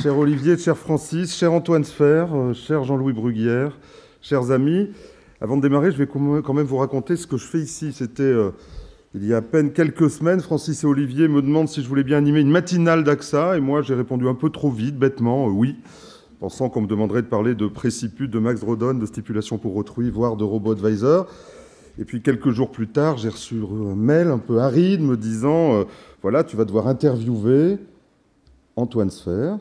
Cher Olivier, cher Francis, cher Antoine Sfer, cher Jean-Louis Bruguière, chers amis, avant de démarrer, je vais quand même vous raconter ce que je fais ici. C'était il y a à peine quelques semaines, Francis et Olivier me demandent si je voulais bien animer une matinale d'AXA, et moi j'ai répondu un peu trop vite, bêtement, oui, pensant qu'on me demanderait de parler de préciput, de Max Drodon, de stipulation pour autrui, voire de robot advisor. Et puis quelques jours plus tard, j'ai reçu un mail un peu aride me disant voilà, tu vas devoir interviewer Antoine Sfer,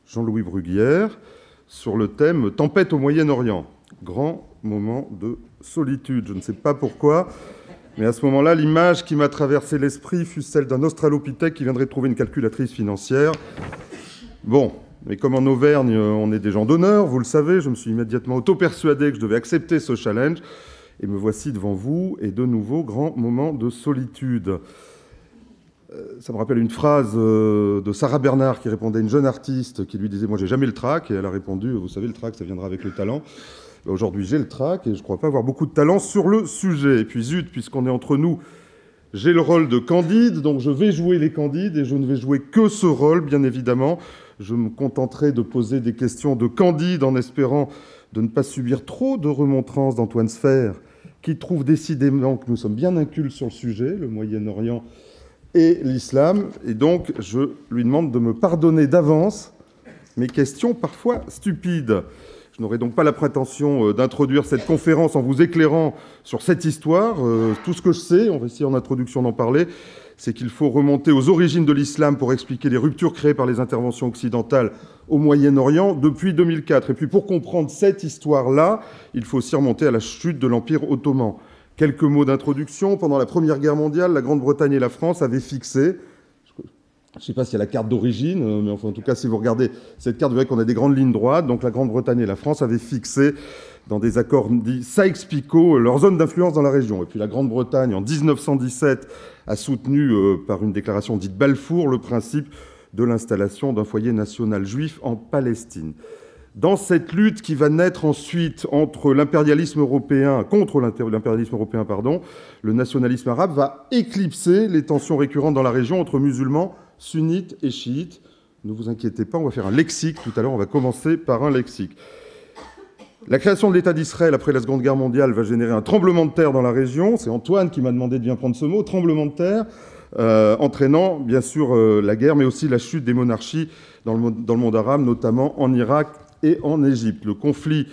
Jean-Louis Bruguière, sur le thème « Tempête au Moyen-Orient ». Grand moment de solitude. Je ne sais pas pourquoi, mais à ce moment-là, l'image qui m'a traversé l'esprit fut celle d'un australopithèque qui viendrait trouver une calculatrice financière. Bon, mais comme en Auvergne, on est des gens d'honneur, vous le savez, je me suis immédiatement auto-persuadé que je devais accepter ce challenge. Et me voici devant vous, et de nouveau, grand moment de solitude. Ça me rappelle une phrase de Sarah Bernard qui répondait à une jeune artiste qui lui disait « Moi, j'ai jamais le trac », et elle a répondu « Vous savez, le trac, ça viendra avec le talent ». Aujourd'hui, j'ai le trac, et je ne crois pas avoir beaucoup de talent sur le sujet. Et puis, zut, puisqu'on est entre nous, j'ai le rôle de Candide, donc je vais jouer les Candides, et je ne vais jouer que ce rôle, bien évidemment. Je me contenterai de poser des questions de Candide en espérant de ne pas subir trop de remontrances d'Antoine Sfer, qui trouve décidément que nous sommes bien incultes sur le sujet, le Moyen-Orient et l'islam. Et donc, je lui demande de me pardonner d'avance mes questions parfois stupides. Je n'aurai donc pas la prétention d'introduire cette conférence en vous éclairant sur cette histoire. Tout ce que je sais, on va essayer en introduction d'en parler, c'est qu'il faut remonter aux origines de l'islam pour expliquer les ruptures créées par les interventions occidentales au Moyen-Orient depuis 2004. Et puis pour comprendre cette histoire-là, il faut aussi remonter à la chute de l'Empire ottoman. Quelques mots d'introduction. Pendant la Première Guerre mondiale, la Grande-Bretagne et la France avaient fixé, je ne sais pas s'il y a la carte d'origine, mais enfin, en tout cas, si vous regardez cette carte, vous verrez qu'on a des grandes lignes droites. Donc la Grande-Bretagne et la France avaient fixé, dans des accords dits Sykes-Picot, leur zone d'influence dans la région. Et puis la Grande-Bretagne, en 1917, a soutenu, par une déclaration dite Balfour, le principe de l'installation d'un foyer national juif en Palestine. Dans cette lutte qui va naître ensuite contre l'impérialisme européen, le nationalisme arabe va éclipser les tensions récurrentes dans la région entre musulmans, sunnites et chiites. Ne vous inquiétez pas, on va faire un lexique tout à l'heure, on va commencer par un lexique. La création de l'État d'Israël après la Seconde Guerre mondiale va générer un tremblement de terre dans la région. C'est Antoine qui m'a demandé de bien prendre ce mot, tremblement de terre, entraînant bien sûr la guerre, mais aussi la chute des monarchies dans le monde arabe, notamment en Irak et en Égypte. Le conflit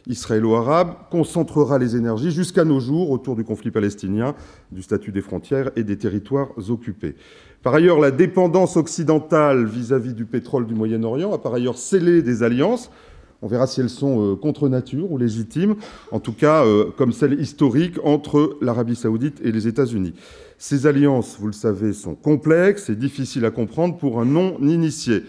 israélo-arabe concentrera les énergies jusqu'à nos jours autour du conflit palestinien, du statut des frontières et des territoires occupés. Par ailleurs, la dépendance occidentale vis-à-vis du pétrole du Moyen-Orient a par ailleurs scellé des alliances. On verra si elles sont contre nature ou légitimes, en tout cas comme celle historique entre l'Arabie saoudite et les États-Unis. Ces alliances, vous le savez, sont complexes et difficiles à comprendre pour un non-initié.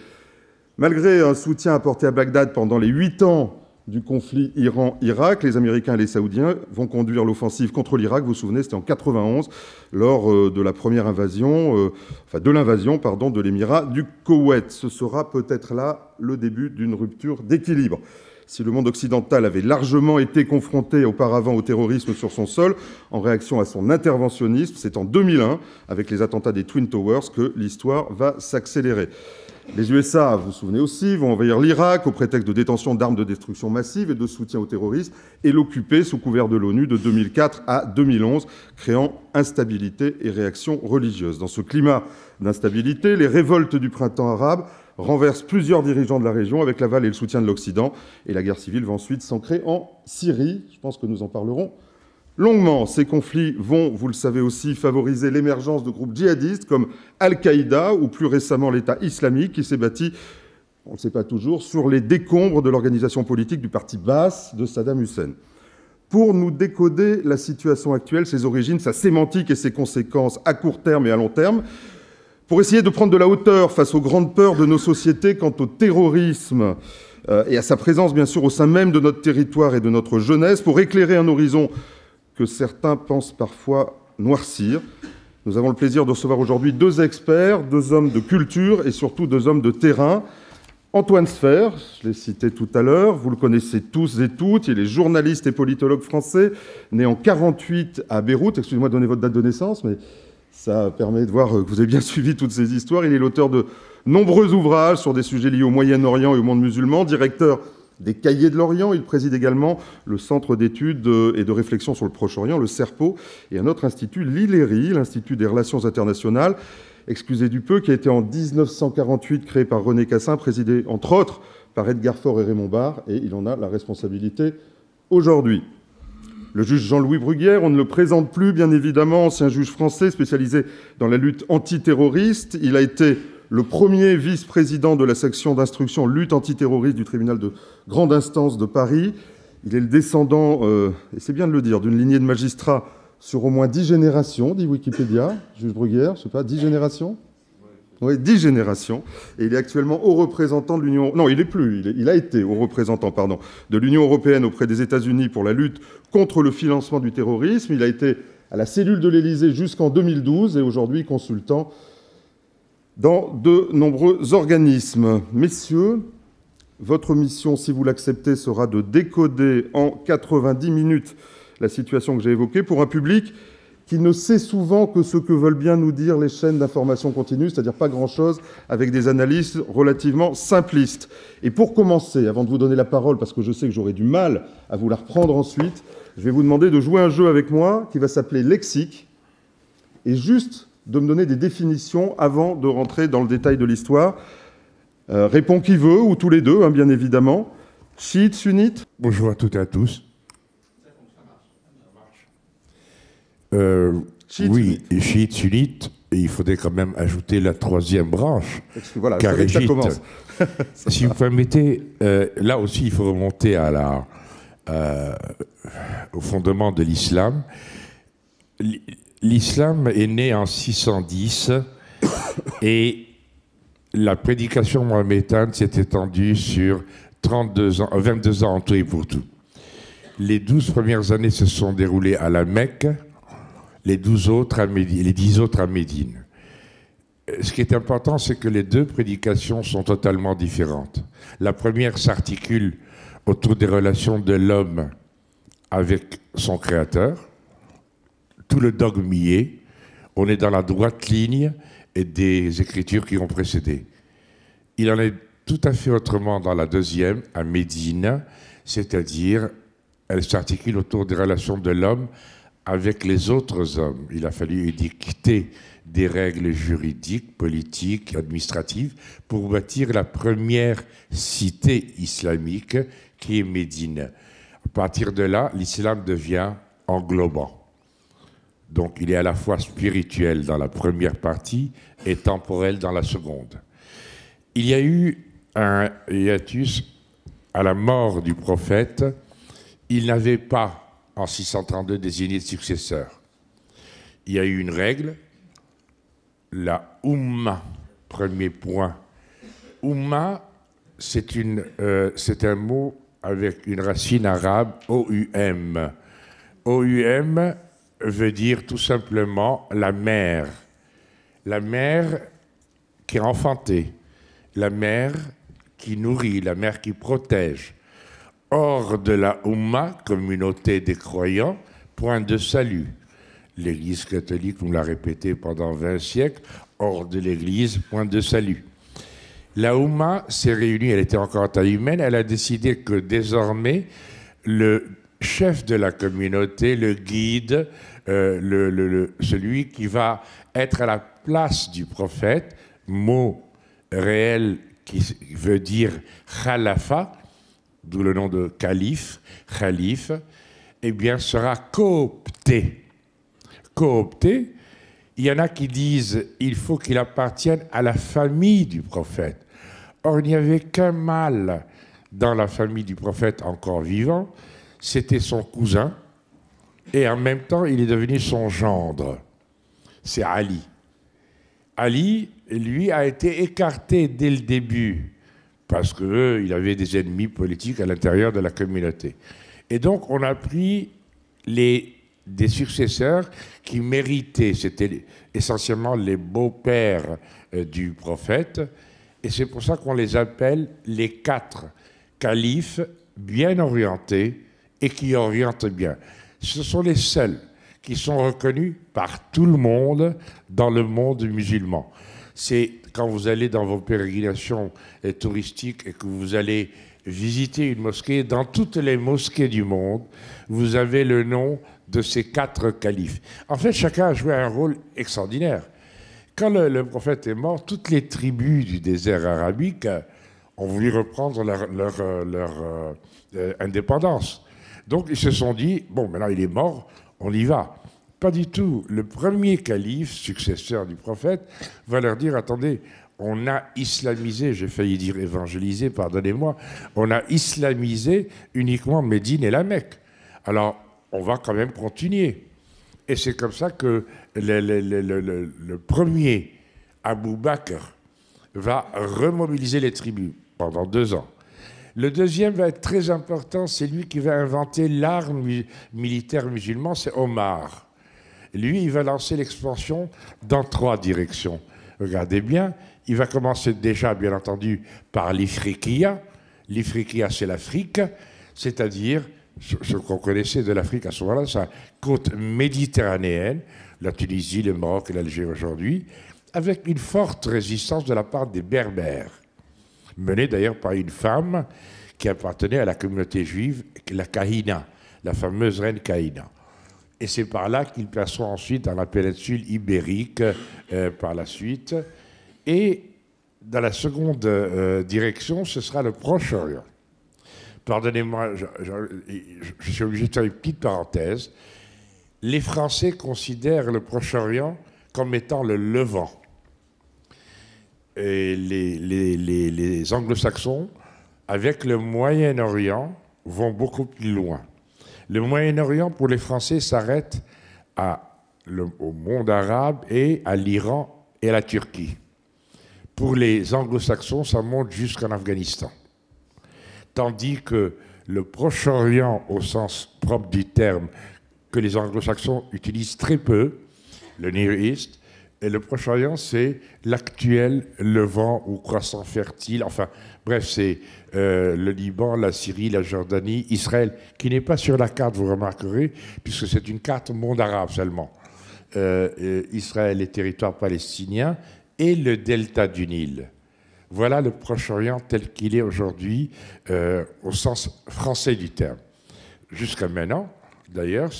Malgré un soutien apporté à Bagdad pendant les 8 ans du conflit Iran-Irak, les Américains et les Saoudiens vont conduire l'offensive contre l'Irak. Vous vous souvenez, c'était en 91, lors de la première invasion, de l'invasion de l'émirat du Koweït. Ce sera peut-être là le début d'une rupture d'équilibre. Si le monde occidental avait largement été confronté auparavant au terrorisme sur son sol, en réaction à son interventionnisme, c'est en 2001, avec les attentats des Twin Towers, que l'histoire va s'accélérer. Les USA, vous vous souvenez aussi, vont envahir l'Irak au prétexte de détention d'armes de destruction massive et de soutien au terrorisme et l'occuper sous couvert de l'ONU de 2004 à 2011, créant instabilité et réaction religieuse. Dans ce climat d'instabilité, les révoltes du printemps arabe renversent plusieurs dirigeants de la région avec l'aval et le soutien de l'Occident. Et la guerre civile va ensuite s'ancrer en Syrie. Je pense que nous en parlerons longuement. Ces conflits vont, vous le savez aussi, favoriser l'émergence de groupes djihadistes comme Al-Qaïda ou plus récemment l'État islamique qui s'est bâti, on ne le sait pas toujours, sur les décombres de l'organisation politique du parti Baas de Saddam Hussein. Pour nous décoder la situation actuelle, ses origines, sa sémantique et ses conséquences à court terme et à long terme, pour essayer de prendre de la hauteur face aux grandes peurs de nos sociétés quant au terrorisme et à sa présence, bien sûr, au sein même de notre territoire et de notre jeunesse, pour éclairer un horizon que certains pensent parfois noircir. Nous avons le plaisir de recevoir aujourd'hui 2 experts, 2 hommes de culture et surtout 2 hommes de terrain. Antoine Sfer, je l'ai cité tout à l'heure, vous le connaissez tous et toutes, il est journaliste et politologue français, né en 1948 à Beyrouth. Excusez-moi de donner votre date de naissance, mais Ça permet de voir que vous avez bien suivi toutes ces histoires. Il est l'auteur de nombreux ouvrages sur des sujets liés au Moyen-Orient et au monde musulman, directeur des Cahiers de l'Orient. Il préside également le Centre d'études et de réflexion sur le Proche-Orient, le CERPO, et un autre institut, l'ILERI, l'Institut des Relations Internationales, excusez du peu, qui a été en 1948 créé par René Cassin, présidé entre autres par Edgar Faure et Raymond Barre, et il en a la responsabilité aujourd'hui. Le juge Jean-Louis Bruguière, on ne le présente plus, bien évidemment, ancien juge français spécialisé dans la lutte antiterroriste. Il a été le premier vice-président de la section d'instruction lutte antiterroriste du tribunal de grande instance de Paris. Il est le descendant, et c'est bien de le dire, d'une lignée de magistrats sur au moins 10 générations, dit Wikipédia. Juge Bruguière, je ne sais pas, 10 générations ? Oui, 10 générations. Et il est actuellement haut représentant de l'Union... Non, il n'est plus. Il a été haut représentant, pardon, de l'Union européenne auprès des États-Unis pour la lutte contre le financement du terrorisme. Il a été à la cellule de l'Élysée jusqu'en 2012 et aujourd'hui consultant dans de nombreux organismes. Messieurs, votre mission, si vous l'acceptez, sera de décoder en 90 minutes la situation que j'ai évoquée pour un public qui ne sait souvent que ce que veulent bien nous dire les chaînes d'information continue, c'est-à-dire pas grand-chose, avec des analyses relativement simplistes. Et pour commencer, avant de vous donner la parole, parce que je sais que j'aurai du mal à vous la reprendre ensuite, je vais vous demander de jouer un jeu avec moi qui va s'appeler Lexique, et juste de me donner des définitions avant de rentrer dans le détail de l'histoire. Répond qui veut, ou tous les deux, hein, bien évidemment. Chiite, sunnite. Bonjour à toutes et à tous. Oui, chiite, sunnite, et il faudrait quand même ajouter la troisième branche, voilà, carégite. Ça commence. Si vous permettez, là aussi il faut remonter à au fondement de l'islam. L'islam est né en 610 et la prédication mohamédane s'est étendue sur 22 ans en tout et pour tout. Les 12 premières années se sont déroulées à la Mecque, les 10 autres à Médine. Ce qui est important, c'est que les deux prédications sont totalement différentes. La première s'articule autour des relations de l'homme avec son créateur. Tout le dogme y est. On est dans la droite ligne des écritures qui ont précédé. Il en est tout à fait autrement dans la deuxième, à Médine, c'est-à-dire elle s'articule autour des relations de l'homme avec les autres hommes. Il a fallu édicter des règles juridiques, politiques, administratives pour bâtir la première cité islamique qui est Médine. À partir de là, l'islam devient englobant. Donc il est à la fois spirituel dans la première partie et temporel dans la seconde. Il y a eu un hiatus à la mort du prophète. Il n'avait pas en 632 désigné de successeur. Il y a eu une règle, la Oumma, premier point. Oumma, c'est un mot avec une racine arabe, O-U-M. O-U-M veut dire tout simplement la mère. La mère qui est enfantée, la mère qui nourrit, la mère qui protège. Hors de la Oumma, communauté des croyants, point de salut. L'Église catholique nous l'a répété pendant 20 siècles, hors de l'Église, point de salut. La Oumma s'est réunie, elle était encore à taille humaine, elle a décidé que désormais, le chef de la communauté, le guide, celui qui va être à la place du prophète, mot réel qui veut dire khalafa, d'où le nom de calife, khalife, eh bien, sera coopté. Coopté, il y en a qui disent il faut qu'il appartienne à la famille du prophète. Or, il n'y avait qu'un mâle dans la famille du prophète encore vivant, c'était son cousin, et en même temps, il est devenu son gendre. C'est Ali. Ali, lui, a été écarté dès le début, parce qu'il avait des ennemis politiques à l'intérieur de la communauté. Et donc, on a pris des successeurs qui méritaient, c'était essentiellement les beaux-pères du prophète, et c'est pour ça qu'on les appelle les 4 califes bien orientés et qui orientent bien. Ce sont les seuls qui sont reconnus par tout le monde dans le monde musulman. C'est quand vous allez dans vos pérégrinations touristiques et que vous allez visiter une mosquée, dans toutes les mosquées du monde, vous avez le nom de ces 4 califes. En fait, chacun a joué un rôle extraordinaire. Quand le prophète est mort, toutes les tribus du désert arabique ont voulu reprendre leur indépendance. Donc, ils se sont dit, bon, maintenant il est mort, on y va. Pas du tout. Le premier calife, successeur du prophète, va leur dire, attendez, on a islamisé, j'ai failli dire évangélisé, pardonnez-moi, on a islamisé uniquement Médine et la Mecque. Alors, on va quand même continuer. Et c'est comme ça que le premier, Abou Bakr, va remobiliser les tribus pendant 2 ans. Le deuxième va être très important, c'est lui qui va inventer l'art militaire musulman, c'est Omar. Lui, il va lancer l'expansion dans 3 directions. Regardez bien, il va commencer déjà, bien entendu, par l'Ifriqiya. L'Ifriqiya, c'est l'Afrique, c'est-à-dire ce qu'on connaissait de l'Afrique à ce moment-là, c'est la côte méditerranéenne, la Tunisie, le Maroc et l'Algérie aujourd'hui, avec une forte résistance de la part des Berbères, menée d'ailleurs par une femme qui appartenait à la communauté juive, la Kahina, la fameuse reine Kahina. Et c'est par là qu'ils passeront ensuite dans la péninsule ibérique par la suite. Et dans la seconde direction, ce sera le Proche-Orient. Pardonnez-moi, je suis obligé de faire une petite parenthèse. Les Français considèrent le Proche-Orient comme étant le Levant. Et les Anglo-Saxons, avec le Moyen-Orient, vont beaucoup plus loin. Le Moyen-Orient, pour les Français, s'arrête au monde arabe et à l'Iran et à la Turquie. Pour les Anglo-Saxons, ça monte jusqu'en Afghanistan. Tandis que le Proche-Orient, au sens propre du terme, que les Anglo-Saxons utilisent très peu, le Near East, et le Proche-Orient, c'est l'actuel Levant ou croissant fertile. Enfin, bref, c'est le Liban, la Syrie, la Jordanie, Israël, qui n'est pas sur la carte, vous remarquerez, puisque c'est une carte monde arabe seulement. Israël, les territoires palestiniens et le delta du Nil. Voilà le Proche-Orient tel qu'il est aujourd'hui, au sens français du terme. Jusqu'à maintenant, d'ailleurs,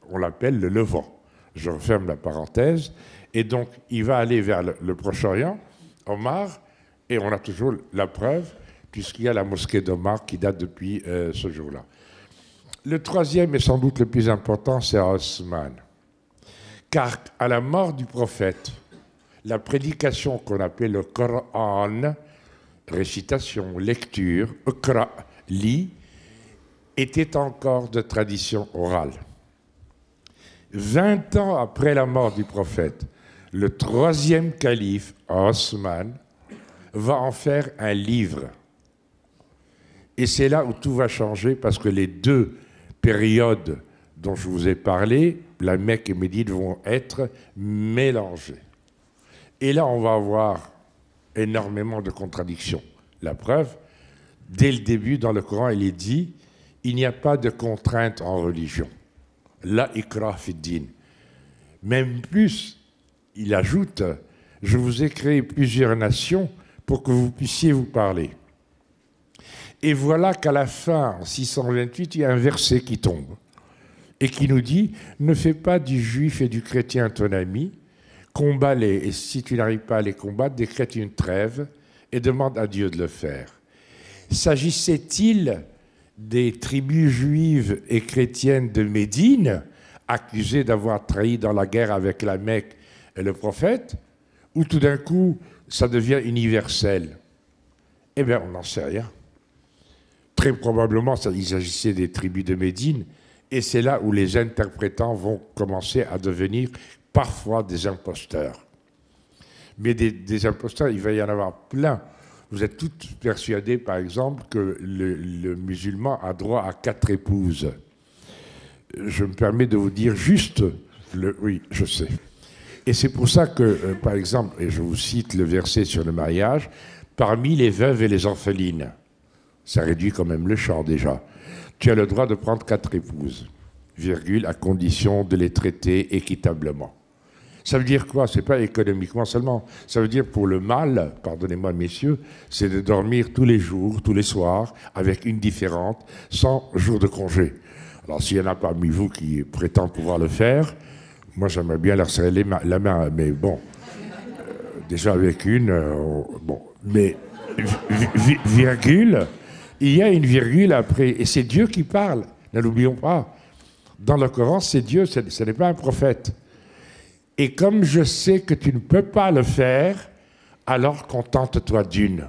on l'appelle le Levant. Je referme la parenthèse. Et donc, il va aller vers le Proche-Orient, Omar, et on a toujours la preuve, puisqu'il y a la mosquée d'Omar qui date depuis ce jour-là. Le troisième, et sans doute le plus important, c'est Osman. Car à la mort du prophète, la prédication qu'on appelle le Coran, récitation, lecture, Iqra, lit, était encore de tradition orale. 20 ans après la mort du prophète, le troisième calife, Osman, va en faire un livre. Et c'est là où tout va changer, parce que les 2 périodes dont je vous ai parlé, la Mecque et Médine, vont être mélangées. Et là, on va avoir énormément de contradictions. La preuve, dès le début, dans le Coran, il est dit « Il n'y a pas de contrainte en religion. La ikra fid-din ». Même plus, il ajoute « Je vous ai créé plusieurs nations pour que vous puissiez vous parler ». Et voilà qu'à la fin, en 628, il y a un verset qui tombe et qui nous dit « Ne fais pas du juif et du chrétien ton ami, combat-les, et si tu n'arrives pas à les combattre, décrète une trêve et demande à Dieu de le faire. » S'agissait-il des tribus juives et chrétiennes de Médine, accusées d'avoir trahi dans la guerre avec la Mecque et le prophète, ou tout d'un coup, ça devient universel? Eh bien, on n'en sait rien. Très probablement, il s'agissait des tribus de Médine, et c'est là où les interprétants vont commencer à devenir parfois des imposteurs. Mais des imposteurs, il va y en avoir plein. Vous êtes toutes persuadées, par exemple, que le musulman a droit à 4 épouses. Je me permets de vous dire juste, oui, je sais. Et c'est pour ça que, par exemple, et je vous cite le verset sur le mariage, parmi les veuves et les orphelines, ça réduit quand même le champ déjà, tu as le droit de prendre 4 épouses. virgule, à condition de les traiter équitablement. Ça veut dire quoi? Ce n'est pas économiquement seulement. Ça veut dire pour le mâle, pardonnez-moi messieurs, c'est de dormir tous les jours, tous les soirs, avec une différente, sans jour de congé. Alors s'il y en a parmi vous qui prétendent pouvoir le faire, moi j'aimerais bien leur serrer la main, mais bon, déjà avec une, bon, mais virgule, il y a une virgule après, et c'est Dieu qui parle, ne l'oublions pas. Dans le Coran, c'est Dieu, ce n'est pas un prophète. Et comme je sais que tu ne peux pas le faire, alors contente-toi d'une.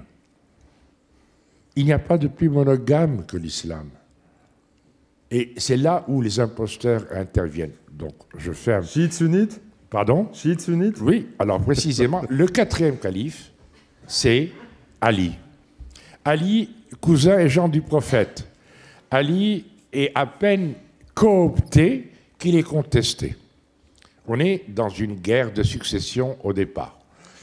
Il n'y a pas de plus monogame que l'islam. Et c'est là où les imposteurs interviennent. Donc, je fais un... Chiite sunnite? Pardon? Chiite sunnite? Oui, alors précisément, le 4e calife, c'est Ali. Ali, cousin et genre du prophète. Ali est à peine coopté qu'il est contesté. On est dans une guerre de succession au départ.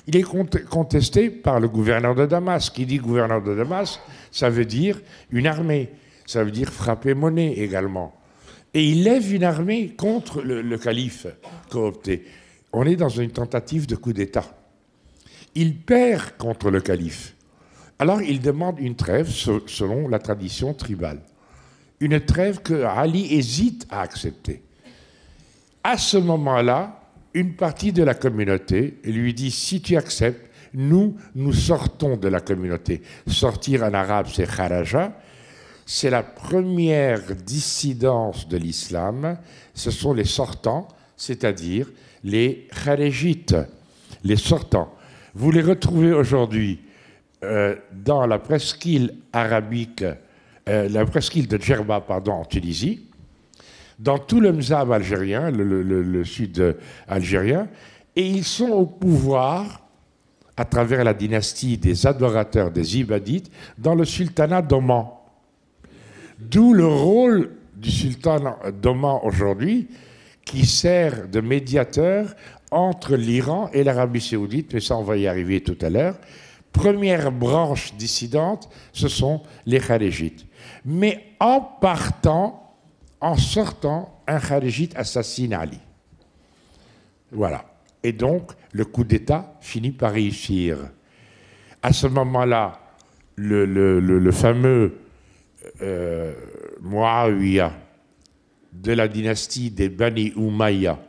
Il est contesté par le gouverneur de Damas. Qui dit gouverneur de Damas, ça veut dire une armée. Ça veut dire frapper monnaie également. Et il lève une armée contre le calife coopté. On est dans une tentative de coup d'État. Il perd contre le calife. Alors il demande une trêve selon la tradition tribale. Une trêve que Ali hésite à accepter. À ce moment-là, une partie de la communauté lui dit « Si tu acceptes, nous sortons de la communauté. » Sortir en arabe, c'est « kharaja ». C'est la première dissidence de l'islam. Ce sont les sortants, c'est-à-dire les kharijites, les sortants. Vous les retrouvez aujourd'hui dans la presqu'île arabique, la presqu'île de Djerba, pardon, en Tunisie, dans tout le Mzab algérien, le sud algérien, et ils sont au pouvoir à travers la dynastie des adorateurs des Ibadites dans le sultanat d'Oman. D'où le rôle du sultan d'Oman aujourd'hui, qui sert de médiateur entre l'Iran et l'Arabie saoudite, mais ça on va y arriver tout à l'heure. Première branche dissidente, ce sont les kharijites. Mais en sortant, un kharijite assassine Ali. Voilà. Et donc, le coup d'État finit par réussir. À ce moment-là, le fameux Muawiyah de la dynastie des Bani Umayya,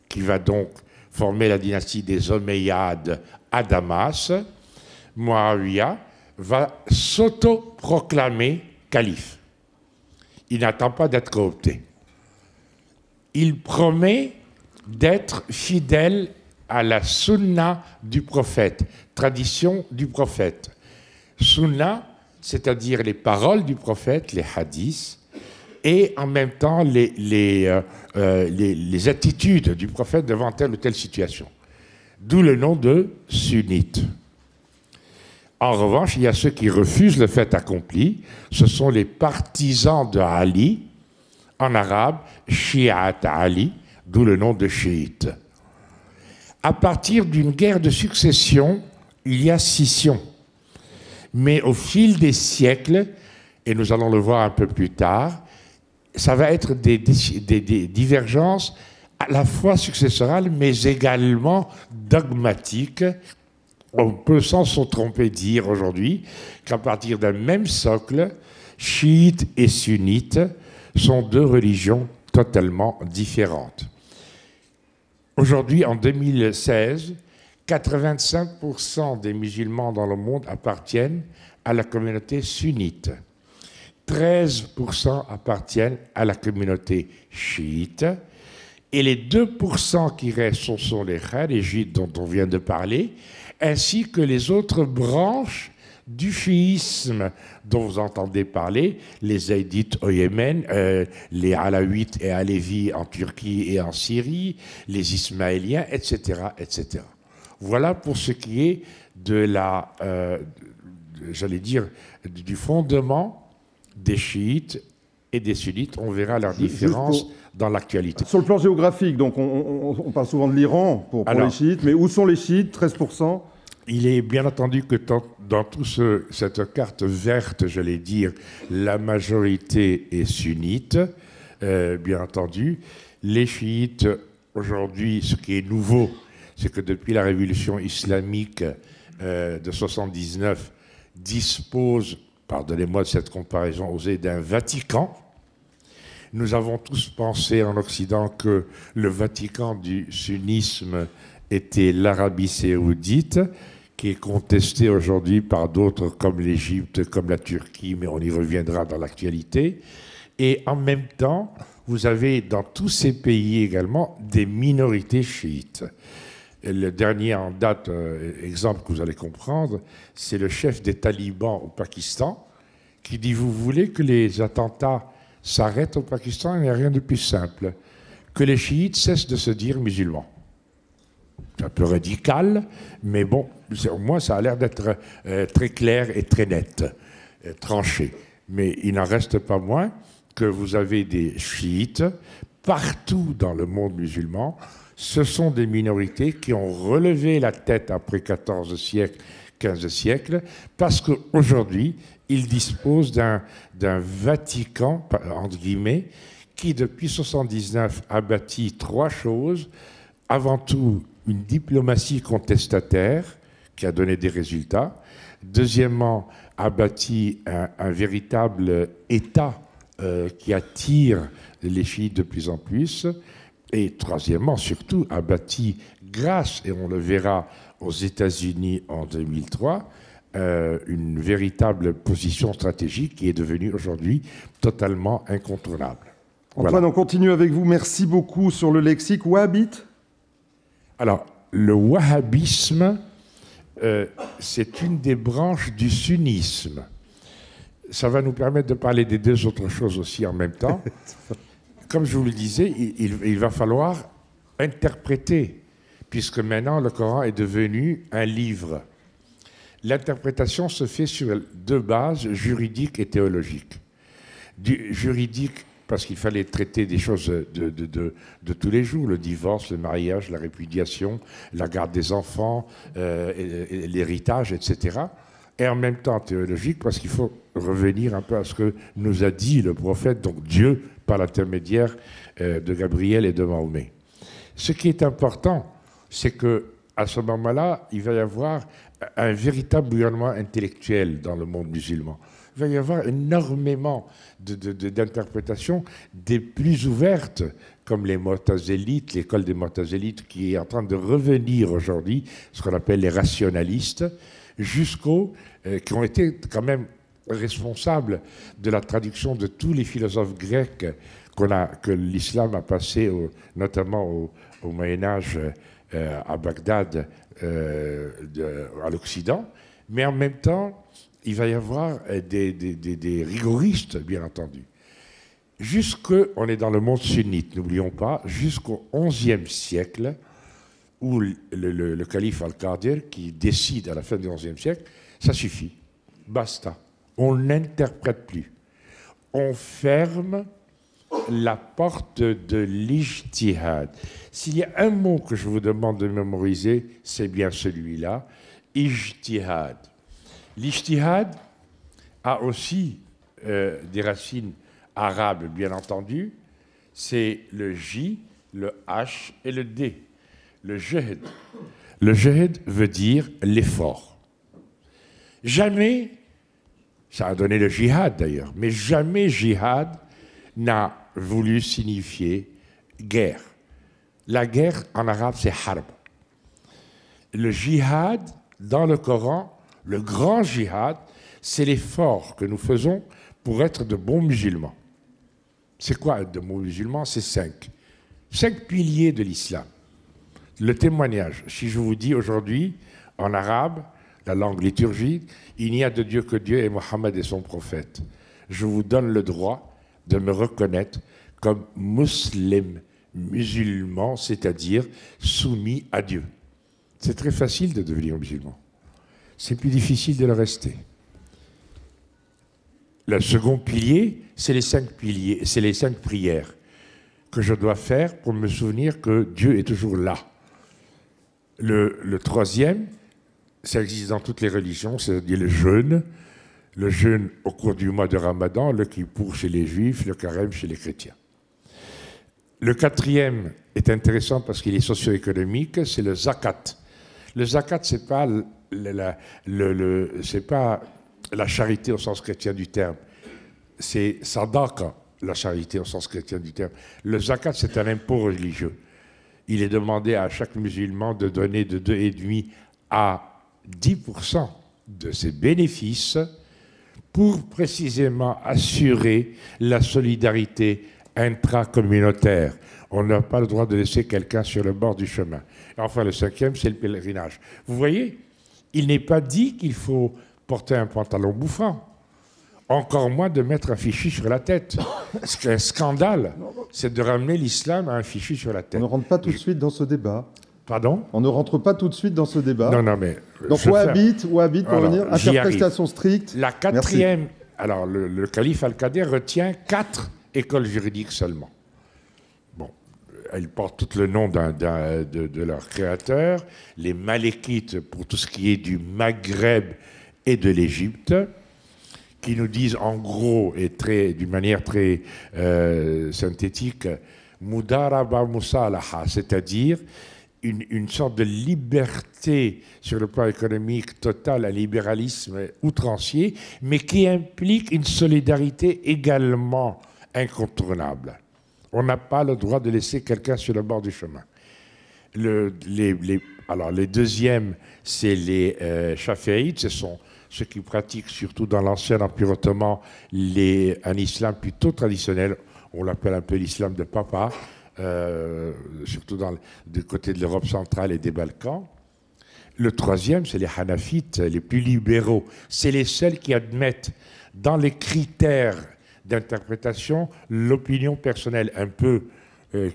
qui va donc former la dynastie des Omeyyades à Damas, Muawiyah va s'auto-proclamer calife. Il n'attend pas d'être coopté. Il promet d'être fidèle à la sunna du prophète, tradition du prophète. Sunna, c'est-à-dire les paroles du prophète, les hadiths, et en même temps les attitudes du prophète devant telle ou telle situation. D'où le nom de sunnite. En revanche, il y a ceux qui refusent le fait accompli. Ce sont les partisans de Ali, en arabe, Shi'at Ali, d'où le nom de chiite. À partir d'une guerre de succession, il y a scission. Mais au fil des siècles, et nous allons le voir un peu plus tard, ça va être des divergences à la fois successorales, mais également dogmatiques. On peut sans se tromper dire aujourd'hui qu'à partir d'un même socle, chiites et sunnites sont deux religions totalement différentes. Aujourd'hui, en 2016, 85% des musulmans dans le monde appartiennent à la communauté sunnite. 13% appartiennent à la communauté chiite. Et les 2% qui restent sont les kharijites dont on vient de parler, ainsi que les autres branches du chiisme dont vous entendez parler, les Zaïdites au Yémen, les Alaouites et Alévis en Turquie et en Syrie, les Ismaéliens, etc., etc. Voilà pour ce qui est de la, j'allais dire, du fondement des chiites et des sunnites. On verra leur différence dans l'actualité. Sur le plan géographique, donc on parle souvent de l'Iran pour les chiites, mais où sont les chiites, 13%? Il est bien entendu que dans toute cette carte verte, j'allais dire, la majorité est sunnite. bien entendu. Les chiites, aujourd'hui, ce qui est nouveau, c'est que depuis la révolution islamique de 79, disposent, pardonnez-moi de cette comparaison osée, d'un Vatican. Nous avons tous pensé en Occident que le Vatican du sunnisme était l'Arabie saoudite, qui est contesté aujourd'hui par d'autres comme l'Égypte, comme la Turquie, mais on y reviendra dans l'actualité. Et en même temps, vous avez dans tous ces pays également des minorités chiites. Et le dernier en date, exemple que vous allez comprendre, c'est le chef des talibans au Pakistan qui dit « Vous voulez que les attentats s'arrêtent au Pakistan, il n'y a rien de plus simple. Que les chiites cessent de se dire musulmans. » C'est un peu radical, mais bon, au moins ça a l'air d'être très clair et très net, tranché. Mais il n'en reste pas moins que vous avez des chiites partout dans le monde musulman. Ce sont des minorités qui ont relevé la tête après 14 siècles, 15 siècles, parce qu'aujourd'hui, ils disposent d'un Vatican, entre guillemets, qui depuis 1979 a bâti trois choses. Avant tout, une diplomatie contestataire qui a donné des résultats. Deuxièmement, a bâti un véritable État qui attire les chiites de plus en plus. Et troisièmement, surtout, a bâti, grâce, et on le verra aux États-Unis en 2003, une véritable position stratégique qui est devenue aujourd'hui totalement incontournable. Antoine, Voilà. on continue avec vous. Merci beaucoup sur le lexique wahhabite. Alors, le wahhabisme, c'est une des branches du sunnisme. Ça va nous permettre de parler des deux autres choses aussi en même temps. Comme je vous le disais, il va falloir interpréter, puisque maintenant le Coran est devenu un livre. L'interprétation se fait sur deux bases, juridiques et théologiques. Du juridique, parce qu'il fallait traiter des choses de tous les jours, le divorce, le mariage, la répudiation, la garde des enfants, l'héritage, etc. Et en même temps théologique, parce qu'il faut revenir un peu à ce que nous a dit le prophète, donc Dieu, par l'intermédiaire de Gabriel et de Mahomet. Ce qui est important, c'est qu'à ce moment-là, il va y avoir un véritable bouillonnement intellectuel dans le monde musulman. Il va y avoir énormément d'interprétations des plus ouvertes, comme les Mu'tazilites, l'école des Mu'tazilites, qui est en train de revenir aujourd'hui, ce qu'on appelle les rationalistes, jusqu'aux qui ont été quand même responsables de la traduction de tous les philosophes grecs que l'islam a passé, notamment au Moyen-Âge à Bagdad, à l'Occident. Mais en même temps, il va y avoir des rigoristes, bien entendu. On est dans le monde sunnite, n'oublions pas, jusqu'au XIe siècle, où le calife Al-Qadir, qui décide à la fin du XIe siècle, ça suffit, basta. On n'interprète plus. On ferme la porte de l'ijtihad. S'il y a un mot que je vous demande de mémoriser, c'est bien celui-là, ijtihad. L'ijtihad a aussi des racines arabes, bien entendu. C'est le J, le H et le D. Le jehd. Le jehd veut dire l'effort. Jamais, ça a donné le jihad d'ailleurs, mais jamais jihad n'a voulu signifier guerre. La guerre en arabe, c'est harb. Le jihad, dans le Coran, le grand jihad, c'est l'effort que nous faisons pour être de bons musulmans. C'est quoi être de bons musulmans? C'est 5. 5 piliers de l'islam. Le témoignage. Si je vous dis aujourd'hui, en arabe, la langue liturgique, il n'y a de Dieu que Dieu et Mohammed est son prophète. Je vous donne le droit de me reconnaître comme musulman, c'est-à-dire soumis à Dieu. C'est très facile de devenir musulman. C'est plus difficile de le rester. Le second pilier, c'est les 5 piliers, c'est les 5 prières que je dois faire pour me souvenir que Dieu est toujours là. Le troisième, ça existe dans toutes les religions, c'est-à-dire le jeûne au cours du mois de Ramadan, le Kippour chez les Juifs, le Carême chez les chrétiens. Le quatrième est intéressant parce qu'il est socio-économique, c'est le zakat. Le zakat, c'est pas c'est pas la charité au sens chrétien du terme. C'est sadaqa, la charité au sens chrétien du terme. Le zakat, c'est un impôt religieux. Il est demandé à chaque musulman de donner de 2,5 à 10% de ses bénéfices pour précisément assurer la solidarité intracommunautaire. On n'a pas le droit de laisser quelqu'un sur le bord du chemin. Et enfin, le cinquième, c'est le pèlerinage. Vous voyez, il n'est pas dit qu'il faut porter un pantalon bouffant. Encore moins de mettre un fichu sur la tête. Ce qui est un scandale, c'est de ramener l'islam à un fichu sur la tête. On ne rentre pas tout de suite dans ce débat. Pardon? On ne rentre pas tout de suite dans ce débat. Non, mais... Donc, wahhabite, pour revenir, interprétation stricte. La quatrième... Merci. Alors, le calife Al-Qadir retient 4 écoles juridiques seulement. Bon, elles portent tout le nom de leur créateur, les Malékites pour tout ce qui est du Maghreb et de l'Égypte, qui nous disent en gros et d'une manière très synthétique, Mudaraba Musalaha, c'est-à-dire une sorte de liberté sur le plan économique total, un libéralisme outrancier, mais qui implique une solidarité également incontournable. On n'a pas le droit de laisser quelqu'un sur le bord du chemin. Alors, les deuxièmes, c'est les Shafi'ites, ce sont ceux qui pratiquent, surtout dans l'ancien Empire ottoman, un islam plutôt traditionnel, on l'appelle un peu l'islam de papa, surtout du côté de l'Europe centrale et des Balkans. Le troisième, c'est les Hanafites, les plus libéraux. C'est les seuls qui admettent dans les critères d'interprétation l'opinion personnelle, un peu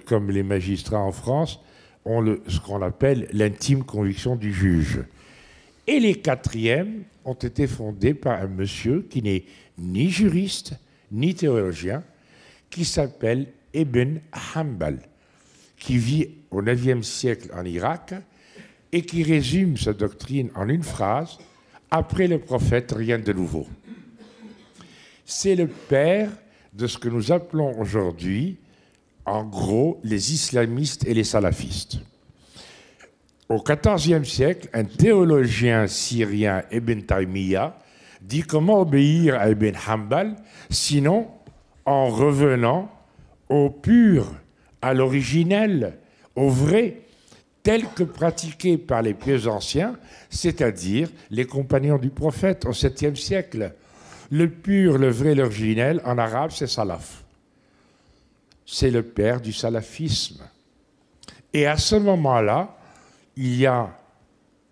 comme les magistrats en France, ont ce qu'on appelle l'intime conviction du juge. Et les quatrièmes ont été fondés par un monsieur qui n'est ni juriste, ni théologien, qui s'appelle Ibn Hanbal, qui vit au IXe siècle en Irak et qui résume sa doctrine en une phrase: après le prophète, rien de nouveau. C'est le père de ce que nous appelons aujourd'hui, en gros, les islamistes et les salafistes. Au XIVe siècle, un théologien syrien, Ibn Taymiyyah, dit comment obéir à Ibn Hanbal, sinon en revenant au pur, à l'originel, au vrai, tel que pratiqué par les pieux anciens, c'est-à-dire les compagnons du prophète au 7e siècle. Le pur, le vrai, l'originel, en arabe, c'est salaf. C'est le père du salafisme. Et à ce moment-là, il y a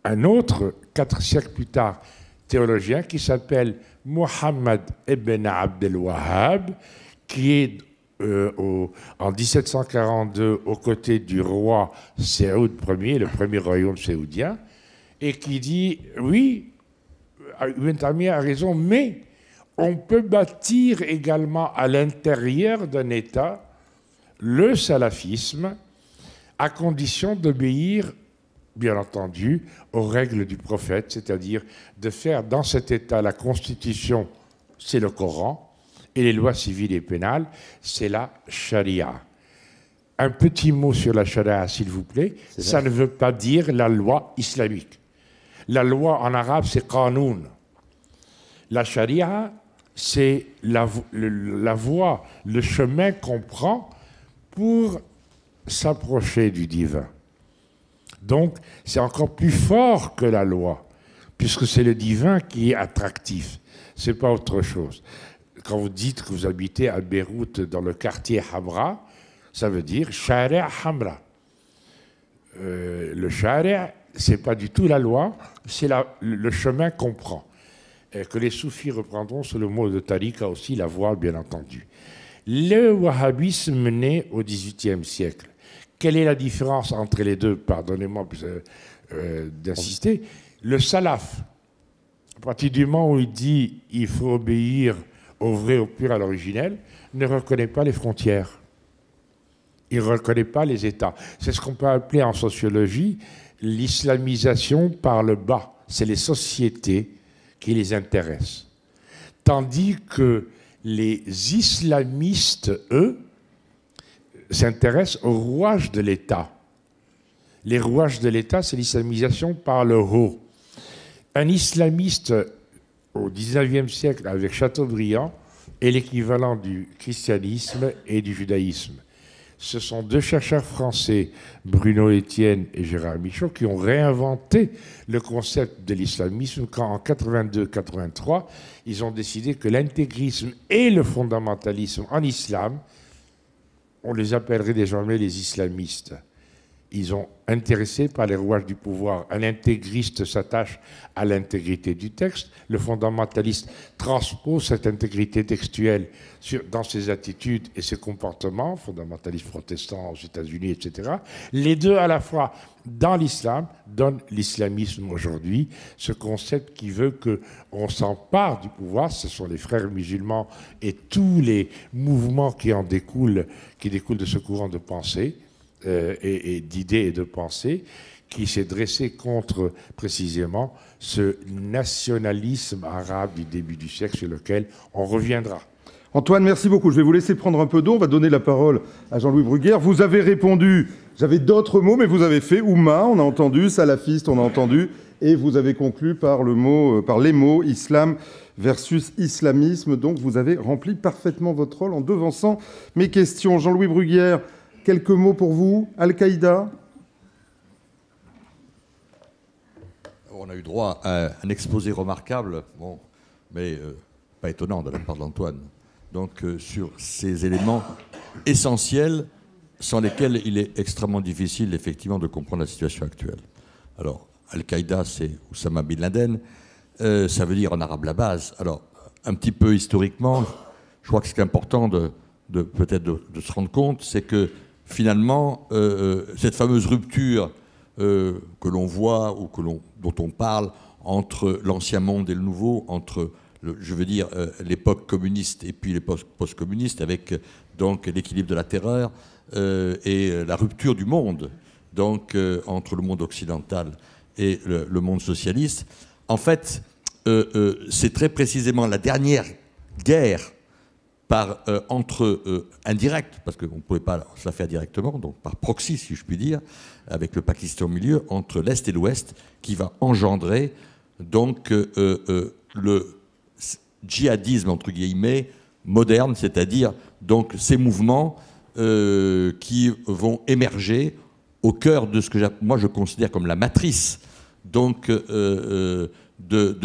un autre, 4 siècles plus tard, théologien qui s'appelle Muhammad ibn Abd al-Wahhab, qui est en 1742 aux côtés du roi Saoud Ier, le premier royaume saoudien, et qui dit, oui, Ibn Taymiyyah a raison, mais on peut bâtir également à l'intérieur d'un État le salafisme à condition d'obéir, bien entendu, aux règles du prophète, c'est-à-dire de faire dans cet État la constitution, c'est le Coran, et les lois civiles et pénales, c'est la charia. Un petit mot sur la charia, s'il vous plaît. Ça ne veut pas dire la loi islamique. La loi en arabe, c'est qanoun. La charia, c'est la voie, le chemin qu'on prend pour s'approcher du divin. Donc, c'est encore plus fort que la loi, puisque c'est le divin qui est attractif. Ce n'est pas autre chose. Quand vous dites que vous habitez à Beyrouth, dans le quartier Hamra, ça veut dire Shari' Hamra. Le Shari', ce n'est pas du tout la loi, c'est le chemin qu'on prend. Que les soufis reprendront sous le mot de tariqa aussi, la voie, bien entendu. Le wahhabisme naît au XVIIIe siècle. Quelle est la différence entre les deux? Pardonnez-moi d'insister. Le salaf, à partir du moment où il dit il faut obéir au vrai, au pur, à l'originel, ne reconnaît pas les frontières. Il ne reconnaît pas les États. C'est ce qu'on peut appeler en sociologie l'islamisation par le bas. C'est les sociétés qui les intéressent. Tandis que les islamistes, eux, s'intéresse aux rouages de l'État. Les rouages de l'État, c'est l'islamisation par le haut. Un islamiste au XIXe siècle avec Chateaubriand est l'équivalent du christianisme et du judaïsme. Ce sont deux chercheurs français, Bruno Etienne et Gérard Michaud, qui ont réinventé le concept de l'islamisme quand, en 82-83, ils ont décidé que l'intégrisme et le fondamentalisme en islam, on les appellerait désormais les islamistes. Ils ont intéressé par les rouages du pouvoir. Un intégriste s'attache à l'intégrité du texte. Le fondamentaliste transpose cette intégrité textuelle dans ses attitudes et ses comportements, fondamentaliste protestant aux États-Unis, etc. Les deux, à la fois, dans l'islam, donnent l'islamisme aujourd'hui, ce concept qui veut qu'on s'empare du pouvoir. Ce sont les frères musulmans et tous les mouvements qui découlent de ce courant de pensée. Et d'idées et de pensées qui s'est dressé contre précisément ce nationalisme arabe du début du siècle sur lequel on reviendra. Antoine, merci beaucoup. Je vais vous laisser prendre un peu d'eau. On va donner la parole à Jean-Louis Bruguière. Vous avez répondu, j'avais d'autres mots, mais vous avez fait Oumma, on a entendu, salafiste, on a entendu, et vous avez conclu par les mots islam versus islamisme. Donc vous avez rempli parfaitement votre rôle en devançant mes questions. Jean-Louis Bruguière, quelques mots pour vous. Al-Qaïda? On a eu droit à un exposé remarquable, bon, mais pas étonnant de la part d'Antoine. Donc sur ces éléments essentiels sans lesquels il est extrêmement difficile effectivement de comprendre la situation actuelle. Alors, Al-Qaïda, c'est Oussama Bin Laden, ça veut dire en arabe la base. Alors, un petit peu historiquement, je crois que ce qui est important peut-être de se rendre compte, c'est que finalement, cette fameuse rupture que l'on voit ou dont on parle entre l'ancien monde et le nouveau, entre, l'époque communiste et puis l'époque post-communiste, avec donc l'équilibre de la terreur et la rupture du monde, donc entre le monde occidental et le monde socialiste. En fait, c'est très précisément la dernière guerre indirect, parce qu'on ne pouvait pas se la faire directement, donc par proxy, si je puis dire, avec le Pakistan au milieu, entre l'Est et l'Ouest, qui va engendrer donc le djihadisme, entre guillemets, moderne, c'est-à-dire donc ces mouvements qui vont émerger au cœur de ce que moi je considère comme la matrice donc, de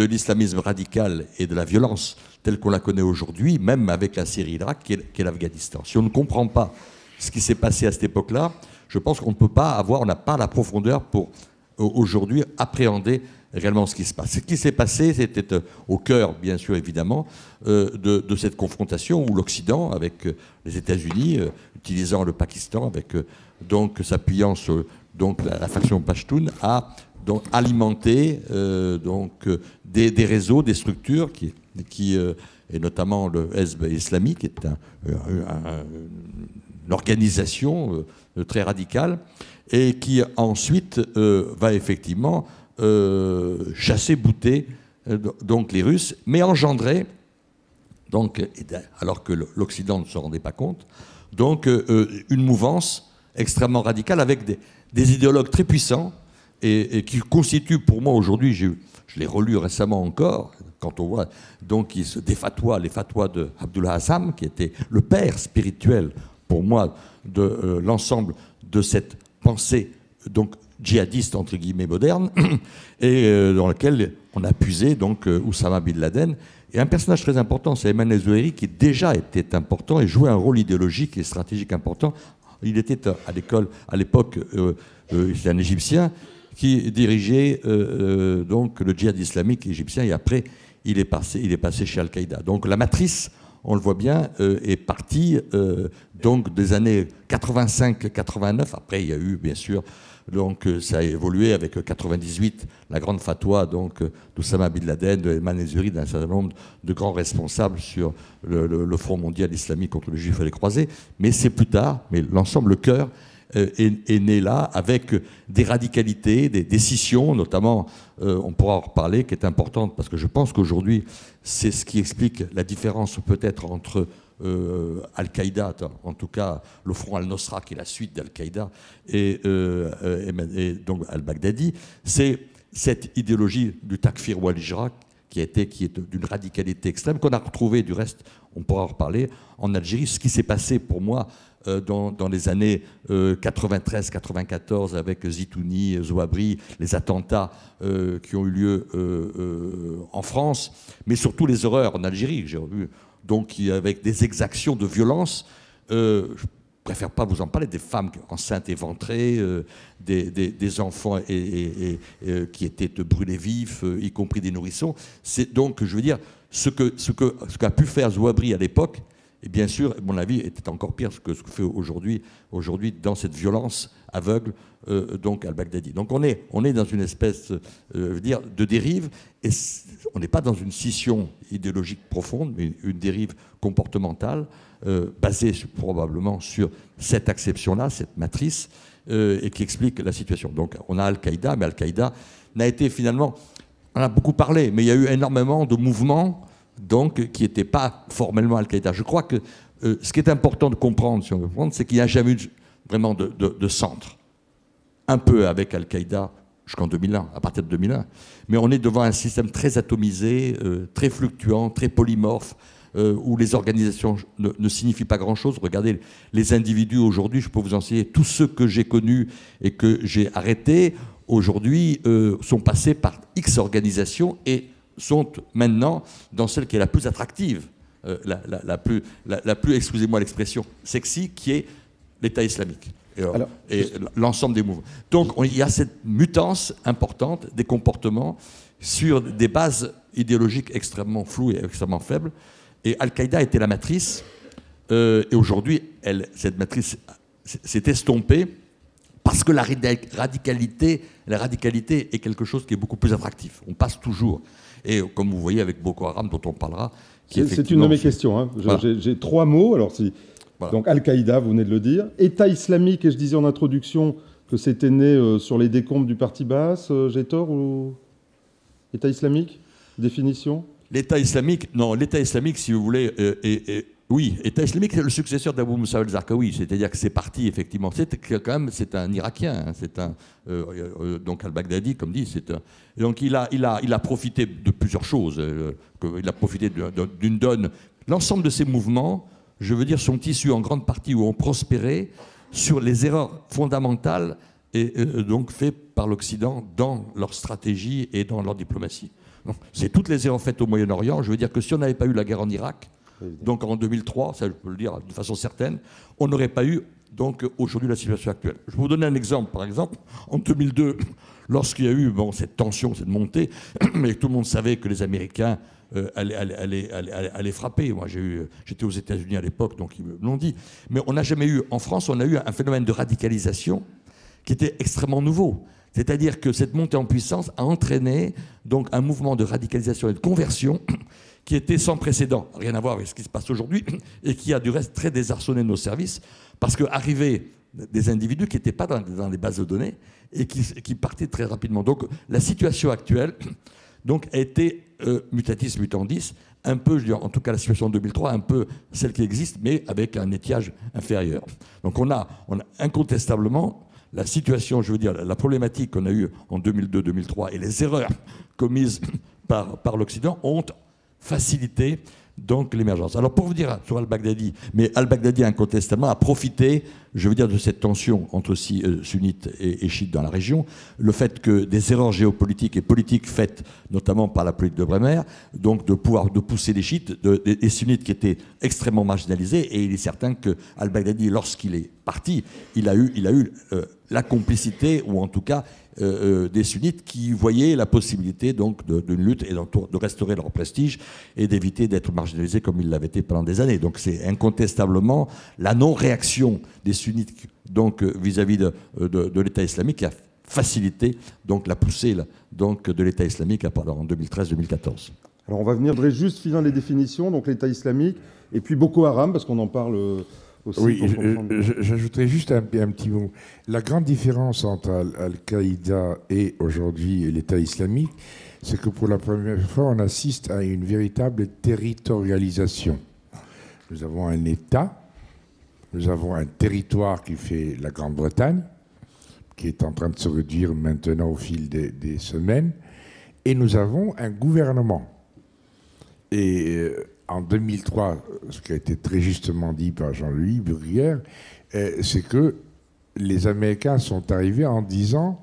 l'islamisme radical et de la violence telle qu'on la connaît aujourd'hui, même avec la Syrie-Irak, qui est l'Afghanistan. Si on ne comprend pas ce qui s'est passé à cette époque-là, je pense qu'on ne peut pas on n'a pas la profondeur pour aujourd'hui appréhender réellement ce qui se passe. Ce qui s'est passé, c'était au cœur, bien sûr, évidemment, de cette confrontation où l'Occident, avec les États-Unis, utilisant le Pakistan, donc s'appuyant sur donc, la faction Pashtun, a donc alimenté des réseaux, des structures et notamment le Hezb islamique, qui est une organisation très radicale, et qui ensuite va effectivement chasser, bouter donc les Russes, mais engendrer, donc, alors que l'Occident ne se rendait pas compte, donc une mouvance extrêmement radicale avec des idéologues très puissants et qui constituent pour moi aujourd'hui, je l'ai relu récemment encore, quand on voit donc les fatwas de Abdullah Azzam, qui était le père spirituel pour moi de l'ensemble de cette pensée donc djihadiste entre guillemets moderne et dans laquelle on a puisé donc Oussama Bin Laden. Et un personnage très important, c'est Ayman al-Zawahiri, qui déjà était important et jouait un rôle idéologique et stratégique important. Il était à l'époque, c'est un Égyptien qui dirigeait donc le djihad islamique égyptien, et après il est passé chez Al-Qaïda. Donc la matrice, on le voit bien, est partie donc des années 85-89. Après, il y a eu, bien sûr, donc ça a évolué avec 98, la grande fatwa donc d'Oussama Bin Laden, de Ayman al-Zawahiri, d'un certain nombre de grands responsables sur le Front mondial islamique contre les Juifs et les croisés. Mais c'est plus tard, mais l'ensemble, le cœur est né là, avec des radicalités, des scissions, notamment, on pourra en reparler, qui est importante, parce que je pense qu'aujourd'hui, c'est ce qui explique la différence peut-être entre Al-Qaïda, en tout cas le front Al-Nosra qui est la suite d'Al-Qaïda et donc al-Baghdadi, c'est cette idéologie du takfir ou al-hijra qui est d'une radicalité extrême qu'on a retrouvée, du reste, on pourra en reparler, en Algérie. Ce qui s'est passé pour moi dans les années 93-94 avec Zitouni, Zouabri, les attentats qui ont eu lieu en France, mais surtout les horreurs en Algérie que j'ai revues, donc avec des exactions de violence. Je préfère pas vous en parler, des femmes enceintes éventrées, des enfants qui étaient brûlés vifs, y compris des nourrissons. C'est donc, je veux dire, ce qu'a pu faire Zouabri à l'époque, et bien sûr, à mon avis, était encore pire que ce que fait aujourd'hui dans cette violence aveugle, donc al-Baghdadi. Donc on est dans une espèce, je veux dire, de dérive, et on n'est pas dans une scission idéologique profonde, mais une dérive comportementale basée probablement sur cette acception-là, cette matrice, et qui explique la situation. Donc on a Al-Qaïda, mais Al-Qaïda n'a été finalement, on en a beaucoup parlé, mais il y a eu énormément de mouvements donc, qui n'étaient pas formellement Al-Qaïda. Je crois que ce qui est important de comprendre, si on veut comprendre, c'est qu'il n'y a jamais eu vraiment de centre. Un peu avec Al-Qaïda jusqu'en 2001, à partir de 2001. Mais on est devant un système très atomisé, très fluctuant, très polymorphe, où les organisations ne signifient pas grand-chose. Regardez les individus aujourd'hui, je peux vous enseigner, tous ceux que j'ai connus et que j'ai arrêtés, aujourd'hui, sont passés par X organisations et sont maintenant dans celle qui est la plus attractive, la plus, excusez-moi l'expression, sexy, qui est l'État islamique et l'ensemble des mouvements. Donc il y a cette mutance importante des comportements sur des bases idéologiques extrêmement floues et extrêmement faibles. Et Al-Qaïda était la matrice, et aujourd'hui, cette matrice s'est estompée parce que la radicalité est quelque chose qui est beaucoup plus attractif. On passe toujours. Et comme vous voyez avec Boko Haram, dont on parlera... C'est une de mes questions. Hein. Voilà. J'ai 3 mots. Alors, voilà. Donc Al-Qaïda, vous venez de le dire. État islamique, et je disais en introduction que c'était né sur les décombres du parti Baas. J'ai tort ou... État islamique, définition? L'État islamique, non, l'État islamique, si vous voulez, oui, État islamique, c'est le successeur d'Abou Moussa al-Zarqawi, c'est-à-dire que c'est parti, effectivement. C'est un Irakien, hein, c'est donc al-Baghdadi, comme dit, donc il a profité de plusieurs choses. Il a profité d'une donne. L'ensemble de ces mouvements, je veux dire, sont issus en grande partie ou ont prospéré sur les erreurs fondamentales et donc faites par l'Occident dans leur stratégie et dans leur diplomatie. C'est toutes les erreurs faites au Moyen-Orient. Je veux dire que si on n'avait pas eu la guerre en Irak, donc en 2003, ça je peux le dire de façon certaine, on n'aurait pas eu donc aujourd'hui la situation actuelle. Je vais vous donner un exemple. Par exemple, en 2002, lorsqu'il y a eu cette tension, cette montée, mais tout le monde savait que les Américains allaient frapper. Moi, j'étais aux États-Unis à l'époque, donc ils me l'ont dit. Mais on n'a jamais eu, en France, on a eu un phénomène de radicalisation qui était extrêmement nouveau. C'est-à-dire que cette montée en puissance a entraîné donc un mouvement de radicalisation et de conversion qui était sans précédent, rien à voir avec ce qui se passe aujourd'hui, et qui a du reste très désarçonné nos services, parce qu'arrivaient des individus qui n'étaient pas dans les bases de données et qui partaient très rapidement. Donc la situation actuelle donc, a été mutatis mutandis, un peu, je veux dire, en tout cas la situation en 2003, un peu celle qui existe, mais avec un étiage inférieur. Donc on a incontestablement la situation, je veux dire, la problématique qu'on a eue en 2002-2003 et les erreurs commises par l'Occident ont facilité donc l'émergence. Alors pour vous dire sur al-Baghdadi, mais al-Baghdadi incontestablement a profité, je veux dire, de cette tension entre sunnites et chiites dans la région, le fait que des erreurs géopolitiques et politiques faites notamment par la politique de Bremer, donc de pousser les chiites, des sunnites qui étaient extrêmement marginalisés, et il est certain que al-Baghdadi, lorsqu'il est parti, il a eu la complicité, ou en tout cas des sunnites qui voyaient la possibilité donc d'une lutte et de restaurer leur prestige et d'éviter d'être marginalisés comme ils l'avaient été pendant des années. Donc c'est incontestablement la non-réaction des sunnites donc vis-à-vis de l'État islamique qui a facilité donc la poussée donc de l'État islamique en 2013-2014. Alors on va venir juste finir les définitions, donc l'État islamique et puis Boko Haram parce qu'on en parle. Oui, j'ajouterais juste un petit mot. La grande différence entre Al-Qaïda et aujourd'hui l'État islamique, c'est que pour la première fois, on assiste à une véritable territorialisation. nous avons un État, nous avons un territoire qui fait la Grande-Bretagne, qui est en train de se réduire maintenant au fil des semaines, et nous avons un gouvernement. Et en 2003, ce qui a été très justement dit par Jean-Louis Bruguière, c'est que les Américains sont arrivés en disant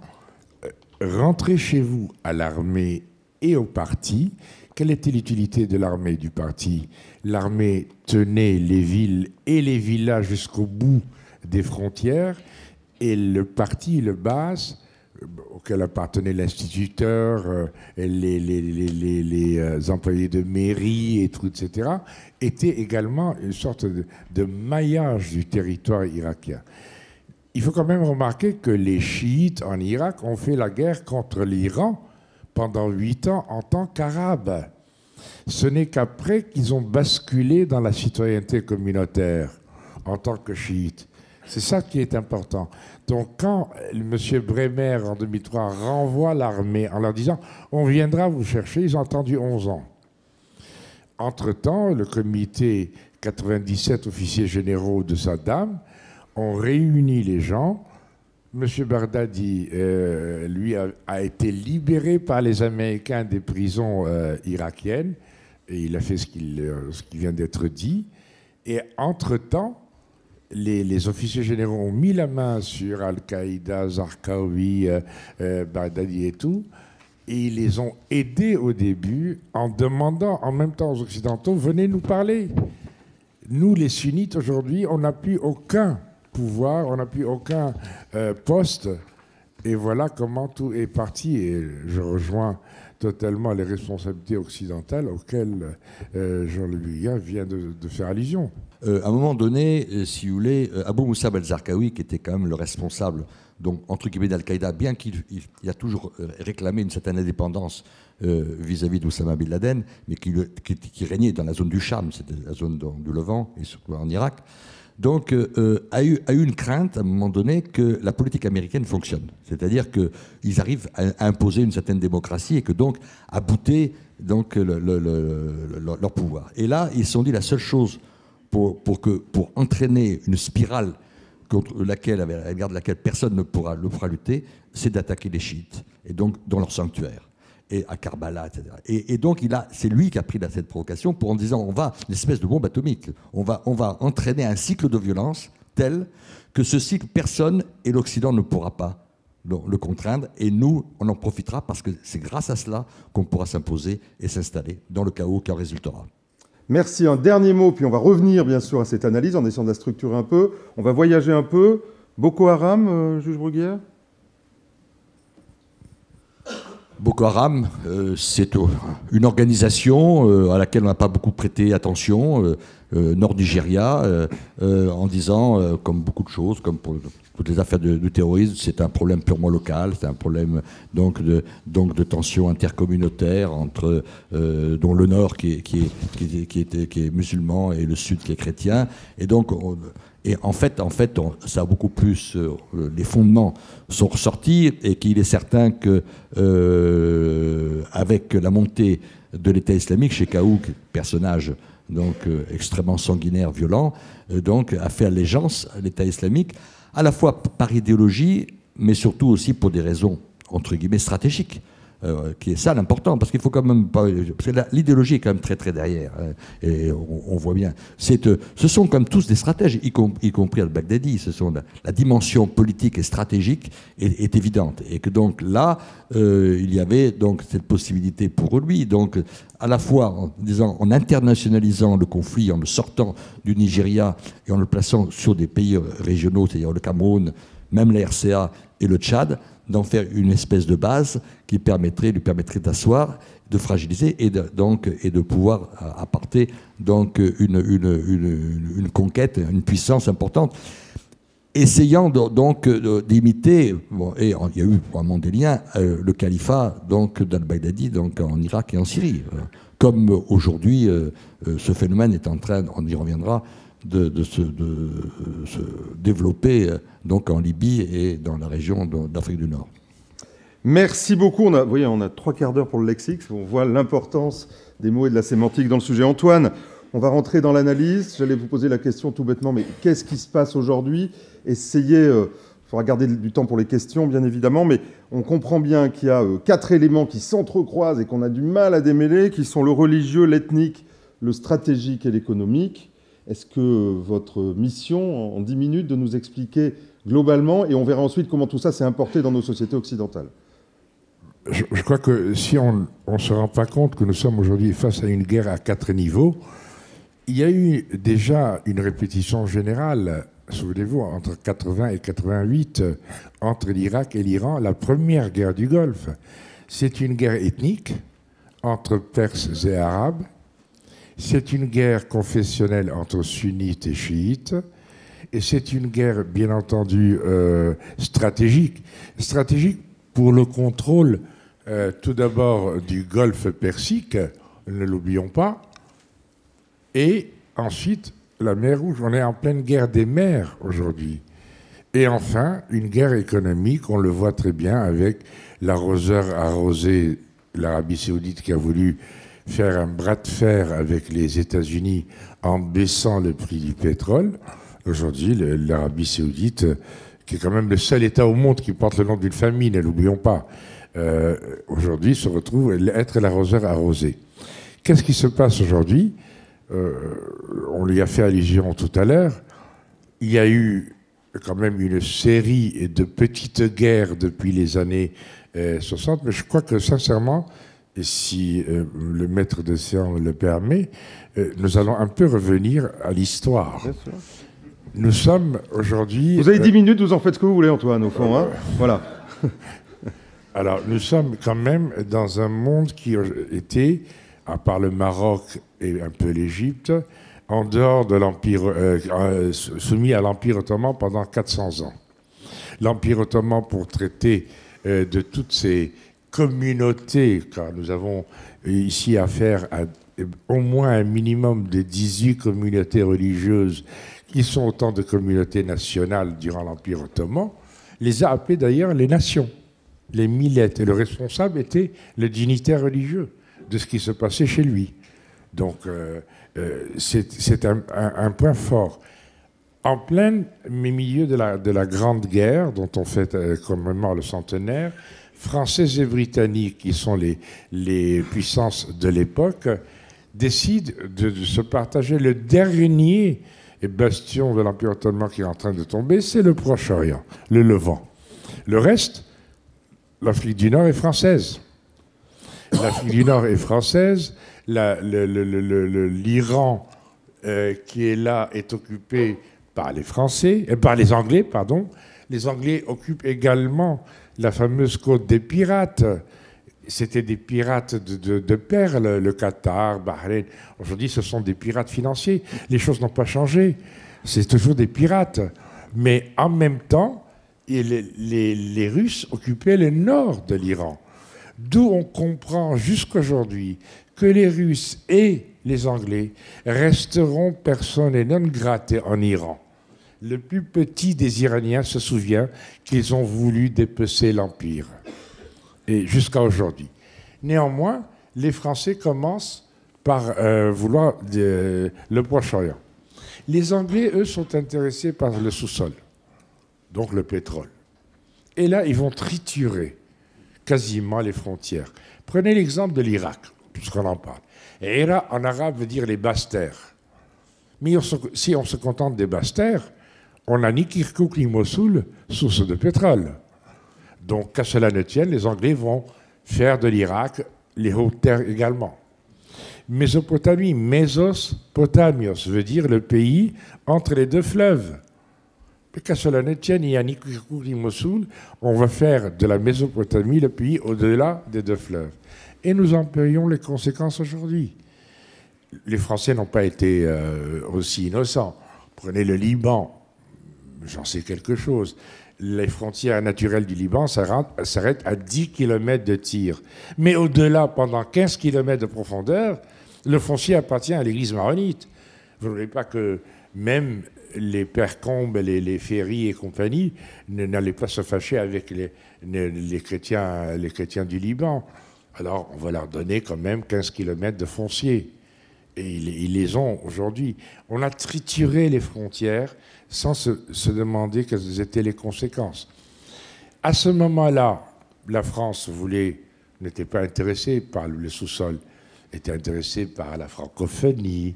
« rentrez chez vous à l'armée et au parti ». Quelle était l'utilité de l'armée et du parti? L'armée tenait les villes et les villages jusqu'au bout des frontières, et le parti, le base, auquel appartenait l'instituteur, les employés de mairie, et tout, etc., était également une sorte de maillage du territoire irakien. Il faut quand même remarquer que les chiites en Irak ont fait la guerre contre l'Iran pendant 8 ans en tant qu'Arabes. Ce n'est qu'après qu'ils ont basculé dans la citoyenneté communautaire en tant que chiites. C'est ça qui est important. Donc quand M. Bremer, en 2003, renvoie l'armée en leur disant « on viendra vous chercher », ils ont attendu 11 ans. Entre-temps, le comité 97 officiers généraux de Saddam ont réuni les gens. M. Bardadi, lui, a été libéré par les Américains des prisons irakiennes, et il a fait ce qui vient d'être dit. Et entre-temps, les officiers généraux ont mis la main sur Al-Qaïda, Zarqawi, Bardadi et tout, et ils les ont aidés au début en demandant en même temps aux Occidentaux « venez nous parler ». Nous, les sunnites, aujourd'hui, on n'a plus aucun pouvoir, on n'a plus aucun poste, et voilà comment tout est parti. Et je rejoins totalement les responsabilités occidentales auxquelles Jean-Louis vient de faire allusion. À un moment donné, si vous voulez, Abou Moussab al-Zarqawi, qui était quand même le responsable, donc entre guillemets d'Al-Qaïda, bien qu'il a toujours réclamé une certaine indépendance vis-à-vis d'Oussama Bin Laden, mais qui régnait dans la zone du Cham, c'était la zone du Levant et surtout en Irak, donc a eu une crainte à un moment donné que la politique américaine fonctionne. C'est-à-dire qu'ils arrivent à imposer une certaine démocratie et que donc à bouter donc, leur pouvoir. Et là, ils se sont dit la seule chose pour entraîner une spirale contre laquelle, à l'égard de laquelle personne ne pourra lutter, c'est d'attaquer les chiites, et donc dans leur sanctuaire, et à Karbala, etc. Et donc c'est lui qui a pris cette provocation en disant une espèce de bombe atomique, on va entraîner un cycle de violence tel que ce cycle, personne et l'Occident ne pourra pas le contraindre, et nous, on en profitera parce que c'est grâce à cela qu'on pourra s'imposer et s'installer dans le chaos qui en résultera. Merci. Un dernier mot, puis on va revenir bien sûr à cette analyse en essayant de la structurer un peu. On va voyager un peu. Boko Haram, juge Bruguière? Boko Haram, c'est une organisation à laquelle on n'a pas beaucoup prêté attention, Nord-Nigeria, en disant, comme beaucoup de choses, comme pour toutes les affaires de terrorisme, c'est un problème purement local, c'est un problème donc de tension intercommunautaire entre dont le Nord qui est musulman et le Sud qui est chrétien, et donc en fait, ça a beaucoup plus les fondements sont ressortis, et qu'il est certain que avec la montée de l'État islamique, Cheikh Aouk, personnage donc extrêmement sanguinaire, violent, donc a fait allégeance à l'État islamique, à la fois par idéologie, mais surtout aussi pour des raisons entre guillemets stratégiques. Qui est ça l'important, parce qu'il faut quand même pas... Parce que l'idéologie est quand même très très derrière, hein, et on voit bien. Ce sont comme tous des stratèges, y compris al-Baghdadi. La dimension politique et stratégique est évidente, et que donc là, il y avait donc cette possibilité pour lui, donc à la fois en internationalisant le conflit, en le sortant du Nigeria et en le plaçant sur des pays régionaux, c'est-à-dire le Cameroun, même la RCA et le Tchad, d'en faire une espèce de base qui lui permettrait d'asseoir, de fragiliser et de pouvoir apporter donc une conquête, une puissance importante, essayant donc d'imiter, et il y a eu vraiment des liens, le califat donc d'al-Baghdadi donc en Irak et en Syrie, comme aujourd'hui ce phénomène est en train, on y reviendra, de se développer donc en Libye et dans la région d'Afrique du Nord. Merci beaucoup. On a 3 quarts d'heure pour le lexique. On voit l'importance des mots et de la sémantique dans le sujet. Antoine, On va rentrer dans l'analyse. J'allais vous poser la question tout bêtement, mais qu'est-ce qui se passe aujourd'hui? Essayez, il faudra garder du temps pour les questions, bien évidemment, mais on comprend bien qu'il y a 4 éléments qui s'entrecroisent et qu'on a du mal à démêler, qui sont le religieux, l'ethnique, le stratégique et l'économique. Est-ce que votre mission, en 10 minutes, de nous expliquer globalement, et on verra ensuite comment tout ça s'est importé dans nos sociétés occidentales? Je crois que si on ne se rend pas compte que nous sommes aujourd'hui face à une guerre à 4 niveaux, il y a eu déjà une répétition générale, souvenez-vous, entre 80 et 88, entre l'Irak et l'Iran, la première guerre du Golfe. C'est une guerre ethnique entre Perses et Arabes. C'est une guerre confessionnelle entre sunnites et chiites. Et c'est une guerre, bien entendu, stratégique. Stratégique pour le contrôle, tout d'abord, du Golfe Persique, ne l'oublions pas, et ensuite la mer Rouge. On est en pleine guerre des mers aujourd'hui. Et enfin, une guerre économique, on le voit très bien avec l'arroseur arrosé, l'Arabie Saoudite qui a voulu faire un bras de fer avec les États-Unis en baissant le prix du pétrole. Aujourd'hui, l'Arabie Saoudite, qui est quand même le seul État au monde qui porte le nom d'une famille, ne l'oublions pas, aujourd'hui se retrouve être l'arroseur arrosé. Qu'est-ce qui se passe aujourd'hui? On lui a fait allusion tout à l'heure. Il y a eu quand même une série de petites guerres depuis les années 60, mais je crois que sincèrement, et si le maître de séance le permet, nous allons un peu revenir à l'histoire. Nous sommes aujourd'hui... Vous avez 10 minutes, vous en faites ce que vous voulez, Antoine, au fond. Hein, voilà. Alors, nous sommes quand même dans un monde qui était, à part le Maroc et un peu l'Égypte, en dehors de l'Empire, soumis à l'Empire ottoman pendant 400 ans. L'Empire ottoman, pour traiter de toutes ces communautés, car nous avons ici affaire à au moins un minimum de 18 communautés religieuses qui sont autant de communautés nationales durant l'Empire ottoman, les a appelées d'ailleurs les nations, les millettes. Et le responsable était le dignitaire religieux de ce qui se passait chez lui. Donc c'est un point fort. En plein milieu de la Grande Guerre, dont on fête commémore le centenaire, Français et Britanniques, qui sont les puissances de l'époque, décident de se partager le dernier bastion de l'Empire ottoman qui est en train de tomber, c'est le Proche-Orient, le Levant. Le reste, l'Afrique du Nord est française. L'Afrique du Nord est française, l'Iran qui est là est occupé par les Français, par les Anglais, pardon. Les Anglais occupent également la fameuse côte des pirates. C'était des pirates de perles, le Qatar, Bahreïn. Aujourd'hui, ce sont des pirates financiers. Les choses n'ont pas changé. C'est toujours des pirates. Mais en même temps, les Russes occupaient le nord de l'Iran. D'où on comprend jusqu'aujourd'hui que les Russes et les Anglais resteront persona non grata en Iran. Le plus petit des Iraniens se souvient qu'ils ont voulu dépecer l'Empire. Et jusqu'à aujourd'hui. Néanmoins, les Français commencent par vouloir le Proche-Orient. Les Anglais, eux, sont intéressés par le sous-sol, donc le pétrole. Et là, ils vont triturer quasiment les frontières. Prenez l'exemple de l'Irak, puisqu'on en parle. Et Ira, en arabe, veut dire les basses terres. Mais si on se contente des basses terres, on n'a ni Kirkouk ni Mossoul, source de pétrole. Donc, qu'à cela ne tienne, les Anglais vont faire de l'Irak les hautes terres également. Mésopotamie, Mésos Potamios, veut dire le pays entre les deux fleuves. Mais qu'à cela ne tienne, il n'y a ni Kirkouk ni Mossoul, on va faire de la Mésopotamie le pays au-delà des deux fleuves. Et nous en payons les conséquences aujourd'hui. Les Français n'ont pas été aussi innocents. Prenez le Liban, j'en sais quelque chose. Les frontières naturelles du Liban s'arrêtent à 10 km de tir. Mais au-delà, pendant 15 km de profondeur, le foncier appartient à l'église maronite. Vous n'oubliez pas que même les pères Combes, les Ferry et compagnie n'allaient pas se fâcher avec les chrétiens du Liban. Alors, on va leur donner quand même 15 km de foncier. Et ils les ont aujourd'hui. On a trituré les frontières sans se demander quelles étaient les conséquences. À ce moment-là, la France n'était pas intéressée par le sous-sol, était intéressée par la francophonie,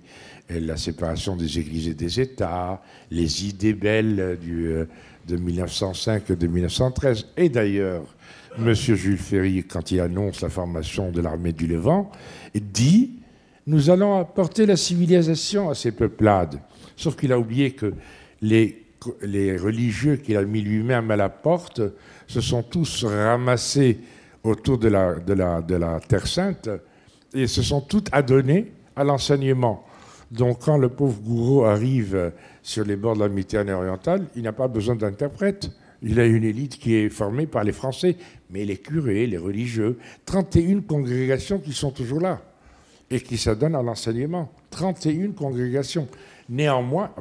la séparation des églises et des États, les idées belles de 1905 et de 1913. Et d'ailleurs, M. Jules Ferry, quand il annonce la formation de l'armée du Levant, dit « Nous allons apporter la civilisation à ces peuplades ». Sauf qu'il a oublié que les religieux qu'il a mis lui-même à la porte se sont tous ramassés autour de la Terre Sainte et se sont tous adonnés à l'enseignement. Donc quand le pauvre Gouraud arrive sur les bords de la Méditerranée orientale, il n'a pas besoin d'interprète. Il a une élite qui est formée par les Français, mais les curés, les religieux, 31 congrégations qui sont toujours là et qui s'adonnent à l'enseignement. 31 congrégations. Néanmoins,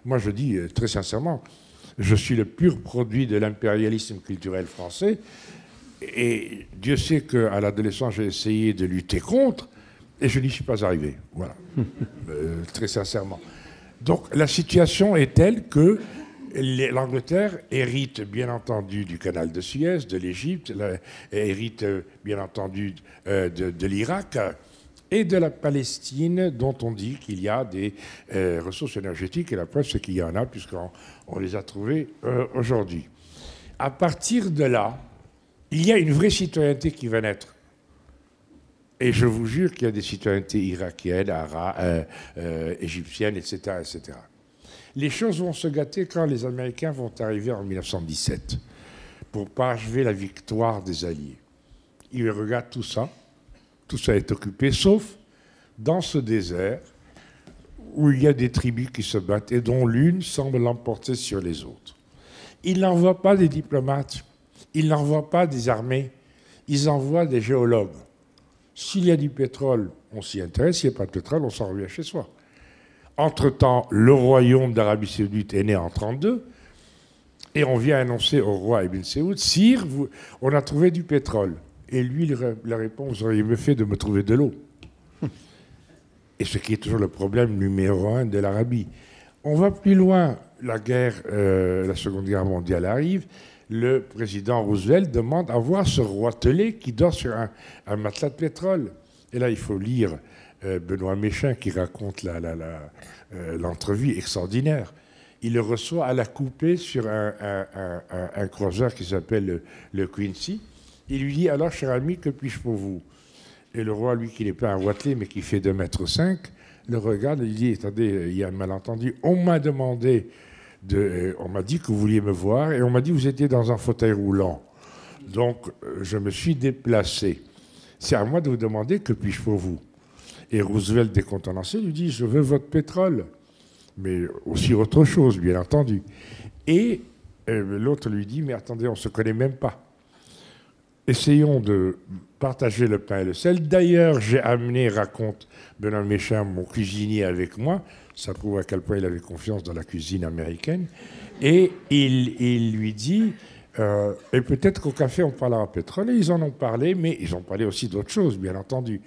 moi je dis très sincèrement, je suis le pur produit de l'impérialisme culturel français et Dieu sait qu'à l'adolescence j'ai essayé de lutter contre et je n'y suis pas arrivé. Voilà, très sincèrement. Donc la situation est telle que l'Angleterre hérite bien entendu du canal de Suez, de l'Égypte, hérite bien entendu de l'Irak et de la Palestine, dont on dit qu'il y a des ressources énergétiques, et la preuve c'est qu'il y en a, puisqu'on les a trouvées aujourd'hui. À partir de là, il y a une vraie citoyenneté qui va naître. Et je vous jure qu'il y a des citoyennetés irakiennes, égyptiennes, etc., etc. Les choses vont se gâter quand les Américains vont arriver en 1917 pour parachever la victoire des Alliés. Ils regardent tout ça est occupé, sauf dans ce désert où il y a des tribus qui se battent et dont l'une semble l'emporter sur les autres. Ils n'envoient pas des diplomates, ils n'envoient pas des armées, ils envoient des géologues. S'il y a du pétrole, on s'y intéresse, s'il n'y a pas de pétrole, on s'en revient chez soi. Entre-temps, le royaume d'Arabie Saoudite est né en 1932 et on vient annoncer au roi Ibn Saoud, sire, on a trouvé du pétrole. Et lui, la réponse, vous auriez mieux fait de me trouver de l'eau. Et ce qui est toujours le problème numéro 1 de l'Arabie. On va plus loin, la Seconde Guerre mondiale arrive, le président Roosevelt demande à voir ce roitelet qui dort sur un matelas de pétrole. Et là, il faut lire Benoît Méchain qui raconte l'entrevue extraordinaire. Il le reçoit à la coupée sur un croiseur qui s'appelle le Quincy. Il lui dit « Alors, cher ami, que puis-je pour vous ?» Et le roi, lui, qui n'est pas un roitelet, mais qui fait 2,5 m, le regarde et lui dit « Attendez, il y a un malentendu. On m'a dit que vous vouliez me voir, et on m'a dit que vous étiez dans un fauteuil roulant. Donc, je me suis déplacé. C'est à moi de vous demander que puis-je pour vous ?» Et Roosevelt, décontenancé, lui dit « Je veux votre pétrole. » Mais aussi autre chose, bien entendu. Et l'autre lui dit « Mais attendez, on ne se connaît même pas. Essayons de partager le pain et le sel. D'ailleurs, j'ai amené, raconte Benoît Méchain, mon cuisinier avec moi. Ça prouve à quel point il avait confiance dans la cuisine américaine. Et il lui dit, et peut-être qu'au café, on parlera pétrole. Et ils en ont parlé, mais ils ont parlé aussi d'autres choses, bien entendu.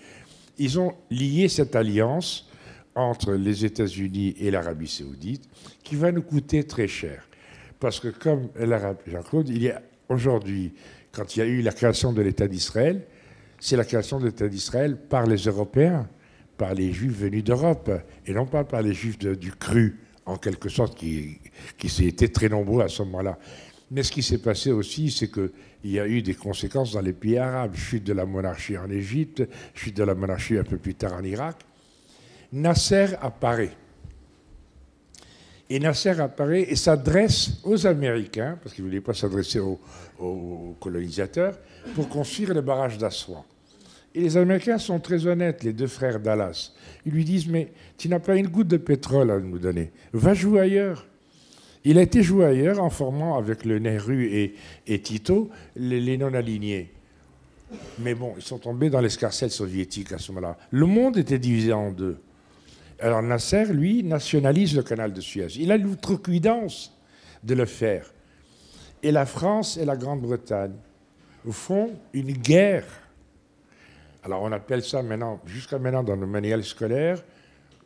Ils ont lié cette alliance entre les États-Unis et l'Arabie saoudite, qui va nous coûter très cher. Parce que, comme l'Arabe Jean-Claude, il y a aujourd'hui, quand il y a eu la création de l'État d'Israël, c'est la création de l'État d'Israël par les Européens, par les Juifs venus d'Europe, et non pas par les Juifs du cru, en quelque sorte, qui étaient très nombreux à ce moment-là. Mais ce qui s'est passé aussi, c'est qu'il y a eu des conséquences dans les pays arabes. Chute de la monarchie en Égypte, chute de la monarchie un peu plus tard en Irak. Nasser apparaît. Et Nasser apparaît et s'adresse aux Américains, parce qu'il ne voulait pas s'adresser aux colonisateurs, pour construire le barrage d'Assouan. Et les Américains sont très honnêtes, les deux frères Dallas. Ils lui disent « Mais tu n'as pas une goutte de pétrole à nous donner. Va jouer ailleurs. » Il a été joué ailleurs en formant avec le Nehru et Tito les non-alignés. Mais bon, ils sont tombés dans l'escarcelle soviétique à ce moment-là. Le monde était divisé en deux. Alors Nasser, lui, nationalise le canal de Suez. Il a l'outrecuidance de le faire. Et la France et la Grande-Bretagne font une guerre. Alors on appelle ça maintenant, jusqu'à maintenant dans nos manuels scolaires,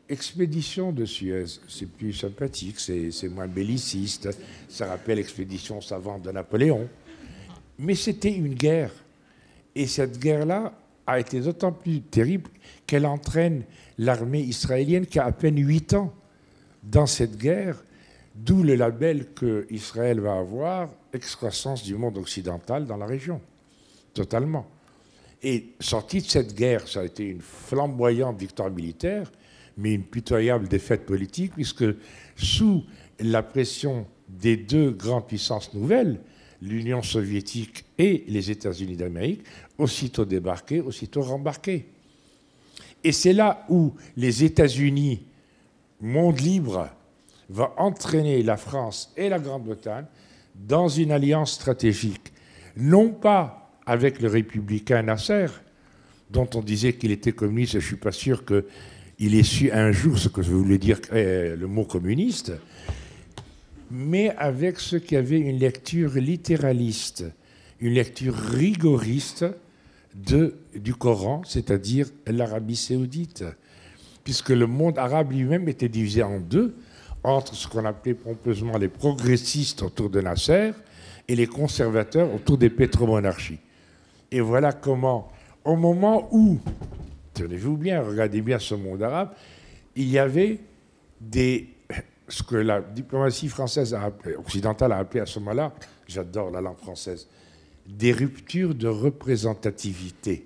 expédition de Suez, c'est plus sympathique, c'est moins belliciste, ça rappelle l'expédition savante de Napoléon. Mais c'était une guerre. Et cette guerre-là a été d'autant plus terrible qu'elle entraîne l'armée israélienne qui a à peine 8 ans dans cette guerre, d'où le label qu'Israël va avoir, excroissance du monde occidental dans la région, totalement. Et sorti de cette guerre, ça a été une flamboyante victoire militaire, mais une pitoyable défaite politique, puisque sous la pression des deux grandes puissances nouvelles, l'Union soviétique et les États-Unis d'Amérique, aussitôt débarqués, aussitôt rembarqués. Et c'est là où les États-Unis, monde libre, va entraîner la France et la Grande-Bretagne dans une alliance stratégique, non pas avec le républicain Nasser, dont on disait qu'il était communiste, et je ne suis pas sûr qu'il ait su un jour ce que je voulais dire le mot communiste, mais avec ceux qui avaient une lecture littéraliste, une lecture rigoriste du Coran, c'est-à-dire l'Arabie saoudite, puisque le monde arabe lui-même était divisé en deux, entre ce qu'on appelait pompeusement les progressistes autour de Nasser et les conservateurs autour des pétromonarchies. Et voilà comment, au moment où, tenez-vous bien, regardez bien ce monde arabe, il y avait ce que la diplomatie française occidentale a appelé à ce moment-là, j'adore la langue française, des ruptures de représentativité.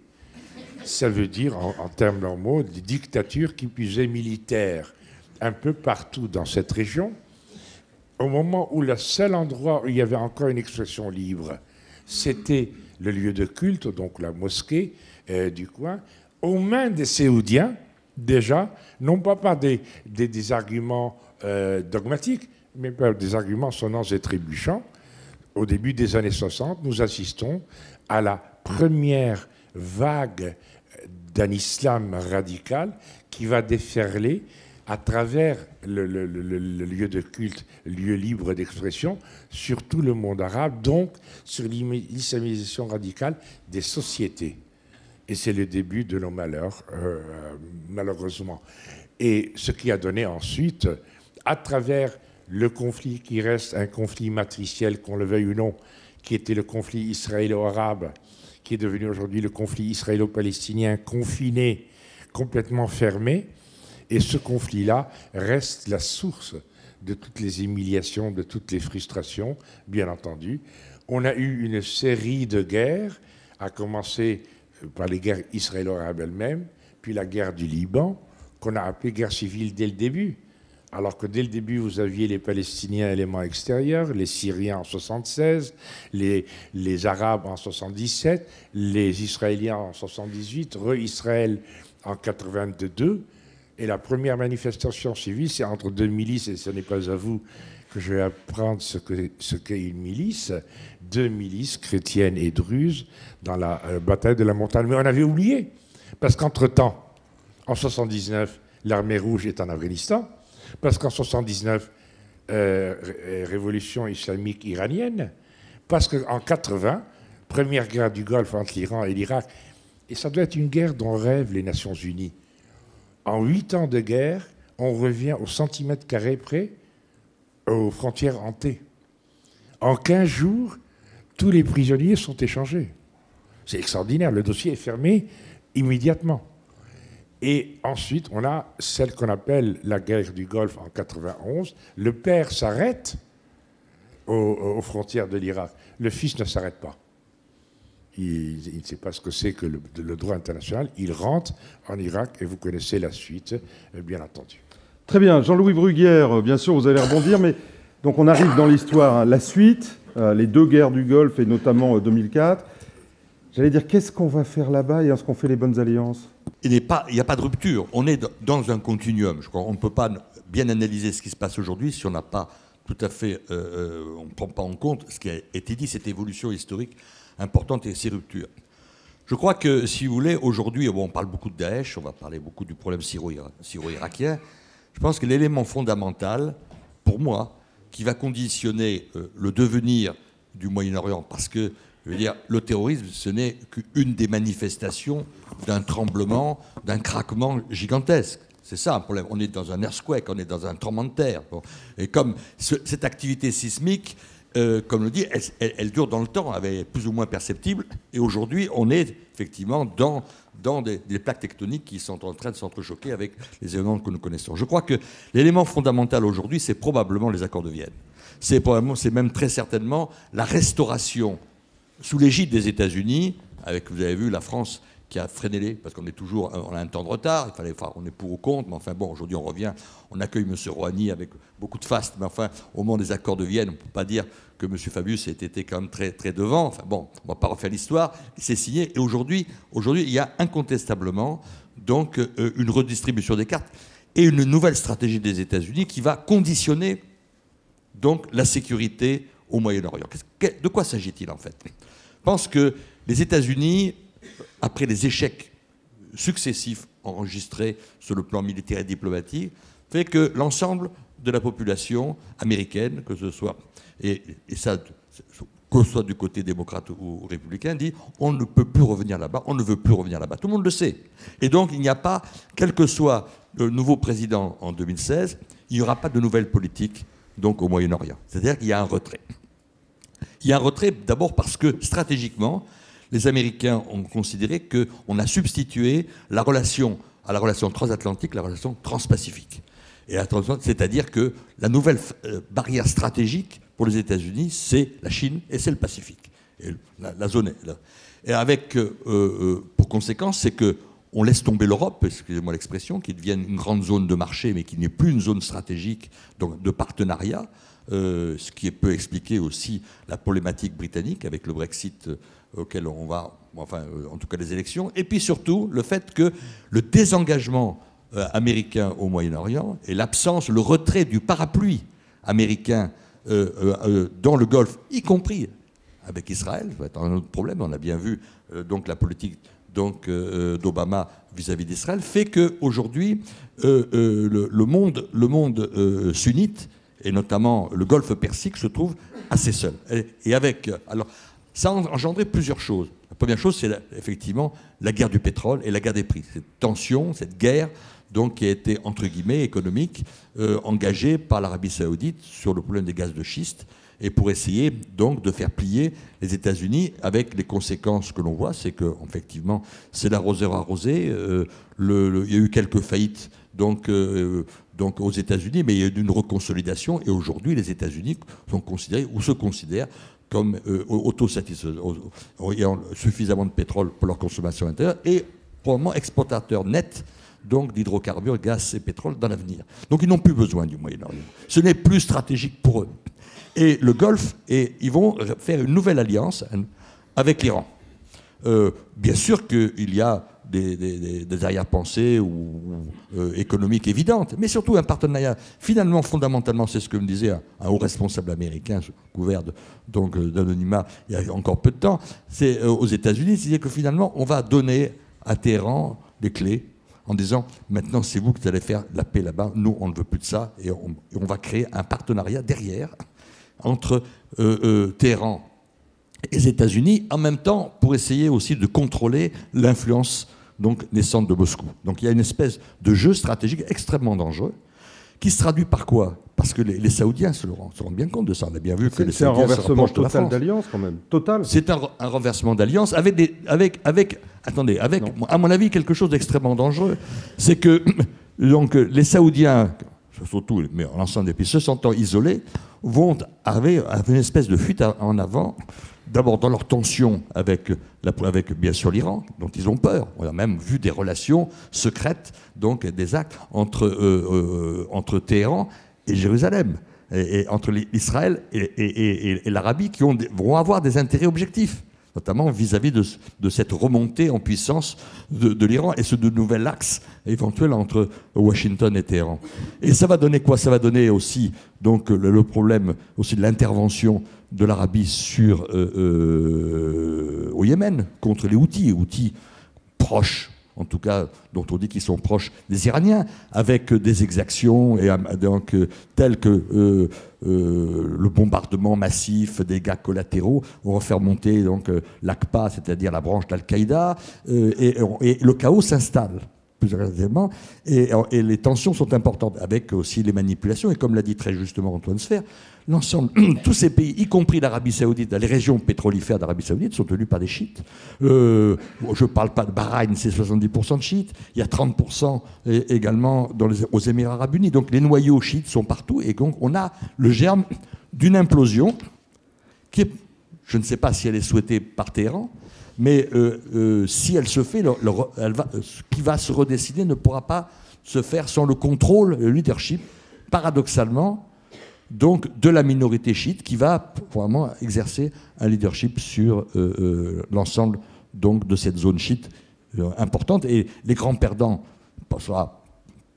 Ça veut dire, en termes normaux, des dictatures qui puisaient militaires un peu partout dans cette région, au moment où le seul endroit où il y avait encore une expression libre, c'était le lieu de culte, donc la mosquée du coin, aux mains des Séoudiens, déjà, non pas par des arguments dogmatiques, mais par des arguments sonnants et trébuchants. Au début des années 60, nous assistons à la première vague d'un islam radical qui va déferler à travers le lieu de culte, lieu libre d'expression, sur tout le monde arabe, donc sur l'islamisation radicale des sociétés. Et c'est le début de nos malheurs, malheureusement. Et ce qui a donné ensuite, à travers le conflit qui reste un conflit matriciel, qu'on le veuille ou non, qui était le conflit israélo-arabe, qui est devenu aujourd'hui le conflit israélo-palestinien confiné, complètement fermé. Et ce conflit-là reste la source de toutes les humiliations, de toutes les frustrations, bien entendu. On a eu une série de guerres, à commencer par les guerres israélo-arabes elles-mêmes, puis la guerre du Liban, qu'on a appelée guerre civile dès le début. Alors que dès le début, vous aviez les Palestiniens éléments extérieurs, les Syriens en 1976, les Arabes en 1977, les Israéliens en 1978, re-Israël en 1982. Et la première manifestation civile, c'est entre deux milices, et ce n'est pas à vous que je vais apprendre ce qu'est une milice, deux milices chrétiennes et druzes dans la bataille de la montagne. Mais on avait oublié, parce qu'entre-temps, en 1979, l'armée rouge est en Afghanistan, parce qu'en 1979, révolution islamique iranienne, parce qu'en 1980, première guerre du Golfe entre l'Iran et l'Irak, et ça doit être une guerre dont rêvent les Nations Unies. En 8 ans de guerre, on revient au centimètre carré près, aux frontières hantées. En 15 jours, tous les prisonniers sont échangés. C'est extraordinaire, le dossier est fermé immédiatement. Et ensuite, on a celle qu'on appelle la guerre du Golfe en 91. Le père s'arrête aux frontières de l'Irak. Le fils ne s'arrête pas. Il ne sait pas ce que c'est que le droit international. Il rentre en Irak et vous connaissez la suite, bien entendu. Très bien. Jean-Louis Bruguière, bien sûr, vous allez rebondir, mais donc on arrive dans l'histoire, hein, la suite, les deux guerres du Golfe et notamment 2004. J'allais dire, qu'est-ce qu'on va faire là-bas et est-ce qu'on fait les bonnes alliances ? Il n'y a pas de rupture. On est dans un continuum. Je crois qu'on ne peut pas bien analyser ce qui se passe aujourd'hui si on n'a pas tout à fait, on ne prend pas en compte ce qui a été dit, cette évolution historique importante et ces ruptures. Je crois que, si vous voulez, aujourd'hui, on parle beaucoup de Daesh, on va parler beaucoup du problème syro-irakien. Je pense que l'élément fondamental, pour moi, qui va conditionner le devenir du Moyen-Orient, parce que, je veux dire, le terrorisme, ce n'est qu'une des manifestations d'un tremblement, d'un craquement gigantesque. C'est ça un problème. On est dans un earthquake, on est dans un tremblement de terre. Bon. Et comme cette activité sismique, comme le dit, elle dure dans le temps, elle est plus ou moins perceptible. Et aujourd'hui, on est effectivement dans des plaques tectoniques qui sont en train de s'entrechoquer avec les éléments que nous connaissons. Je crois que l'élément fondamental aujourd'hui, c'est probablement les accords de Vienne. C'est même très certainement la restauration sous l'égide des États-Unis, avec, vous avez vu, la France qui a freiné parce qu'on a un temps de retard, on est pour ou contre, mais enfin bon, aujourd'hui on revient, on accueille M. Rouhani avec beaucoup de faste, mais enfin, au moment des accords de Vienne, on ne peut pas dire que M. Fabius ait été quand même très, très devant, enfin bon, on ne va pas refaire l'histoire, c'est signé, et aujourd'hui, il y a incontestablement donc une redistribution des cartes et une nouvelle stratégie des États-Unis qui va conditionner donc la sécurité au Moyen-Orient. De quoi s'agit-il en fait? Je pense que les États-Unis, après les échecs successifs enregistrés sur le plan militaire et diplomatique, fait que l'ensemble de la population américaine, que ce soit, que ce soit du côté démocrate ou républicain, dit on ne peut plus revenir là-bas, on ne veut plus revenir là-bas. Tout le monde le sait. Et donc il n'y a pas, quel que soit le nouveau président en 2016, il n'y aura pas de nouvelle politique donc, au Moyen-Orient. C'est-à-dire qu'il y a un retrait. Il y a un retrait d'abord parce que stratégiquement, les Américains ont considéré qu'on a substitué à la relation transatlantique, la relation transpacifique. C'est-à-dire que la nouvelle barrière stratégique pour les États-Unis, c'est la Chine et c'est le Pacifique. Et la zone est là. Et avec, pour conséquence, c'est qu'on laisse tomber l'Europe, excusez-moi l'expression, qui devienne une grande zone de marché, mais qui n'est plus une zone stratégique donc de partenariat, ce qui peut expliquer aussi la problématique britannique avec le Brexit auquel on va, enfin, en tout cas les élections, et puis surtout le fait que le désengagement américain au Moyen-Orient et l'absence, le retrait du parapluie américain dans le Golfe, y compris avec Israël, ça va être un autre problème, on a bien vu donc la politique d'Obama vis-à-vis d'Israël, fait qu'aujourd'hui, le monde sunnite, et notamment le Golfe Persique, se trouve assez seul. Et avec... Alors, ça a engendré plusieurs choses. La première chose, c'est effectivement la guerre du pétrole et la guerre des prix. Cette tension, cette guerre, donc, qui a été, entre guillemets, économique, engagée par l'Arabie saoudite sur le problème des gaz de schiste, et pour essayer donc de faire plier les États-Unis, avec les conséquences que l'on voit, c'est qu'effectivement, c'est l'arroseur arrosé. Il y a eu quelques faillites donc aux États-Unis, mais il y a eu une reconsolidation, et aujourd'hui, les États-Unis sont considérés, ou se considèrent, comme autosatisfaisants, ayant suffisamment de pétrole pour leur consommation intérieure, et probablement exportateurs nets donc d'hydrocarbures, gaz et pétrole dans l'avenir. Donc ils n'ont plus besoin du Moyen-Orient. Ce n'est plus stratégique pour eux. Et le Golfe, ils vont faire une nouvelle alliance avec l'Iran. Bien sûr qu'il y a des arrière-pensées économiques évidentes, mais surtout un partenariat. Finalement, fondamentalement, c'est ce que me disait un haut responsable américain, couvert d'anonymat il y a encore peu de temps, c'est aux États-Unis, c'est-à-dire que finalement, on va donner à Téhéran les clés en disant maintenant c'est vous qui allez faire la paix là-bas, nous on ne veut plus de ça, et on va créer un partenariat derrière entre Téhéran et les États-Unis, en même temps pour essayer aussi de contrôler l'influence donc naissante de Moscou. Donc il y a une espèce de jeu stratégique extrêmement dangereux qui se traduit par quoi? Parce que les Saoudiens se rendent bien compte de ça. On a bien vu que les Saoudiens se rapprochent de la France. C'est un renversement total d'alliance quand même, total. C'est un renversement d'alliance à mon avis, quelque chose d'extrêmement dangereux. C'est que donc, les Saoudiens, surtout, mais l'ensemble des pays se sentant isolés, vont avoir une espèce de fuite en avant, d'abord dans leur tension avec bien sûr l'Iran, dont ils ont peur. On a même vu des relations secrètes, donc des actes entre Téhéran et Jérusalem, et entre Israël et l'Arabie, qui vont avoir des intérêts objectifs, notamment vis-à-vis de cette remontée en puissance de l'Iran et ce nouvel axe éventuel entre Washington et Téhéran. Et ça va donner quoi? Ça va donner aussi donc, le problème aussi de l'intervention de l'Arabie au Yémen contre les Houthis proches, en tout cas dont on dit qu'ils sont proches des Iraniens, avec des exactions telles que le bombardement massif des dégâts collatéraux. On va faire monter donc l'AQPA, c'est-à-dire la branche d'Al-Qaïda, et le chaos s'installe. plus exactement, et les tensions sont importantes, avec aussi les manipulations, et comme l'a dit très justement Antoine Sfer, l'ensemble, tous ces pays, y compris l'Arabie Saoudite, les régions pétrolifères d'Arabie Saoudite sont tenues par des chiites. Je ne parle pas de Bahreïn, c'est 70% de chiites. Il y a 30% également aux Émirats Arabes Unis. Donc les noyaux chiites sont partout. Et donc on a le germe d'une implosion qui est, je ne sais pas si elle est souhaitée par Téhéran, mais si elle se fait, ce qui va se redessiner ne pourra pas se faire sans le contrôle, le leadership, paradoxalement, donc de la minorité chiite qui va vraiment exercer un leadership sur l'ensemble donc de cette zone chiite importante. Et les grands perdants, ce ne sera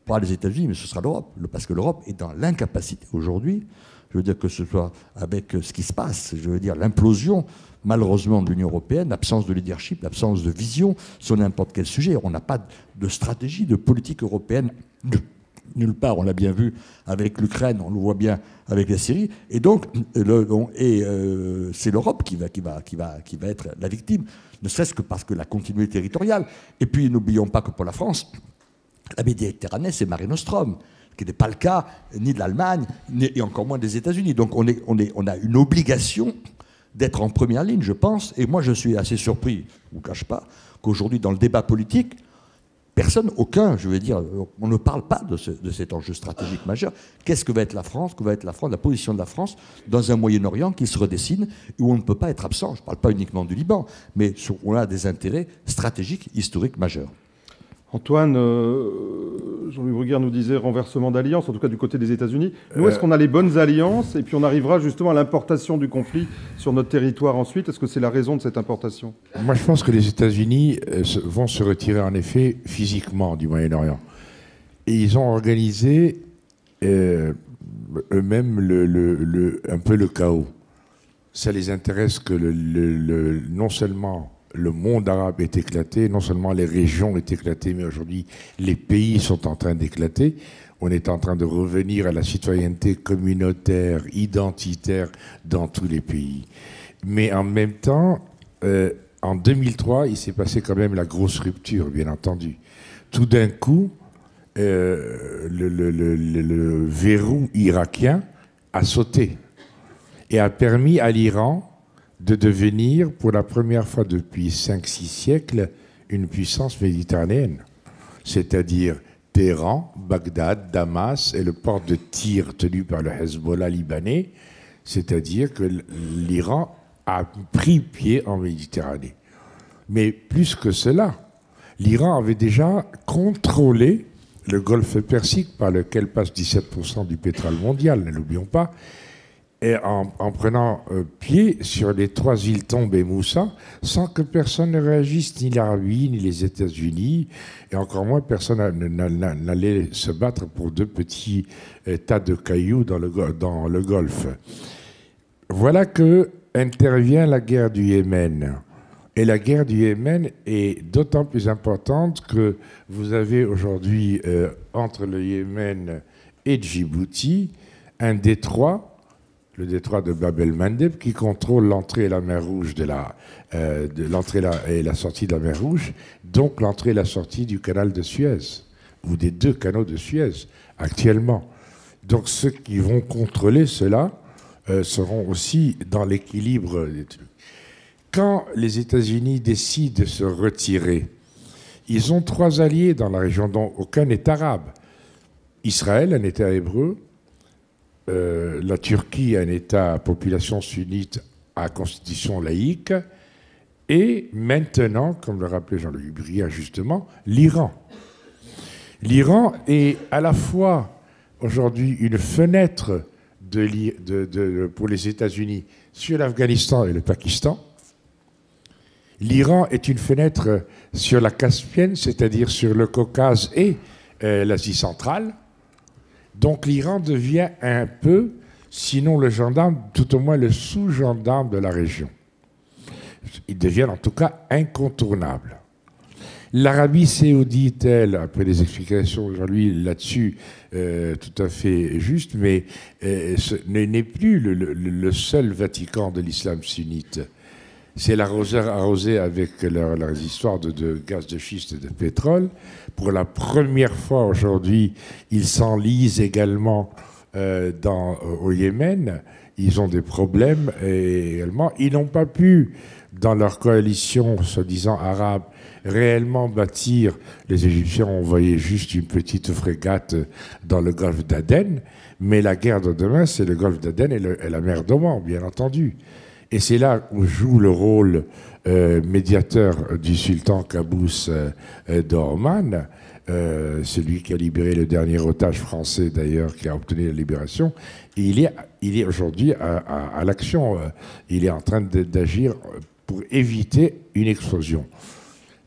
pas les États-Unis, mais ce sera l'Europe, parce que l'Europe est dans l'incapacité aujourd'hui, je veux dire que ce soit avec ce qui se passe, je veux dire l'implosion malheureusement de l'Union européenne, l'absence de leadership, l'absence de vision sur n'importe quel sujet. On n'a pas de stratégie, de politique européenne nulle part. On l'a bien vu avec l'Ukraine, on le voit bien avec la Syrie. Et donc, c'est l'Europe qui va être la victime, ne serait-ce que parce que la continuité territoriale. Et puis, n'oublions pas que pour la France, la Méditerranée, c'est Mare Nostrum, ce qui n'est pas le cas ni de l'Allemagne, et encore moins des États-Unis. Donc, on a une obligation d'être en première ligne, je pense. Et moi, je suis assez surpris, je ne vous cache pas, qu'aujourd'hui, dans le débat politique, personne, aucun, je veux dire, on ne parle pas de cet enjeu stratégique majeur. Qu'est-ce que va être la France, la position de la France dans un Moyen-Orient qui se redessine, où on ne peut pas être absent. Je ne parle pas uniquement du Liban, mais on a des intérêts stratégiques, historiques majeurs. Antoine, Jean-Louis Bruguière nous disait renversement d'alliance, en tout cas du côté des États-Unis. Nous, est-ce qu'on a les bonnes alliances et puis on arrivera justement à l'importation du conflit sur notre territoire ensuite? Est-ce que c'est la raison de cette importation? Moi, je pense que les États-Unis vont se retirer en effet physiquement du Moyen-Orient. Et ils ont organisé eux-mêmes un peu le chaos. Ça les intéresse que non seulement le monde arabe est éclaté, non seulement les régions est éclatées, mais aujourd'hui les pays sont en train d'éclater. On est en train de revenir à la citoyenneté communautaire, identitaire dans tous les pays. Mais en même temps, en 2003, il s'est passé quand même la grosse rupture, bien entendu. Tout d'un coup, le verrou irakien a sauté et a permis à l'Iran de devenir, pour la première fois depuis 5-6 siècles, une puissance méditerranéenne. C'est-à-dire Téhéran, Bagdad, Damas et le port de Tyr tenu par le Hezbollah libanais. C'est-à-dire que l'Iran a pris pied en Méditerranée. Mais plus que cela, l'Iran avait déjà contrôlé le golfe Persique par lequel passe 17% du pétrole mondial, ne l'oublions pas, et en prenant pied sur les 3 îles Tomb et Moussa, sans que personne ne réagisse, ni l'Arabie, ni les États-Unis, et encore moins personne n'allait se battre pour 2 petits tas de cailloux dans le Golfe. Voilà que intervient la guerre du Yémen. Et la guerre du Yémen est d'autant plus importante que vous avez aujourd'hui, entre le Yémen et Djibouti, un détroit, le détroit de Bab el-Mandeb, qui contrôle l'entrée et la mer Rouge l'entrée et la sortie de la mer Rouge, donc l'entrée et la sortie du canal de Suez, ou des 2 canaux de Suez, actuellement. Donc ceux qui vont contrôler cela seront aussi dans l'équilibre des trucs. Quand les États-Unis décident de se retirer, ils ont 3 alliés dans la région dont aucun n'est arabe. Israël, un État hébreu, la Turquie, un État à population sunnite à constitution laïque, et maintenant, comme le rappelait Jean-Louis Bruguière justement, l'Iran. L'Iran est à la fois aujourd'hui une fenêtre pour les États-Unis sur l'Afghanistan et le Pakistan. L'Iran est une fenêtre sur la Caspienne, c'est-à-dire sur le Caucase et l'Asie centrale. Donc l'Iran devient un peu, sinon le gendarme, tout au moins le sous-gendarme de la région. Il devient en tout cas incontournable. L'Arabie saoudite, elle, après les explications de Jean-Louis là-dessus, tout à fait juste, mais n'est plus le seul Vatican de l'islam sunnite. c'est l'arroseur arrosé avec leurs histoires de gaz de schiste et de pétrole. Pour la première fois aujourd'hui, ils s'enlisent également au Yémen. Ils ont des problèmes et également. Ils n'ont pas pu, dans leur coalition soi-disant arabe, réellement bâtir. Les Égyptiens ont envoyé juste une petite frégate dans le golfe d'Aden, mais la guerre de demain, c'est le golfe d'Aden et la mer d'Oman, bien entendu. Et c'est là où joue le rôle médiateur du sultan Qaboos d'Oman, celui qui a libéré le dernier otage français d'ailleurs, qui a obtenu la libération. Et il est aujourd'hui à l'action. Il est en train d'agir pour éviter une explosion.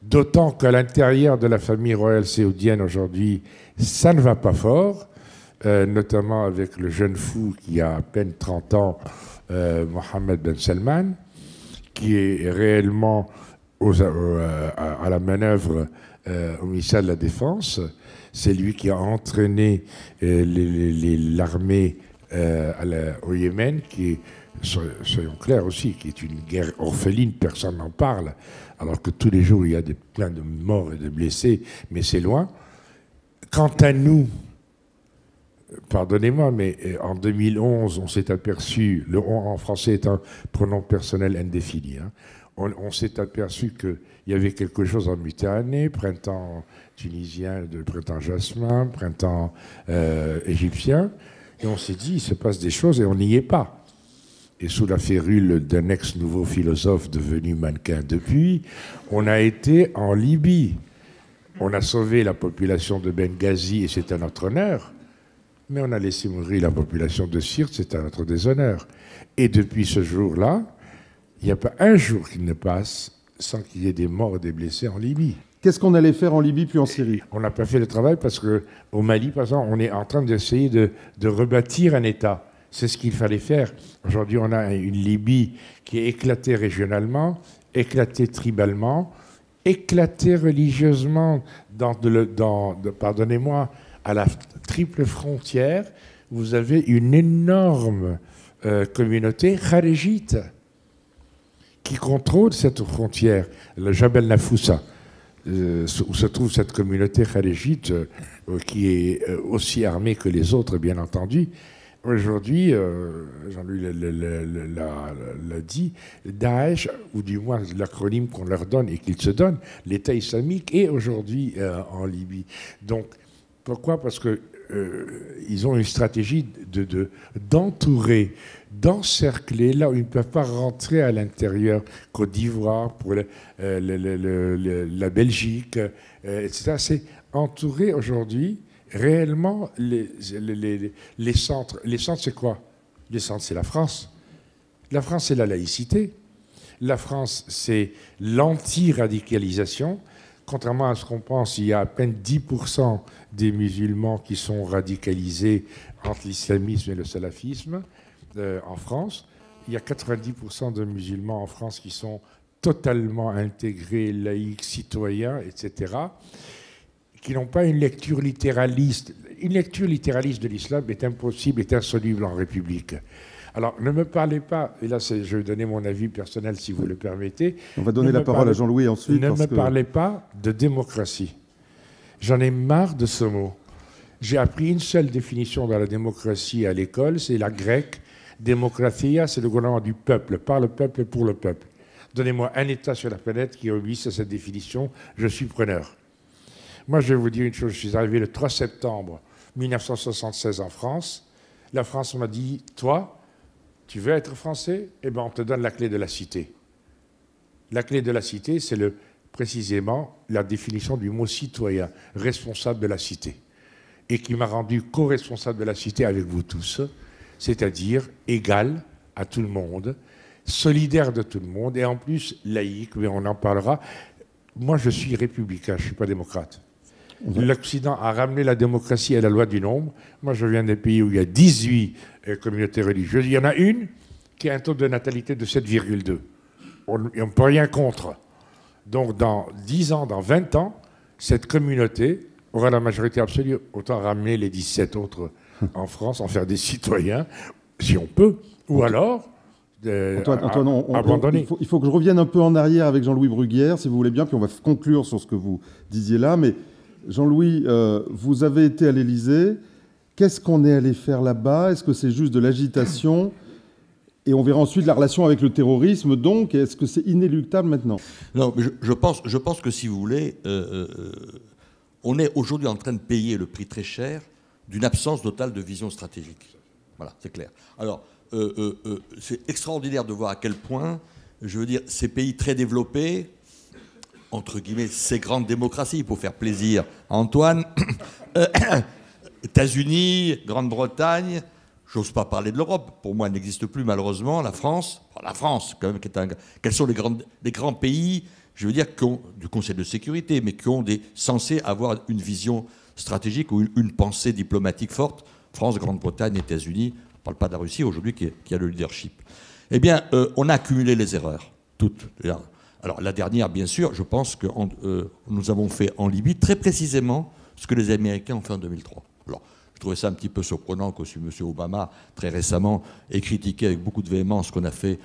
D'autant qu'à l'intérieur de la famille royale saoudienne aujourd'hui, ça ne va pas fort, notamment avec le jeune fou qui a à peine 30 ans, Mohammed Ben Salman, qui est réellement à la manœuvre au ministère de la Défense. C'est lui qui a entraîné l'armée au Yémen, qui est, soyons clairs aussi, qui est une guerre orpheline, personne n'en parle, alors que tous les jours il y a plein de morts et de blessés, mais c'est loin. Quant à nous, pardonnez-moi, mais en 2011, on s'est aperçu, le on en français est un pronom personnel indéfini, hein, on s'est aperçu qu'il y avait quelque chose en Méditerranée, printemps tunisien, printemps jasmin, printemps égyptien, et on s'est dit, il se passe des choses et on n'y est pas. Et sous la férule d'un ex-nouveau philosophe devenu mannequin depuis, on a été en Libye. On a sauvé la population de Benghazi et c'est à notre honneur, mais on a laissé mourir la population de Sirte, c'est à notre déshonneur. Et depuis ce jour-là, il n'y a pas un jour qui ne passe sans qu'il y ait des morts et des blessés en Libye. Qu'est-ce qu'on allait faire en Libye puis en Syrie? On n'a pas fait le travail parce qu'au Mali, par exemple, on est en train d'essayer de rebâtir un État. C'est ce qu'il fallait faire. Aujourd'hui, on a une Libye qui est éclatée régionalement, éclatée tribalement, éclatée religieusement pardonnez-moi, à la triple frontière. Vous avez une énorme communauté kharijite qui contrôle cette frontière, le Jabal Nafoussa, où se trouve cette communauté kharijite qui est aussi armée que les autres, bien entendu. Aujourd'hui, Jean-Louis l'a dit, Daesh, ou du moins l'acronyme qu'on leur donne et qu'ils se donnent, l'État islamique est aujourd'hui en Libye. Donc, pourquoi? Parce qu'ils ont une stratégie d'entourer, d'encercler, là où ils ne peuvent pas rentrer à l'intérieur, Côte d'Ivoire, pour la Belgique, etc. C'est entourer aujourd'hui réellement les centres. Les centres, c'est quoi? Les centres, c'est la France. La France, c'est la laïcité. La France, c'est l'anti-radicalisation. Contrairement à ce qu'on pense, il y a à peine 10% des musulmans qui sont radicalisés entre l'islamisme et le salafisme en France. Il y a 90% de musulmans en France qui sont totalement intégrés, laïcs, citoyens, etc., qui n'ont pas une lecture littéraliste. Une lecture littéraliste de l'islam est impossible, est insoluble en République. Alors, ne me parlez pas, et là je vais donner mon avis personnel si vous le permettez. On va donner la parole à Jean-Louis ensuite. Ne me parlez pas de démocratie. J'en ai marre de ce mot. J'ai appris une seule définition de la démocratie à l'école, c'est la grecque. Démocratia, c'est le gouvernement du peuple, par le peuple et pour le peuple. Donnez-moi un État sur la planète qui obéisse à cette définition, je suis preneur. Moi, je vais vous dire une chose, je suis arrivé le 3 septembre 1976 en France. La France m'a dit, toi, tu veux être français? Eh bien, on te donne la clé de la cité. La clé de la cité, c'est précisément la définition du mot citoyen, responsable de la cité, et qui m'a rendu co-responsable de la cité avec vous tous, c'est-à-dire égal à tout le monde, solidaire de tout le monde, et en plus laïque, mais on en parlera. Moi, je suis républicain, je ne suis pas démocrate. L'Occident a ramené la démocratie à la loi du nombre. Moi, je viens d'un pays où il y a 18 communautés religieuses. Il y en a une qui a un taux de natalité de 7,2. On ne peut rien contre. Donc, dans 10 ans, dans 20 ans, cette communauté aura la majorité absolue. Autant ramener les 17 autres en France, en faire des citoyens, si on peut. Ou alors, Antoine, abandonné. il faut que je revienne un peu en arrière avec Jean-Louis Bruguière, si vous voulez bien, puis on va conclure sur ce que vous disiez là. Mais Jean-Louis, vous avez été à l'Élysée. Qu'est-ce qu'on est allé faire là-bas? Est-ce que c'est juste de l'agitation? Et on verra ensuite la relation avec le terrorisme, donc. Est-ce que c'est inéluctable maintenant? Non, mais je pense que si vous voulez, on est aujourd'hui en train de payer le prix très cher d'une absence totale de vision stratégique. Voilà, c'est clair. Alors, c'est extraordinaire de voir à quel point, je veux dire, ces pays très développés, entre guillemets, ces grandes démocraties, pour faire plaisir à Antoine, États-Unis, Grande-Bretagne, j'ose pas parler de l'Europe, pour moi elle n'existe plus malheureusement, la France, quand même, quels sont les grands pays, je veux dire, du Conseil de sécurité, mais qui ont censés avoir une vision stratégique ou une pensée diplomatique forte? France, Grande-Bretagne, États-Unis. On ne parle pas de la Russie aujourd'hui qui a le leadership. Eh bien, on a accumulé les erreurs, toutes. Alors, la dernière, bien sûr, je pense que nous avons fait en Libye très précisément ce que les Américains ont fait en 2003. Alors, je trouvais ça un petit peu surprenant que M. Obama, très récemment, ait critiqué avec beaucoup de véhémence ce qu'on a fait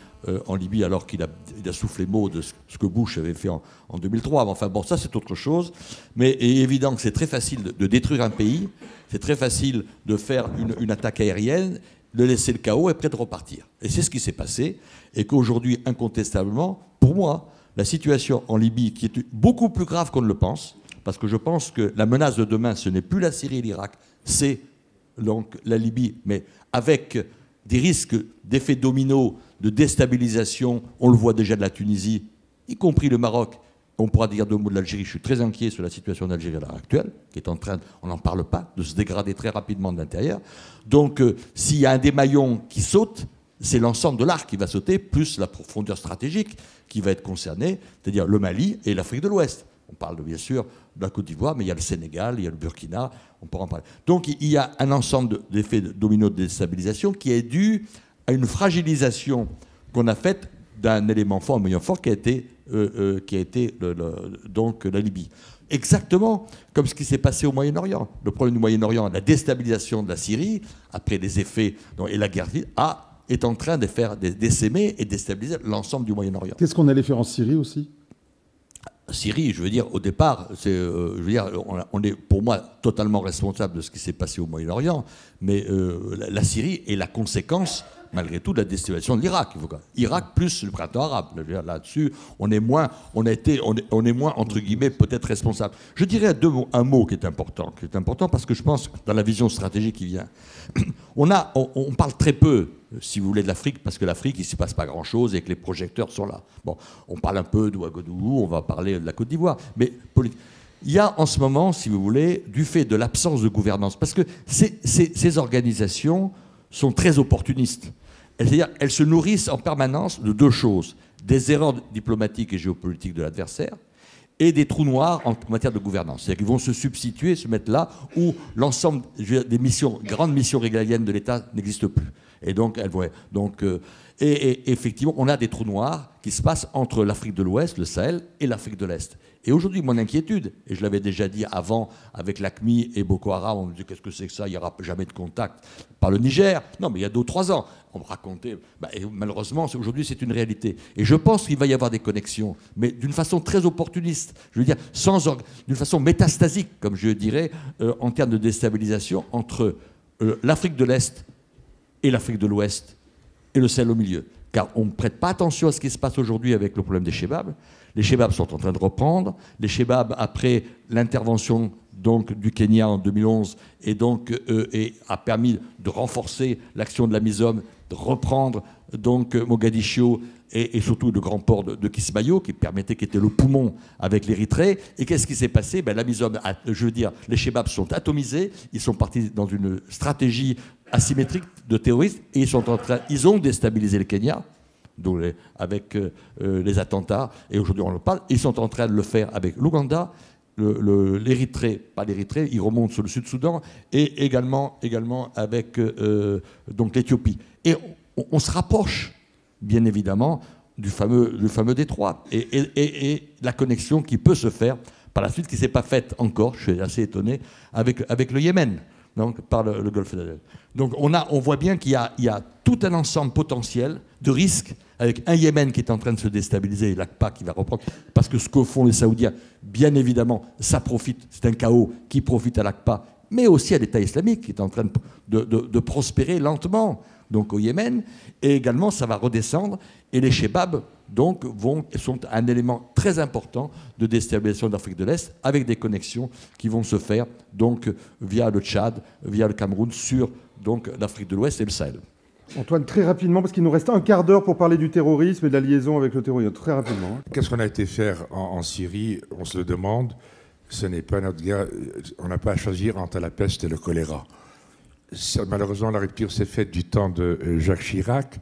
en Libye, alors qu'il a soufflé mot de ce que Bush avait fait en 2003. Mais enfin, bon, ça, c'est autre chose. Mais il est évident que c'est très facile de détruire un pays, c'est très facile de faire une attaque aérienne, de laisser le chaos et après de repartir. Et c'est ce qui s'est passé, et qu'aujourd'hui, incontestablement, pour moi, la situation en Libye, qui est beaucoup plus grave qu'on ne le pense, parce que je pense que la menace de demain, ce n'est plus la Syrie et l'Irak, c'est donc la Libye, mais avec des risques d'effets dominos, de déstabilisation, on le voit déjà de la Tunisie, y compris le Maroc. On pourra dire deux mots de l'Algérie. Je suis très inquiet sur la situation d'Algérie à l'heure actuelle, qui est en train, on n'en parle pas, de se dégrader très rapidement de l'intérieur. Donc, s'il y a un des maillons qui saute, c'est l'ensemble de l'arc qui va sauter, plus la profondeur stratégique qui va être concernée, c'est-à-dire le Mali et l'Afrique de l'Ouest. On parle bien sûr de la Côte d'Ivoire, mais il y a le Sénégal, il y a le Burkina, on pourra en parler. Donc il y a un ensemble d'effets dominos de déstabilisation qui est dû à une fragilisation qu'on a faite d'un élément fort, un moyen fort qui a été donc la Libye. Exactement comme ce qui s'est passé au Moyen-Orient. Le problème du Moyen-Orient, la déstabilisation de la Syrie, après les effets et la guerre est en train de faire d'essaimer et déstabiliser l'ensemble du Moyen-Orient. Qu'est-ce qu'on allait faire en Syrie aussi? Syrie, je veux dire, au départ, on est pour moi totalement responsable de ce qui s'est passé au Moyen-Orient, mais la Syrie est la conséquence, malgré tout, de la déstabilisation de l'Irak. Irak plus le printemps arabe. Là-dessus, on est moins, entre guillemets, peut-être responsable. Je dirais un mot qui est important parce que je pense, dans la vision stratégique qui vient, on parle très peu, si vous voulez, de l'Afrique, parce que l'Afrique, il ne se passe pas grand-chose et que les projecteurs sont là. Bon, on parle un peu de Ouagadougou, on va parler de la Côte d'Ivoire, mais il y a en ce moment, si vous voulez, du fait de l'absence de gouvernance, parce que ces organisations sont très opportunistes. C'est-à-dire elles se nourrissent en permanence de deux choses, des erreurs diplomatiques et géopolitiques de l'adversaire et des trous noirs en matière de gouvernance. C'est-à-dire qu'ils vont se substituer, se mettre là où l'ensemble des grandes missions régaliennes de l'État n'existent plus. Et donc, elles vont et effectivement, on a des trous noirs qui se passent entre l'Afrique de l'Ouest, le Sahel, et l'Afrique de l'Est. Et aujourd'hui, mon inquiétude, et je l'avais déjà dit avant avec l'AQMI et Boko Haram, on me dit qu'est-ce que c'est que ça, il n'y aura jamais de contact par le Niger. Non, mais il y a 2 ou 3 ans, on me racontait. Et malheureusement, aujourd'hui, c'est une réalité. Et je pense qu'il va y avoir des connexions, mais d'une façon très opportuniste. Je veux dire, d'une façon métastasique, comme je dirais, en termes de déstabilisation entre l'Afrique de l'Est et l'Afrique de l'Ouest et le Sahel au milieu. Car on ne prête pas attention à ce qui se passe aujourd'hui avec le problème des Chebabs. Les Chebabs sont en train de reprendre. Les Chebabs, après l'intervention donc, du Kenya en 2011, a permis de renforcer l'action de la MISOM, de reprendre donc, Mogadiscio et surtout le grand port de Kismayo, qui était le poumon avec l'Érythrée. Et qu'est-ce qui s'est passé? La MISOM, je veux dire, les Chebabs sont atomisés. Ils sont partis dans une stratégie asymétrique de terroristes et ils ont déstabilisé le Kenya avec les attentats, et aujourd'hui on en parle. Ils sont en train de le faire avec l'Ouganda, l'Érythrée, pas l'Érythrée, ils remontent sur le Sud-Soudan, et également avec donc l'Éthiopie. Et on se rapproche, bien évidemment, du fameux détroit, et la connexion qui peut se faire par la suite, qui ne s'est pas faite encore, je suis assez étonné, avec le Yémen. donc, par le golfe d'Aden. Donc on voit bien qu'il y a tout un ensemble potentiel de risques avec un Yémen qui est en train de se déstabiliser et l'ACPA qui va reprendre. Parce que ce que font les Saoudiens, bien évidemment, ça profite, c'est un chaos qui profite à l'ACPA, mais aussi à l'État islamique qui est en train de prospérer lentement donc au Yémen. Et également, ça va redescendre. Et les Chebabs donc, sont un élément très important de déstabilisation d'Afrique de l'Est, avec des connexions qui vont se faire donc, via le Tchad, via le Cameroun, sur donc, l'Afrique de l'Ouest et le Sahel. Antoine, très rapidement, parce qu'il nous reste un quart d'heure pour parler du terrorisme et de la liaison avec le terrorisme. Très rapidement. Qu'est-ce qu'on a été faire en Syrie? On se le demande. Ce n'est pas notre guerre. On n'a pas à choisir entre la peste et le choléra. Malheureusement, la rupture s'est faite du temps de Jacques Chirac.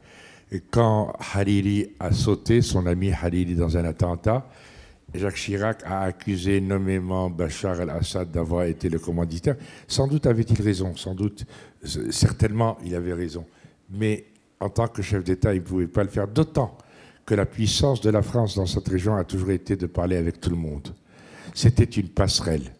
Quand Hariri a sauté, son ami Hariri, dans un attentat, Jacques Chirac a accusé nommément Bachar el-Assad d'avoir été le commanditaire. Sans doute avait-il raison, certainement il avait raison. Mais en tant que chef d'État, il ne pouvait pas le faire, d'autant que la puissance de la France dans cette région a toujours été de parler avec tout le monde. C'était une passerelle.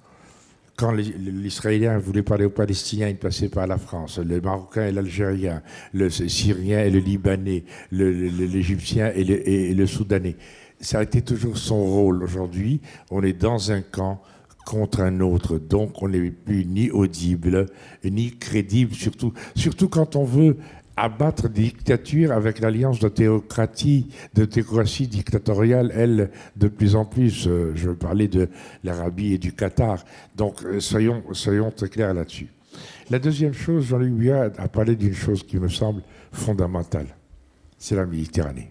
Quand l'Israélien voulait parler aux Palestiniens, il passait par la France. Le Marocain et l'Algérien, le Syrien et le Libanais, l'Égyptien et le Soudanais. Ça a été toujours son rôle. Aujourd'hui, on est dans un camp contre un autre. Donc, on n'est plus ni audible, ni crédible, surtout quand on veut abattre des dictatures avec l'alliance de théocratie dictatoriale, elle, de plus en plus. Je veux parler de l'Arabie et du Qatar. Donc, soyons très clairs là-dessus. La deuxième chose, Jean-Luc Buyat a parlé d'une chose qui me semble fondamentale. C'est la Méditerranée.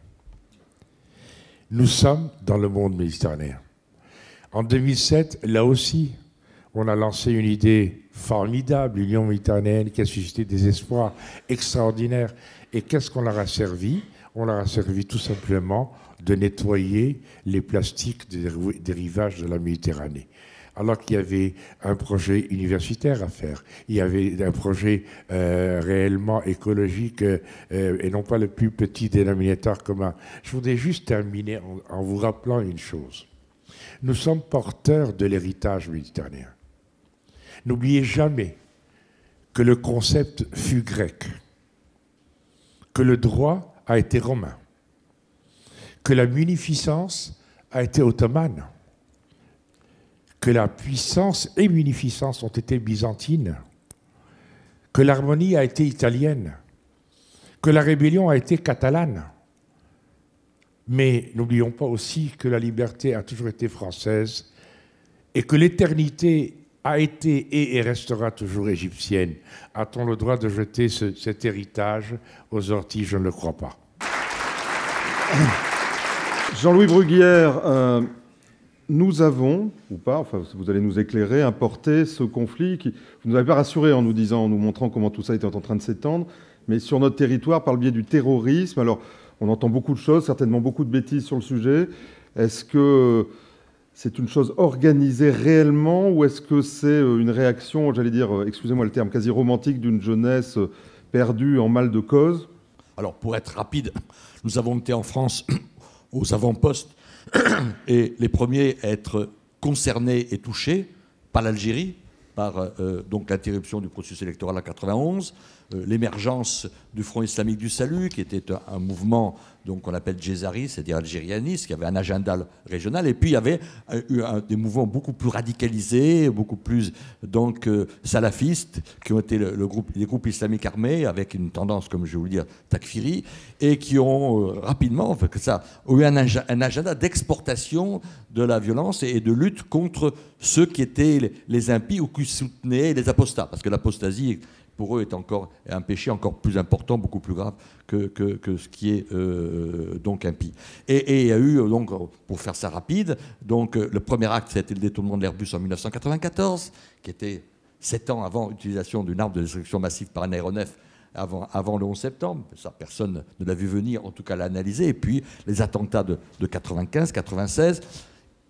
Nous sommes dans le monde méditerranéen. En 2007, là aussi, on a lancé une idée formidable, l'Union méditerranéenne, qui a suscité des espoirs extraordinaires. Et qu'est-ce qu'on leur a servi? On leur a servi tout simplement de nettoyer les plastiques des rivages de la Méditerranée. Alors qu'il y avait un projet universitaire à faire, il y avait un projet réellement écologique et non pas le plus petit dénominateur commun. Je voudrais juste terminer en vous rappelant une chose. Nous sommes porteurs de l'héritage méditerranéen. N'oubliez jamais que le concept fut grec, que le droit a été romain, que la munificence a été ottomane, que la puissance et munificence ont été byzantines, que l'harmonie a été italienne, que la rébellion a été catalane. Mais n'oublions pas aussi que la liberté a toujours été française et que l'éternité a été et restera toujours égyptienne. A-t-on le droit de jeter cet héritage aux orties? Je ne le crois pas. Jean-Louis Bruguière, nous avons, ou pas, enfin vous allez nous éclairer, importé ce conflit qui, vous nous avez pas rassuré en nous disant, en nous montrant comment tout ça était en train de s'étendre, mais sur notre territoire par le biais du terrorisme. Alors, on entend beaucoup de choses, certainement beaucoup de bêtises sur le sujet. Est-ce que c'est une chose organisée réellement ou est-ce que c'est une réaction, j'allais dire, excusez-moi le terme, quasi romantique d'une jeunesse perdue en mal de cause? Alors, pour être rapide, nous avons été en France aux avant-postes et les premiers à être concernés et touchés par l'Algérie, par donc l'interruption du processus électoral en 91, l'émergence du Front islamique du salut, qui était un mouvement qu'on appelle djezari, c'est-à-dire algérianiste, qui avait un agenda régional, et puis il y avait des mouvements beaucoup plus radicalisés, beaucoup plus salafistes, qui ont été les groupes islamiques armés, avec une tendance, comme je vais vous le dire, takfiri, et qui ont rapidement eu un agenda d'exportation de la violence et de lutte contre ceux qui étaient les impies ou qui soutenaient les apostats, parce que l'apostasie, pour eux, est un péché encore plus important, beaucoup plus grave que ce qui est donc impie. Et il y a eu, donc, pour faire ça rapide, donc, le premier acte, c'était le détournement de l'Airbus en 1994, qui était 7 ans avant l'utilisation d'une arme de destruction massive par un aéronef avant le 11 septembre. Ça, personne ne l'a vu venir, en tout cas l'a analysé. Et puis, les attentats de 95, 96...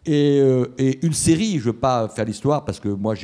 Et une série, je ne veux pas faire l'histoire, parce que moi,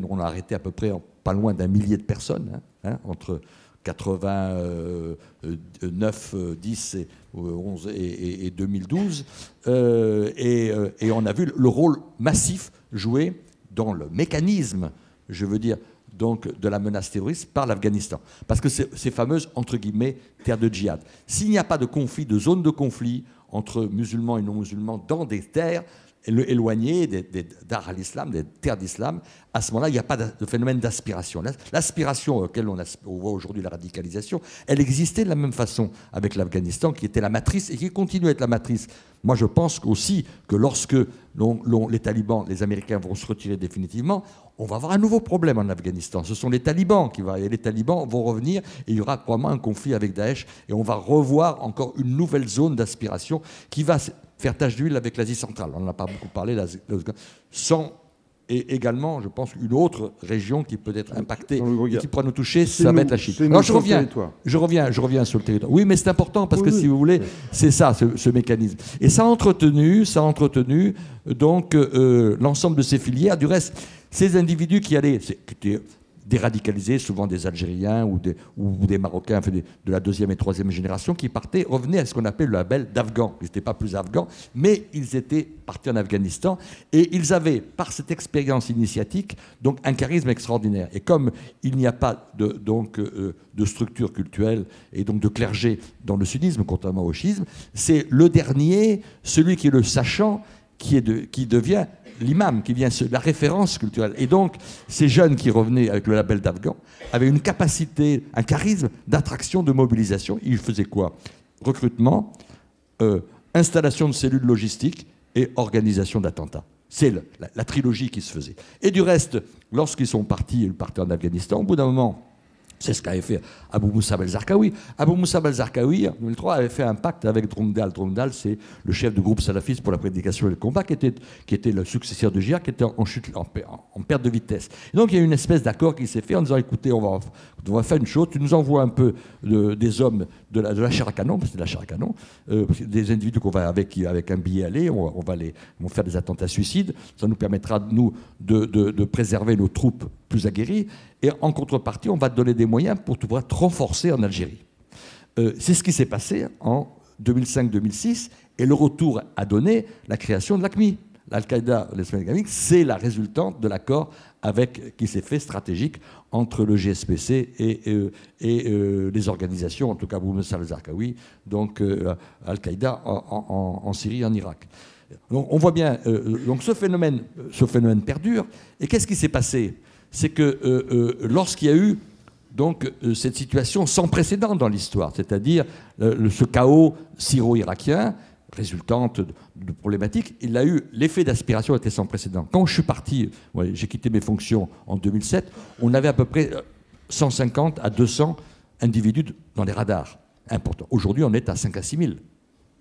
on a arrêté à peu près pas loin d'1 millier de personnes, entre 89, 10, 11 et 2012. Et on a vu le rôle massif joué dans le mécanisme, je veux dire, donc, de la menace terroriste par l'Afghanistan. Parce que ces fameuses, entre guillemets, terres de djihad. S'il n'y a pas de conflit, de zone de conflit entre musulmans et non-musulmans dans des terres éloignées des Dar al-Islam, des terres d'islam, à ce moment-là, il n'y a pas de phénomène d'aspiration. L'aspiration auquel on voit aujourd'hui la radicalisation, elle existait de la même façon avec l'Afghanistan, qui était la matrice et qui continue à être la matrice. Moi, je pense aussi que lorsque les talibans, les Américains vont se retirer définitivement, on va avoir un nouveau problème en Afghanistan. Ce sont les talibans et les talibans vont revenir et il y aura probablement un conflit avec Daesh et on va revoir encore une nouvelle zone d'aspiration qui va faire tache d'huile avec l'Asie centrale. On n'en a pas beaucoup parlé, et également, je pense, une autre région qui peut être impactée et qui pourra nous toucher, ça va être la Chine. Alors je reviens sur le territoire. Oui, mais c'est important parce que si vous voulez, c'est ça, ce mécanisme. Et ça a entretenu donc l'ensemble de ces filières. Du reste, ces individus qui étaient déradicalisés, souvent des Algériens ou des Marocains, enfin de la deuxième et troisième génération, qui revenaient à ce qu'on appelle le label d'Afghans. Ils n'étaient pas plus Afghans, mais ils étaient partis en Afghanistan et ils avaient, par cette expérience initiatique, donc un charisme extraordinaire. Et comme il n'y a pas de structure culturelle et donc de clergé dans le sudisme, contrairement au chiisme, c'est le dernier, celui qui est le sachant, qui devient l'imam, qui vient la référence culturelle. Et donc, ces jeunes qui revenaient avec le label d'Afghan avaient une capacité, un charisme d'attraction, de mobilisation. Ils faisaient quoi? Recrutement, installation de cellules logistiques et organisation d'attentats. C'est la trilogie qui se faisait. Et du reste, lorsqu'ils sont partis, ils partaient en Afghanistan, au bout d'un moment, c'est ce qu'avait fait Abou Moussab al-Zarqawi. Abou Moussab al-Zarqawi, en 2003, avait fait un pacte avec Dromdal. Dromdal, c'est le chef du groupe salafiste pour la prédication et le combat, qui était le successeur de Jihad, qui était en perte de vitesse. Et donc il y a eu une espèce d'accord qui s'est fait en disant, écoutez, on va faire une chose, tu nous envoies un peu des hommes de la chair à canon, parce que c'est de la chair à canon, des individus qu'on va avec un billet aller, on va faire des attentats suicides, ça nous permettra, nous, de préserver nos troupes plus aguerries, et en contrepartie, on va te donner des moyens pour pouvoir te renforcer en Algérie. C'est ce qui s'est passé en 2005-2006, et le retour a donné la création de l'AQMI. L'Al-Qaïda, l'Islam islamique, c'est la résultante de l'accord qui s'est fait stratégique entre le GSPC et les organisations, en tout cas Abou Moussab al-Zarqawi, donc Al-Qaïda en Syrie et en Irak. Donc on voit bien, donc ce phénomène perdure. Et qu'est-ce qui s'est passé? C'est que lorsqu'il y a eu donc, cette situation sans précédent dans l'histoire, c'est-à-dire ce chaos syro-irakien, résultante de problématiques, il a eu l'effet d'aspiration était sans précédent. Quand je suis parti, j'ai quitté mes fonctions en 2007, on avait à peu près 150 à 200 individus dans les radars importants. Aujourd'hui, on est à 5 à 6 000.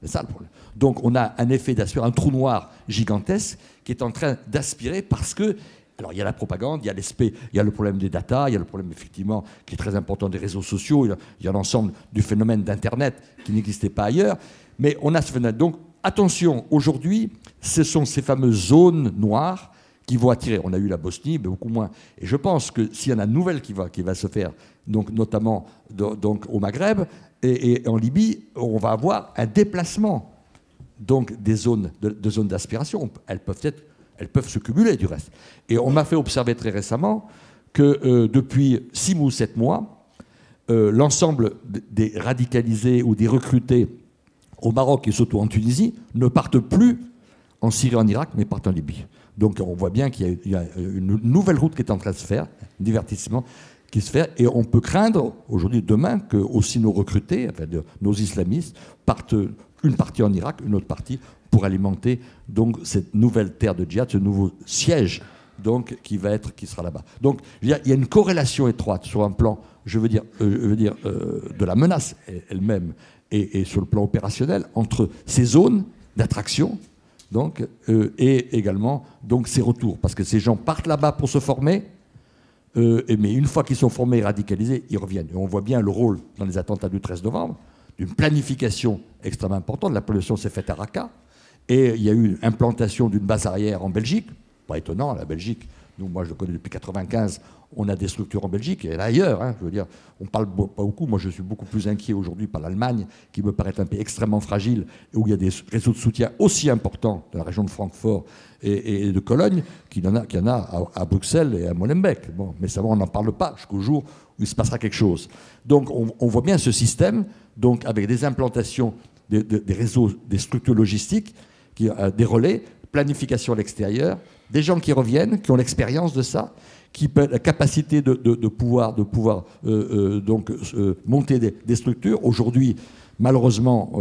C'est ça le problème. Donc on a un effet d'aspiration, un trou noir gigantesque qui est en train d'aspirer parce que alors il y a la propagande, il y a le problème des data, il y a le problème effectivement qui est très important des réseaux sociaux, il y a l'ensemble du phénomène d'Internet qui n'existait pas ailleurs, mais on a ce phénomène. Donc attention, aujourd'hui, ce sont ces fameuses zones noires qui vont attirer. On a eu la Bosnie, mais beaucoup moins. Et je pense que s'il y en a une nouvelle qui va se faire, donc notamment donc au Maghreb et en Libye, on va avoir un déplacement donc des zones d'aspiration. Elles peuvent se cumuler du reste. Et on m'a fait observer très récemment que depuis 6 ou 7 mois, l'ensemble des radicalisés ou des recrutés au Maroc et surtout en Tunisie ne partent plus en Syrie et en Irak, mais partent en Libye. Donc on voit bien qu'il y a une nouvelle route qui est en train de se faire, un divertissement qui se fait, et on peut craindre aujourd'hui, demain, que aussi nos recrutés, enfin nos islamistes, partent une partie en Irak, une autre partie pour alimenter donc cette nouvelle terre de djihad, ce nouveau siège donc qui sera là-bas. Donc il y a une corrélation étroite sur un plan, je veux dire de la menace elle-même et sur le plan opérationnel entre ces zones d'attraction donc et également donc ces retours, parce que ces gens partent là-bas pour se former. Mais une fois qu'ils sont formés et radicalisés, ils reviennent. Et on voit bien le rôle dans les attentats du 13 novembre d'une planification extrêmement importante. La planification s'est faite à Raqqa. Et il y a eu implantation d'une base arrière en Belgique. Pas étonnant, la Belgique, Nous, moi, je le connais depuis 1995. On a des structures en Belgique et ailleurs. Hein, je veux dire, on parle pas beaucoup. Moi, je suis beaucoup plus inquiet aujourd'hui par l'Allemagne, qui me paraît un pays extrêmement fragile, et où il y a des réseaux de soutien aussi importants dans la région de Francfort et de Cologne qu'il y en a à Bruxelles et à Molenbeek. Bon, mais ça, on n'en parle pas jusqu'au jour où il se passera quelque chose. Donc, on voit bien ce système, donc avec des implantations, des réseaux, des structures logistiques, des relais, planification à l'extérieur, des gens qui reviennent, qui ont l'expérience de ça, qui ont la capacité de pouvoir monter des structures. Aujourd'hui, malheureusement,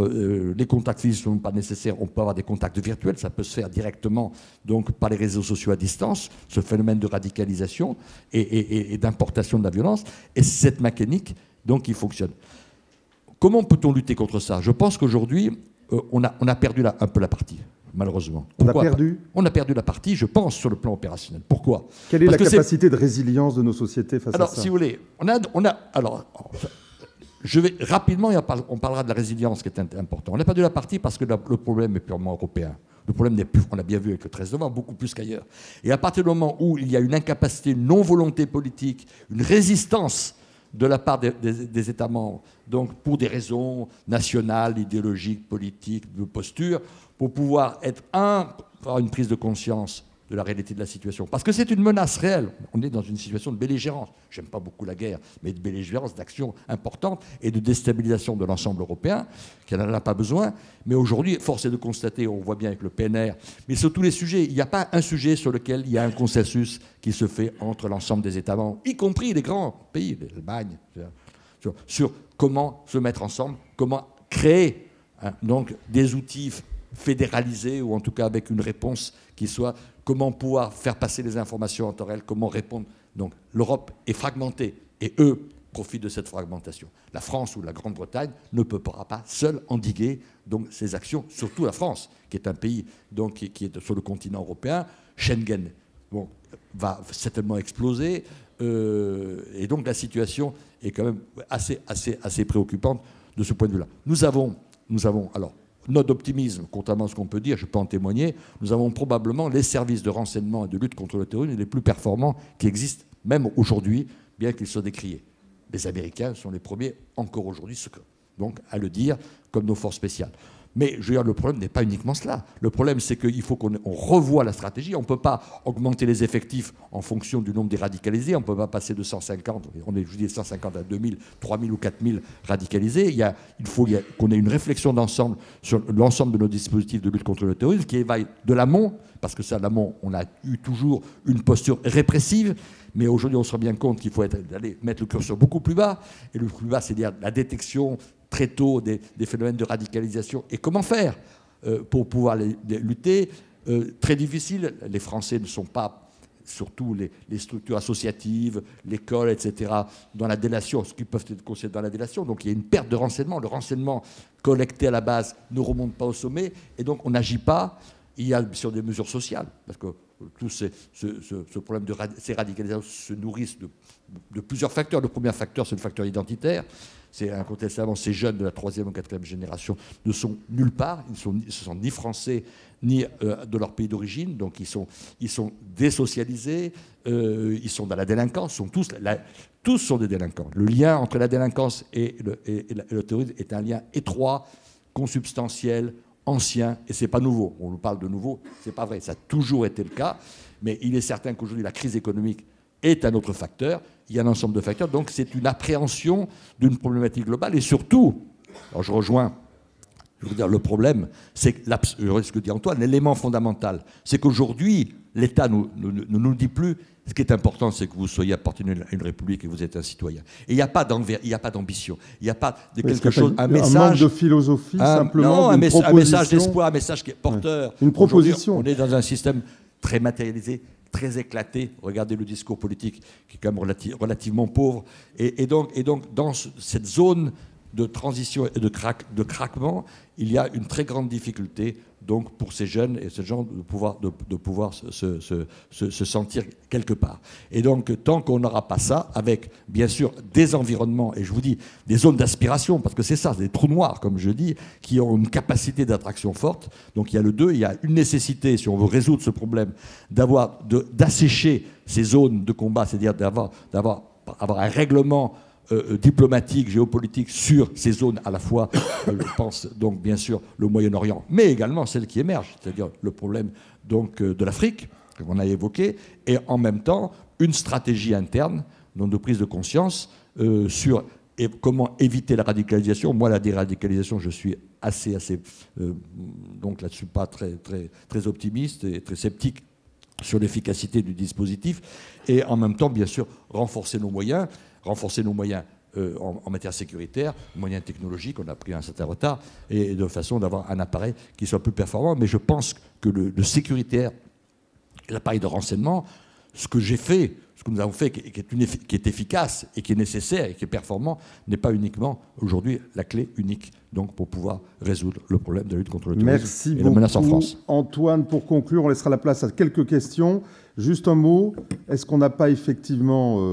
les contacts physiques ne sont pas nécessaires. On peut avoir des contacts virtuels. Ça peut se faire directement donc, par les réseaux sociaux à distance, ce phénomène de radicalisation et d'importation de la violence. Et cette mécanique, donc, il fonctionne. Comment peut-on lutter contre ça? Je pense qu'aujourd'hui, on a perdu un peu la partie. Malheureusement. Pourquoi on a perdu la partie, je pense, sur le plan opérationnel. Pourquoi? Quelle est la capacité de résilience de nos sociétés face à ça? Alors, si vous voulez, je vais rapidement, on parlera de la résilience qui est important. On a perdu la partie parce que le problème est purement européen. Le problème n'est plus, on l'a bien vu avec le 13 novembre, beaucoup plus qu'ailleurs. Et à partir du moment où il y a une incapacité, une non-volonté politique, une résistance de la part des États membres, donc pour des raisons nationales, idéologiques, politiques, de posture, pour pouvoir avoir une prise de conscience de la réalité de la situation. Parce que c'est une menace réelle. On est dans une situation de belligérance. J'aime pas beaucoup la guerre, mais de belligérance, d'action importante et de déstabilisation de l'ensemble européen, qui n'en a pas besoin. Mais aujourd'hui, force est de constater, on voit bien avec le PNR, mais sur tous les sujets, il n'y a pas un sujet sur lequel il y a un consensus qui se fait entre l'ensemble des États membres, y compris les grands pays, l'Allemagne, sur comment se mettre ensemble, comment créer donc des outils fédéralisés, ou en tout cas avec une réponse qui soit comment pouvoir faire passer les informations en temps réel, comment répondre. Donc l'Europe est fragmentée et eux profitent de cette fragmentation. La France ou la Grande-Bretagne ne pourra pas seule endiguer donc, ces actions, surtout la France, qui est un pays donc, qui est sur le continent européen. Schengen va certainement exploser et donc la situation est quand même assez préoccupante de ce point de vue-là. Nous avons alors notre optimisme, contrairement à ce qu'on peut dire, je peux en témoigner, nous avons probablement les services de renseignement et de lutte contre le terrorisme les plus performants qui existent, même aujourd'hui, bien qu'ils soient décriés. Les Américains sont les premiers, encore aujourd'hui, donc à le dire, comme nos forces spéciales. Mais je veux dire, le problème n'est pas uniquement cela. Le problème, c'est qu'il faut qu'on revoie la stratégie. On ne peut pas augmenter les effectifs en fonction du nombre des radicalisés. On ne peut pas passer de 150, on est, je dis 150 à 2000, 3000 ou 4000 radicalisés. Il faut qu'on ait une réflexion d'ensemble sur l'ensemble de nos dispositifs de lutte contre le terrorisme qui éveille de l'amont, parce que ça, l'amont, on a eu toujours une posture répressive. Mais aujourd'hui, on se rend bien compte qu'il faut aller mettre le curseur beaucoup plus bas. Et le plus bas, c'est-à-dire la détection très tôt des phénomènes de radicalisation. Et comment faire pour pouvoir les lutter? Très difficile. Les Français ne sont pas, surtout les structures associatives, l'école, etc., dans la délation, ce qui peuvent être considérés dans la délation. Donc il y a une perte de renseignement. Le renseignement collecté à la base ne remonte pas au sommet. Et donc on n'agit pas. Il y a sur des mesures sociales, parce que tout ce problème de ces radicalisations se nourrissent de plusieurs facteurs. Le premier facteur, c'est le facteur identitaire. C'est incontestablement ces jeunes de la 3e ou 4e génération ne sont nulle part. Ils ne sont ni français ni de leur pays d'origine. Donc ils sont désocialisés, ils sont dans la délinquance. Tous sont des délinquants. Le lien entre la délinquance et le terrorisme est un lien étroit, consubstantiel, ancien, et ce n'est pas nouveau. On nous parle de nouveau, ce n'est pas vrai. Ça a toujours été le cas, mais il est certain qu'aujourd'hui, la crise économique est un autre facteur. Il y a un ensemble de facteurs, donc c'est une appréhension d'une problématique globale, et surtout, alors je veux dire, le problème, c'est ce que dit Antoine, l'élément fondamental, c'est qu'aujourd'hui, l'État ne nous dit plus, ce qui est important, c'est que vous soyez appartenant à une république et que vous êtes un citoyen. Et il n'y a pas d'ambition, il n'y a pas de quelque chose, un message... Un manque de philosophie, simplement, non, un message d'espoir, un message qui est porteur. Une proposition. On est dans un système très matérialisé, très éclaté. Regardez le discours politique qui est quand même relativement pauvre. Et donc dans cette zone de transition et de craquement, il y a une très grande difficulté donc pour ces jeunes et ces gens de pouvoir se sentir quelque part. Et donc, tant qu'on n'aura pas ça, avec bien sûr des environnements, et je vous dis, des zones d'aspiration, parce que c'est ça, des trous noirs, comme je dis, qui ont une capacité d'attraction forte. Donc il y a le deux, il y a une nécessité, si on veut résoudre ce problème, d'assécher ces zones de combat, c'est-à-dire d'avoir un règlement diplomatique, géopolitique sur ces zones à la fois, je pense donc bien sûr le Moyen-Orient, mais également celles qui émergent, c'est-à-dire le problème donc de l'Afrique, qu'on a évoqué, et en même temps une stratégie interne, donc de prise de conscience sur comment éviter la radicalisation. Moi, la déradicalisation, je suis assez donc là-dessus pas très optimiste et très sceptique sur l'efficacité du dispositif, et en même temps, bien sûr, renforcer nos moyens en matière sécuritaire, moyens technologiques, on a pris un certain retard, et de façon d'avoir un appareil qui soit plus performant. Mais je pense que le sécuritaire, l'appareil de renseignement, ce que j'ai fait, ce que nous avons fait, qui est efficace et qui est nécessaire et qui est performant, n'est pas uniquement aujourd'hui la clé unique donc pour pouvoir résoudre le problème de la lutte contre le terrorisme et la menace en France. Antoine, pour conclure, on laissera la place à quelques questions. Juste un mot, est-ce qu'on n'a pas effectivement,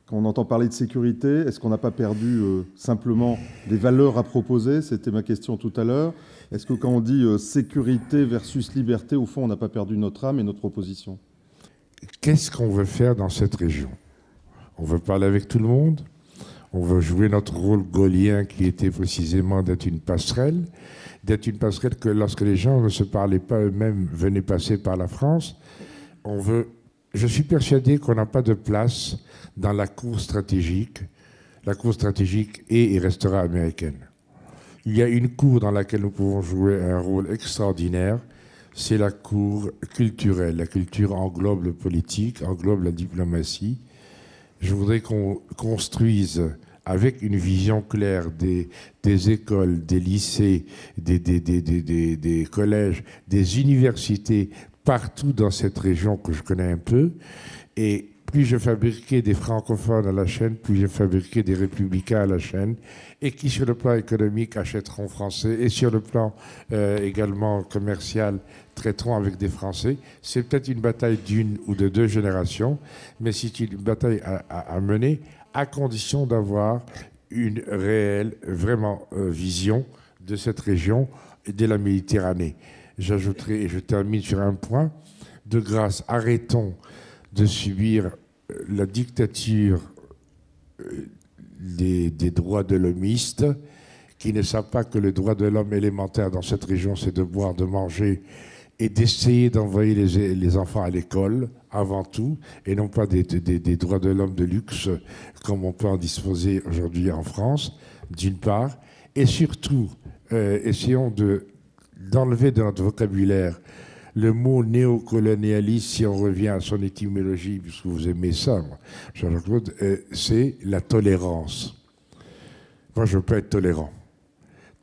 quand on entend parler de sécurité, est-ce qu'on n'a pas perdu simplement des valeurs à proposer? C'était ma question tout à l'heure. Est-ce que quand on dit sécurité versus liberté, au fond, on n'a pas perdu notre âme et notre opposition? Qu'est-ce qu'on veut faire dans cette région? On veut parler avec tout le monde. On veut jouer notre rôle gaulien qui était précisément d'être une passerelle que lorsque les gens ne se parlaient pas eux-mêmes venaient passer par la France. Je suis persuadé qu'on n'a pas de place dans la cour stratégique. La cour stratégique est et restera américaine. Il y a une cour dans laquelle nous pouvons jouer un rôle extraordinaire, c'est la cour culturelle. La culture englobe le politique, englobe la diplomatie. Je voudrais qu'on construise avec une vision claire des écoles, des lycées, des collèges, des universités, partout dans cette région que je connais un peu. Et plus je fabriquais des francophones à la chaîne, plus je fabriquais des républicains à la chaîne, et qui sur le plan économique achèteront français, et sur le plan également commercial traiteront avec des Français. C'est peut-être une bataille d'une ou de 2 générations, mais c'est une bataille à mener à condition d'avoir une réelle, vraiment, vision de cette région et de la Méditerranée. J'ajouterai, et je termine sur un point, de grâce, arrêtons de subir la dictature des droits de l'homiste qui ne savent pas que le droit de l'homme élémentaire dans cette région, c'est de boire, de manger et d'essayer d'envoyer les enfants à l'école avant tout, et non pas des droits de l'homme de luxe comme on peut en disposer aujourd'hui en France, d'une part, et surtout, essayons d'enlever de notre vocabulaire le mot néocolonialiste, si on revient à son étymologie, puisque vous aimez ça, Jean-Claude, c'est la tolérance. Moi, je peux être tolérant.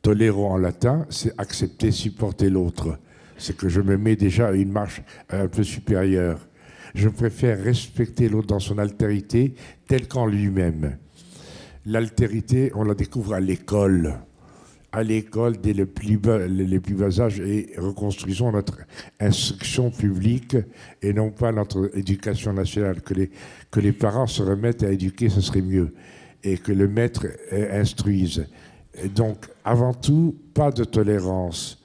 Tolérant en latin, c'est accepter, supporter l'autre. C'est que je me mets déjà à une marche un peu supérieure. Je préfère respecter l'autre dans son altérité telle qu'en lui-même. L'altérité, on la découvre à l'école. À l'école, dès les plus bas âges, et reconstruisons notre instruction publique et non pas notre éducation nationale. Que les parents se remettent à éduquer, ce serait mieux. Et que le maître instruise. Et donc, avant tout, pas de tolérance.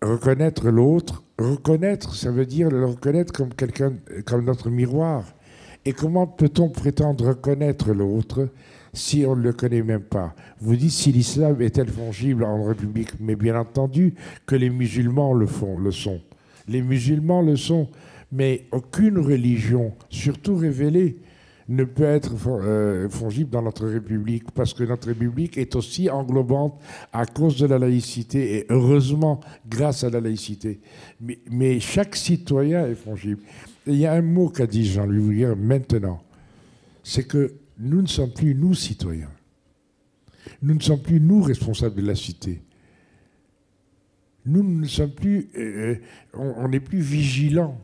Reconnaître l'autre, reconnaître, ça veut dire le reconnaître comme quelqu'un, comme notre miroir. Et comment peut-on prétendre reconnaître l'autre si on ne le connaît même pas? Vous dites si l'islam est-elle fongible en République? Mais bien entendu que les musulmans le sont. Les musulmans le sont, mais aucune religion, surtout révélée, ne peut être fongible dans notre République, parce que notre République est aussi englobante à cause de la laïcité, et heureusement grâce à la laïcité. Mais chaque citoyen est fongible. Et il y a un mot qu'a dit Jean-Louis Vuillard maintenant, c'est que nous ne sommes plus, nous, citoyens. Nous ne sommes plus, nous, responsables de la cité. Nous ne sommes plus, on n'est plus vigilants.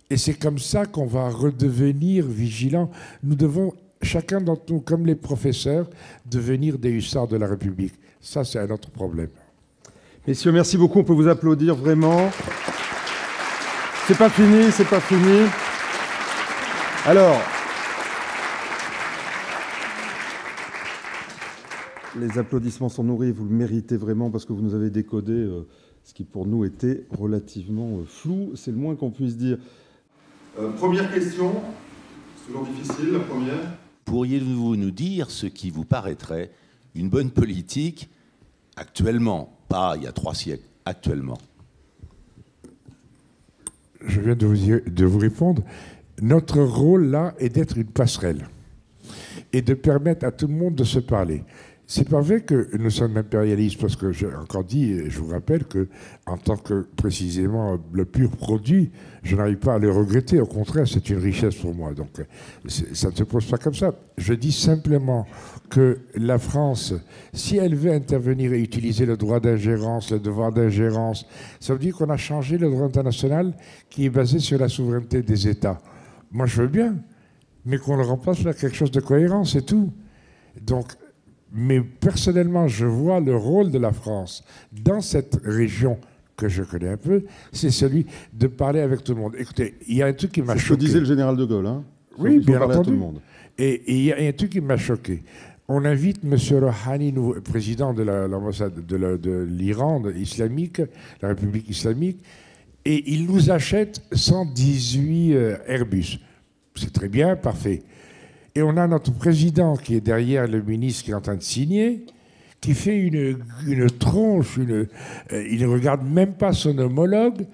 Et c'est comme ça qu'on va redevenir vigilants. Nous devons chacun d'entre nous, comme les professeurs, devenir des hussards de la République. Ça, c'est un autre problème. Messieurs, merci beaucoup. On peut vous applaudir vraiment. C'est pas fini, c'est pas fini. Alors, les applaudissements sont nourris, vous le méritez vraiment parce que vous nous avez décodé ce qui pour nous était relativement flou, c'est le moins qu'on puisse dire. Première question, c'est toujours difficile, la première. Pourriez-vous nous dire ce qui vous paraîtrait une bonne politique actuellement, pas il y a 3 siècles, actuellement? Je viens de vous répondre. Notre rôle là est d'être une passerelle et de permettre à tout le monde de se parler. C'est pas vrai que nous sommes impérialistes, parce que j'ai encore dit, et je vous rappelle que en tant que précisément le pur produit, je n'arrive pas à le regretter. Au contraire, c'est une richesse pour moi. Donc ça ne se pose pas comme ça. Je dis simplement que la France, si elle veut intervenir et utiliser le droit d'ingérence, le devoir d'ingérence, ça veut dire qu'on a changé le droit international qui est basé sur la souveraineté des États. Moi, je veux bien, mais qu'on le remplace par quelque chose de cohérent, c'est tout. Donc, mais personnellement, je vois le rôle de la France dans cette région que je connais un peu, c'est celui de parler avec tout le monde. Écoutez, il y a un truc qui m'a choqué. C'est ce que disait le général de Gaulle. Hein. Oui, bien entendu. À tout le monde. Et il y a un truc qui m'a choqué. On invite M. Rouhani, président de l'ambassade de l'Iran islamique, la République islamique, et il nous achète 118 Airbus. C'est très bien, parfait. Et on a notre président qui est derrière le ministre qui est en train de signer, qui fait une tronche, il ne regarde même pas son homologue,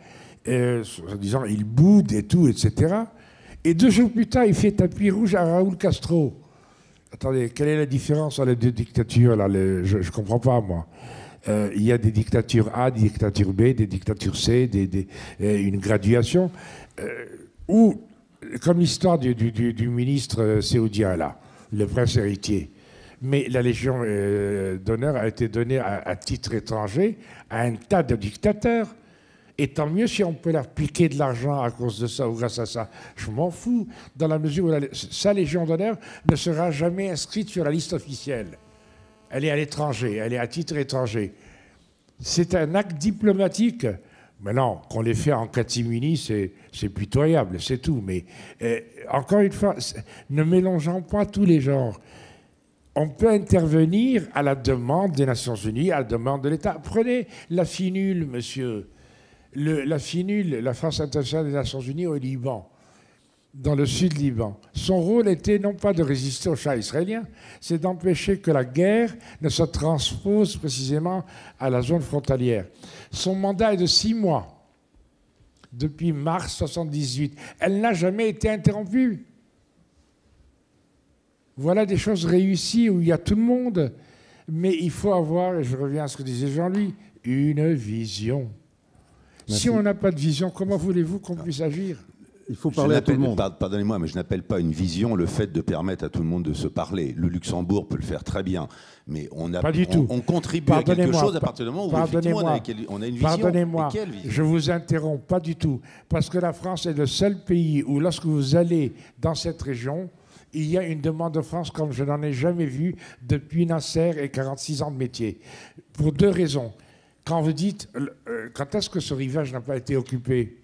en disant il boude et tout, etc. Et 2 jours plus tard, il fait tapis rouge à Raúl Castro. Attendez, quelle est la différence entre les 2 dictatures là, je ne comprends pas, moi. Il y a des dictatures A, des dictatures B, des dictatures C, une graduation. Où, comme l'histoire du ministre saoudien, là, le prince héritier. Mais la Légion d'honneur a été donnée à titre étranger à un tas de dictateurs. Et tant mieux si on peut leur piquer de l'argent à cause de ça ou grâce à ça. Je m'en fous, dans la mesure où sa Légion d'honneur ne sera jamais inscrite sur la liste officielle. Elle est à l'étranger, elle est à titre étranger. C'est un acte diplomatique. Maintenant, qu'on les fait en catimini, c'est pitoyable, c'est tout. Mais encore une fois, ne mélangeons pas tous les genres. On peut intervenir à la demande des Nations Unies, à la demande de l'État. Prenez la FINUL, monsieur. La FINUL, la France internationale des Nations Unies au Liban, dans le sud Liban. Son rôle était non pas de résister au Shah israélien, c'est d'empêcher que la guerre ne se transpose précisément à la zone frontalière. Son mandat est de 6 mois, depuis mars 1978. Elle n'a jamais été interrompue. Voilà des choses réussies où il y a tout le monde. Mais il faut avoir, et je reviens à ce que disait Jean-Louis, une vision. Merci. Si on n'a pas de vision, comment voulez-vous qu'on puisse agir ? Il faut parler à tout le monde. Pardonnez-moi, mais je n'appelle pas une vision le fait de permettre à tout le monde de se parler. Le Luxembourg peut le faire très bien, mais on contribue à quelque chose à partir du moment où effectivement on a une vision. Pardonnez-moi, je vous interromps pas du tout, parce que la France est le seul pays où lorsque vous allez dans cette région, il y a une demande de France comme je n'en ai jamais vu depuis Nasser et 46 ans de métier. Pour 2 raisons. Quand vous dites, quand est-ce que ce rivage n'a pas été occupé ?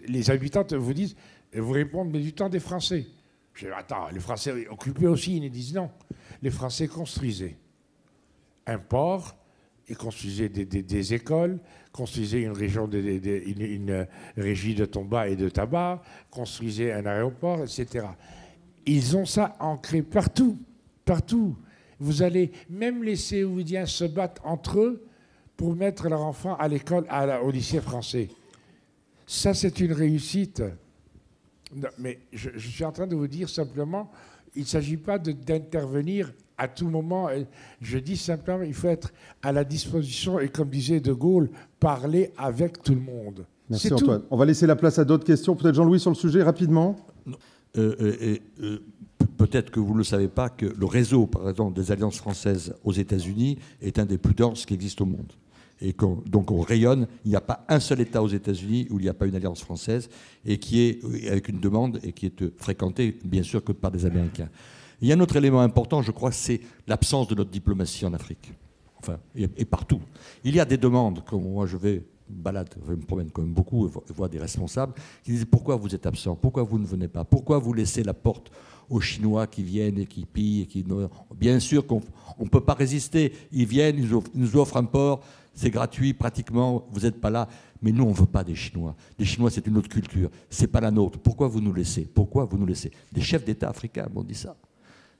Les habitants vous disent, vous répondent, mais du temps des Français. Je dis, attends, les Français occupaient aussi, ils disent non. Les Français construisaient un port, ils construisaient des écoles, construisaient une régie de tomba et de tabac, construisaient un aéroport, etc. Ils ont ça ancré partout, partout. Vous allez, même les Séoudiens se battent entre eux pour mettre leur enfant à l'école, au lycée français. Ça, c'est une réussite. Non, mais je suis en train de vous dire simplement, il ne s'agit pas d'intervenir à tout moment. Je dis simplement, il faut être à la disposition et, comme disait De Gaulle, parler avec tout le monde. Merci Antoine. On va laisser la place à d'autres questions. Peut-être Jean-Louis sur le sujet, rapidement. Peut-être que vous ne le savez pas, que le réseau, par exemple, des alliances françaises aux États-Unis est un des plus denses qui existent au monde. donc on rayonne. Il n'y a pas un seul État aux États-Unis où il n'y a pas une alliance française et qui est avec une demande et qui est fréquentée, bien sûr, que par des Américains. Il y a un autre élément important, je crois, c'est l'absence de notre diplomatie en Afrique. Enfin, et partout. Il y a des demandes, comme moi je me promène quand même beaucoup, et vois des responsables qui disent pourquoi vous êtes absent, pourquoi vous ne venez pas, pourquoi vous laissez la porte aux Chinois qui viennent et qui pillent. Et qui... Bien sûr qu'on ne peut pas résister, ils viennent, ils nous offrent un port, c'est gratuit pratiquement, vous n'êtes pas là. Mais nous, on ne veut pas des Chinois. Les Chinois, c'est une autre culture, ce n'est pas la nôtre. Pourquoi vous nous laissez? Pourquoi vous nous laissez? Des chefs d'État africains m'ont dit ça.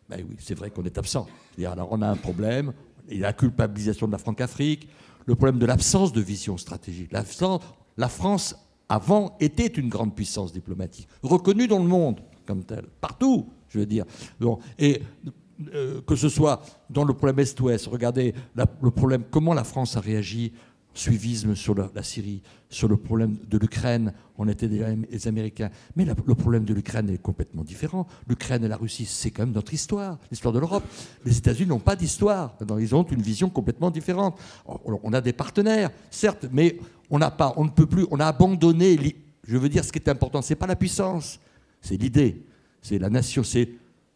Ben oui, c'est vrai qu'on est absent. Alors on a un problème. Et la culpabilisation de la Franc-Afrique, le problème de l'absence de vision stratégique. La France, avant, était une grande puissance diplomatique, reconnue dans le monde comme telle, partout, je veux dire. Bon, et que ce soit dans le problème Est-Ouest, regardez le problème, comment la France a réagi, suivisme sur la Syrie, sur le problème de l'Ukraine, on était déjà les Américains. Mais le problème de l'Ukraine est complètement différent. L'Ukraine et la Russie, c'est quand même notre histoire, l'histoire de l'Europe. Les États-Unis n'ont pas d'histoire. Ils ont une vision complètement différente. On a des partenaires, certes, mais on ne peut plus, on a abandonné, je veux dire, ce qui est important, ce n'est pas la puissance, c'est l'idée, c'est la nation, c'est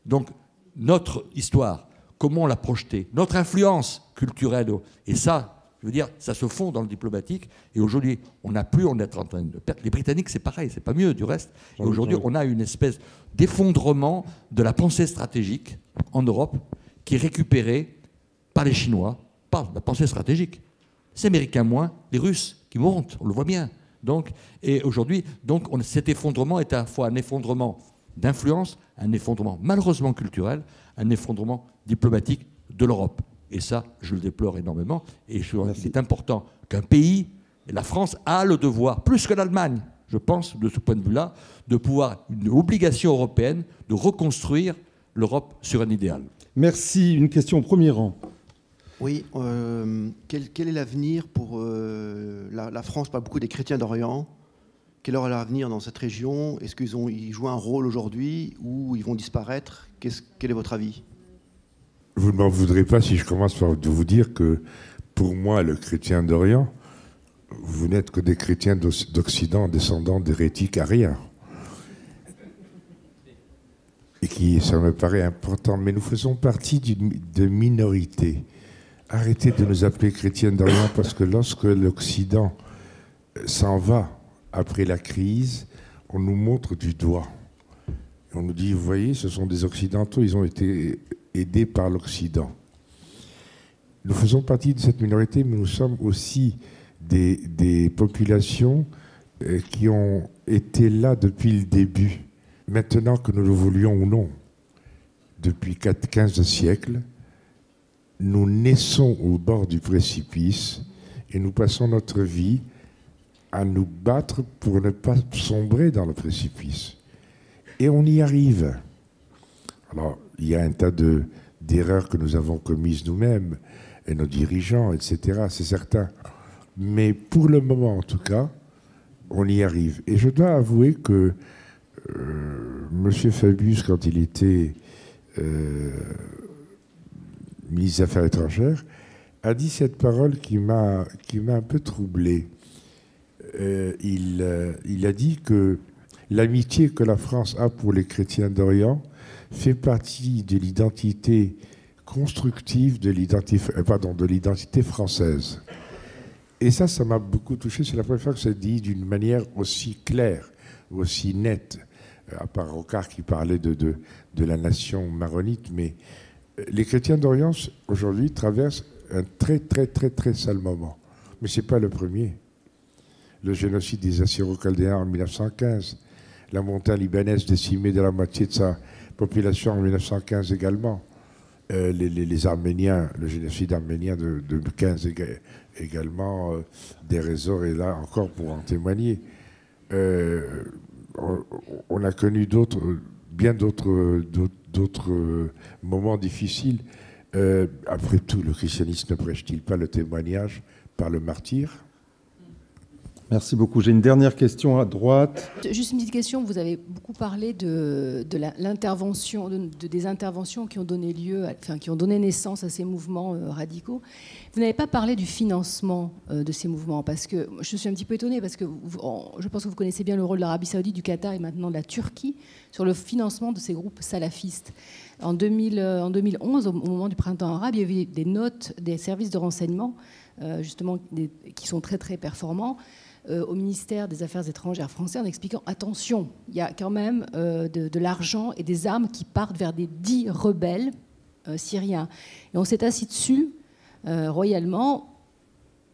donc notre histoire, comment on l'a projetée, notre influence culturelle. Et ça, je veux dire, ça se fond dans le diplomatique. Et aujourd'hui, on n'a plus, on est en train de perdre. Les Britanniques, c'est pareil, c'est pas mieux du reste. Et aujourd'hui, on a une espèce d'effondrement de la pensée stratégique en Europe qui est récupérée par les Chinois, par la pensée stratégique. Les Américains moins, les Russes qui montent, on le voit bien. Donc, et aujourd'hui, cet effondrement est à la fois un effondrement d'influence, un effondrement malheureusement culturel, un effondrement diplomatique de l'Europe. Et ça, je le déplore énormément. Et c'est important qu'un pays, et la France, a le devoir, plus que l'Allemagne, je pense, de ce point de vue-là, de pouvoir, une obligation européenne, de reconstruire l'Europe sur un idéal. Merci. Une question au premier rang. Oui. Quel est l'avenir pour la France, pas beaucoup des chrétiens d'Orient? Quel est l'avenir dans cette région? Est-ce qu'ils jouent un rôle aujourd'hui ou ils vont disparaître? Quel est votre avis? Vous ne m'en voudrez pas si je commence par vous dire que, pour moi, le chrétien d'Orient, vous n'êtes que des chrétiens d'Occident descendants d'hérétiques ariens. Et ça me paraît important. Mais nous faisons partie de minorités. Arrêtez de nous appeler chrétiens d'Orient parce que lorsque l'Occident s'en va après la crise, on nous montre du doigt. Et on nous dit, vous voyez, ce sont des Occidentaux, ils ont été aidés par l'Occident. Nous faisons partie de cette minorité, mais nous sommes aussi des populations qui ont été là depuis le début. Maintenant que nous le voulions ou non, depuis 15 siècles, nous naissons au bord du précipice et nous passons notre vie à nous battre pour ne pas sombrer dans le précipice. Et on y arrive. Alors, il y a un tas d'erreurs que nous avons commises nous-mêmes, et nos dirigeants, etc., c'est certain. Mais pour le moment, en tout cas, on y arrive. Et je dois avouer que M. Fabius, quand il était ministre des Affaires étrangères, a dit cette parole qui m'a un peu troublé. Il a dit que l'amitié que la France a pour les chrétiens d'Orient fait partie de l'identité constructive de l'identité française. Et ça m'a beaucoup touché. C'est la première fois que ça dit d'une manière aussi claire, aussi nette, à part Rocard qui parlait de la nation maronite. Mais les chrétiens d'Orient, aujourd'hui, traversent un très, très, très, très sale moment. Mais ce n'est pas le premier. Le génocide des Assyro-Chaldéens en 1915, la montagne libanaise décimée de la moitié de sa population en 1915 également, les Arméniens, le génocide arménien de 1915 également, des réseaux est là encore pour en témoigner. On a connu bien d'autres moments difficiles. Après tout, le christianisme ne prêche-t-il pas le témoignage par le martyr? Merci beaucoup. J'ai une dernière question à droite. Juste une petite question. Vous avez beaucoup parlé de l'intervention, des interventions qui ont donné lieu, qui ont donné naissance à ces mouvements radicaux. Vous n'avez pas parlé du financement de ces mouvements, parce que je suis un petit peu étonnée, parce que je pense que vous connaissez bien le rôle de l'Arabie Saoudite, du Qatar et maintenant de la Turquie sur le financement de ces groupes salafistes. En 2011, au moment du printemps arabe, il y avait des notes des services de renseignement, justement, qui sont très très performants, au ministère des Affaires étrangères français, en expliquant attention, il y a quand même de l'argent et des armes qui partent vers des dits rebelles syriens. Et on s'est assis dessus royalement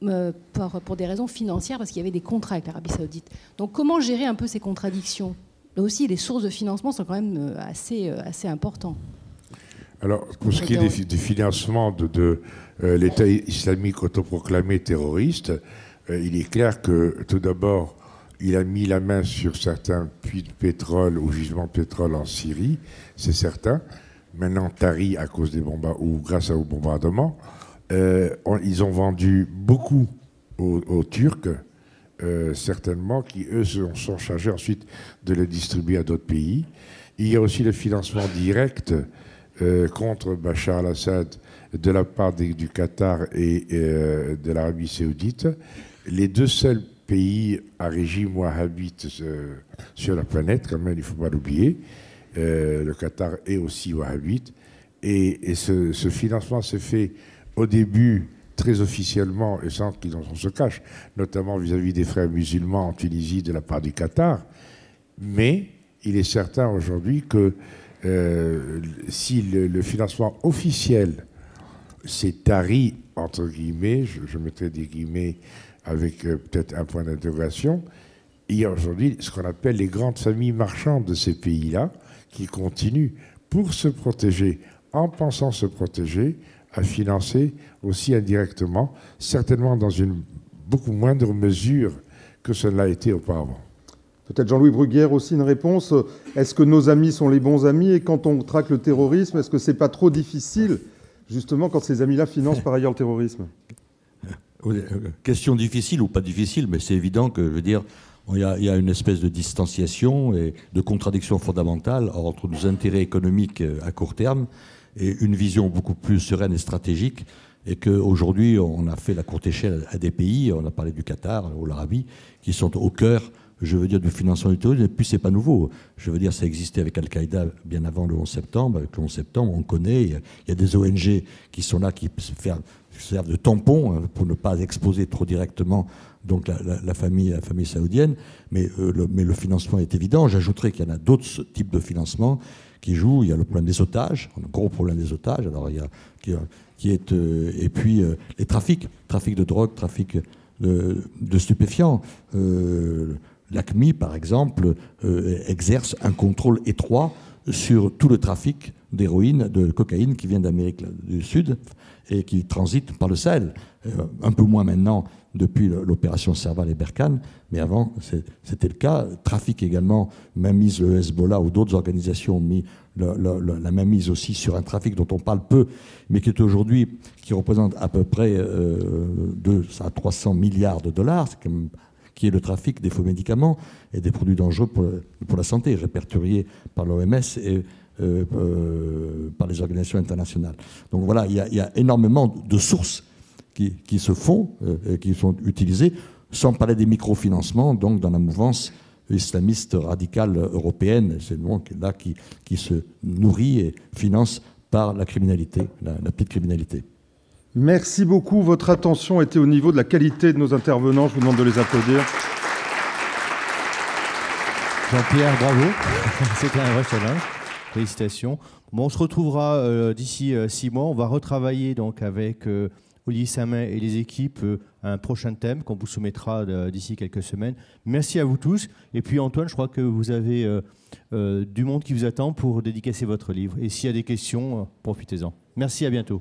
pour des raisons financières, parce qu'il y avait des contrats avec l'Arabie Saoudite. Donc comment gérer un peu ces contradictions? Là aussi, les sources de financement sont quand même assez importantes. Alors, pour ce qui est du financement de l'État islamique autoproclamé terroriste, il est clair que, tout d'abord, il a mis la main sur certains puits de pétrole ou gisements de pétrole en Syrie, c'est certain. Maintenant, taris à cause des ou grâce aux bombardements. Ils ont vendu beaucoup aux Turcs, certainement, qui, eux, sont chargés ensuite de le distribuer à d'autres pays. Il y a aussi le financement direct contre Bachar al-Assad de la part du Qatar et de l'Arabie Saoudite. Les deux seuls pays à régime wahhabite sur la planète, quand même, il ne faut pas l'oublier. Le Qatar est aussi wahhabite. Et ce financement s'est fait au début très officiellement et sans qu'on se cache, notamment vis-à-vis des frères musulmans en Tunisie de la part du Qatar. Mais il est certain aujourd'hui que si le financement officiel s'est tari, entre guillemets, je mettrai des guillemets avec peut-être un point d'interrogation, il y a aujourd'hui ce qu'on appelle les grandes familles marchandes de ces pays-là qui continuent, pour se protéger, en pensant se protéger, à financer aussi indirectement, certainement dans une beaucoup moindre mesure que cela a été auparavant. Peut-être Jean-Louis Bruguière aussi une réponse. Est-ce que nos amis sont les bons amis? Et quand on traque le terrorisme, est-ce que c'est pas trop difficile, justement, quand ces amis-là financent par ailleurs le terrorisme? Question difficile ou pas difficile, mais c'est évident que, je veux dire, il y a une espèce de distanciation et de contradiction fondamentale entre nos intérêts économiques à court terme et une vision beaucoup plus sereine et stratégique, et qu'aujourd'hui, on a fait la courte échelle à des pays, on a parlé du Qatar ou l'Arabie, qui sont au cœur, je veux dire, du financement du terrorisme, et puis c'est pas nouveau. Je veux dire, ça existait avec Al-Qaïda bien avant le 11 septembre. Avec le 11 septembre, on connaît, il y a des ONG qui sont là, qui servent de tampon pour ne pas exposer trop directement donc la famille saoudienne, mais le financement est évident. J'ajouterais qu'il y en a d'autres types de financement qui jouent. Il y a le problème des otages, un gros problème des otages. Alors il y a et puis les trafics de drogue, trafic de stupéfiants. L'ACMI, par exemple, exerce un contrôle étroit sur tout le trafic d'héroïne, de cocaïne qui vient d'Amérique du Sud et qui transite par le Sahel. Un peu moins maintenant depuis l'opération Serval et Berkane, mais avant c'était le cas. Trafic également, mainmise le Hezbollah ou d'autres organisations ont mis la mainmise aussi sur un trafic dont on parle peu, mais qui est aujourd'hui, qui représente à peu près 200 à 300 milliards de dollars, qui est le trafic des faux médicaments et des produits dangereux pour la santé, répertoriés par l'OMS et par les organisations internationales. Donc voilà, il y a énormément de sources qui se font, qui sont utilisées, sans parler des microfinancements, donc dans la mouvance islamiste radicale européenne. C'est le monde là qui se nourrit et finance par la criminalité, la petite criminalité. Merci beaucoup. Votre attention était au niveau de la qualité de nos intervenants. Je vous demande de les applaudir. Jean-Pierre, bravo. C'était un vrai challenge. Félicitations. Bon, on se retrouvera d'ici 6 mois. On va retravailler donc avec Olivier Samin et les équipes un prochain thème qu'on vous soumettra d'ici quelques semaines. Merci à vous tous. Et puis Antoine, je crois que vous avez du monde qui vous attend pour dédicacer votre livre. Et s'il y a des questions, profitez-en. Merci, à bientôt.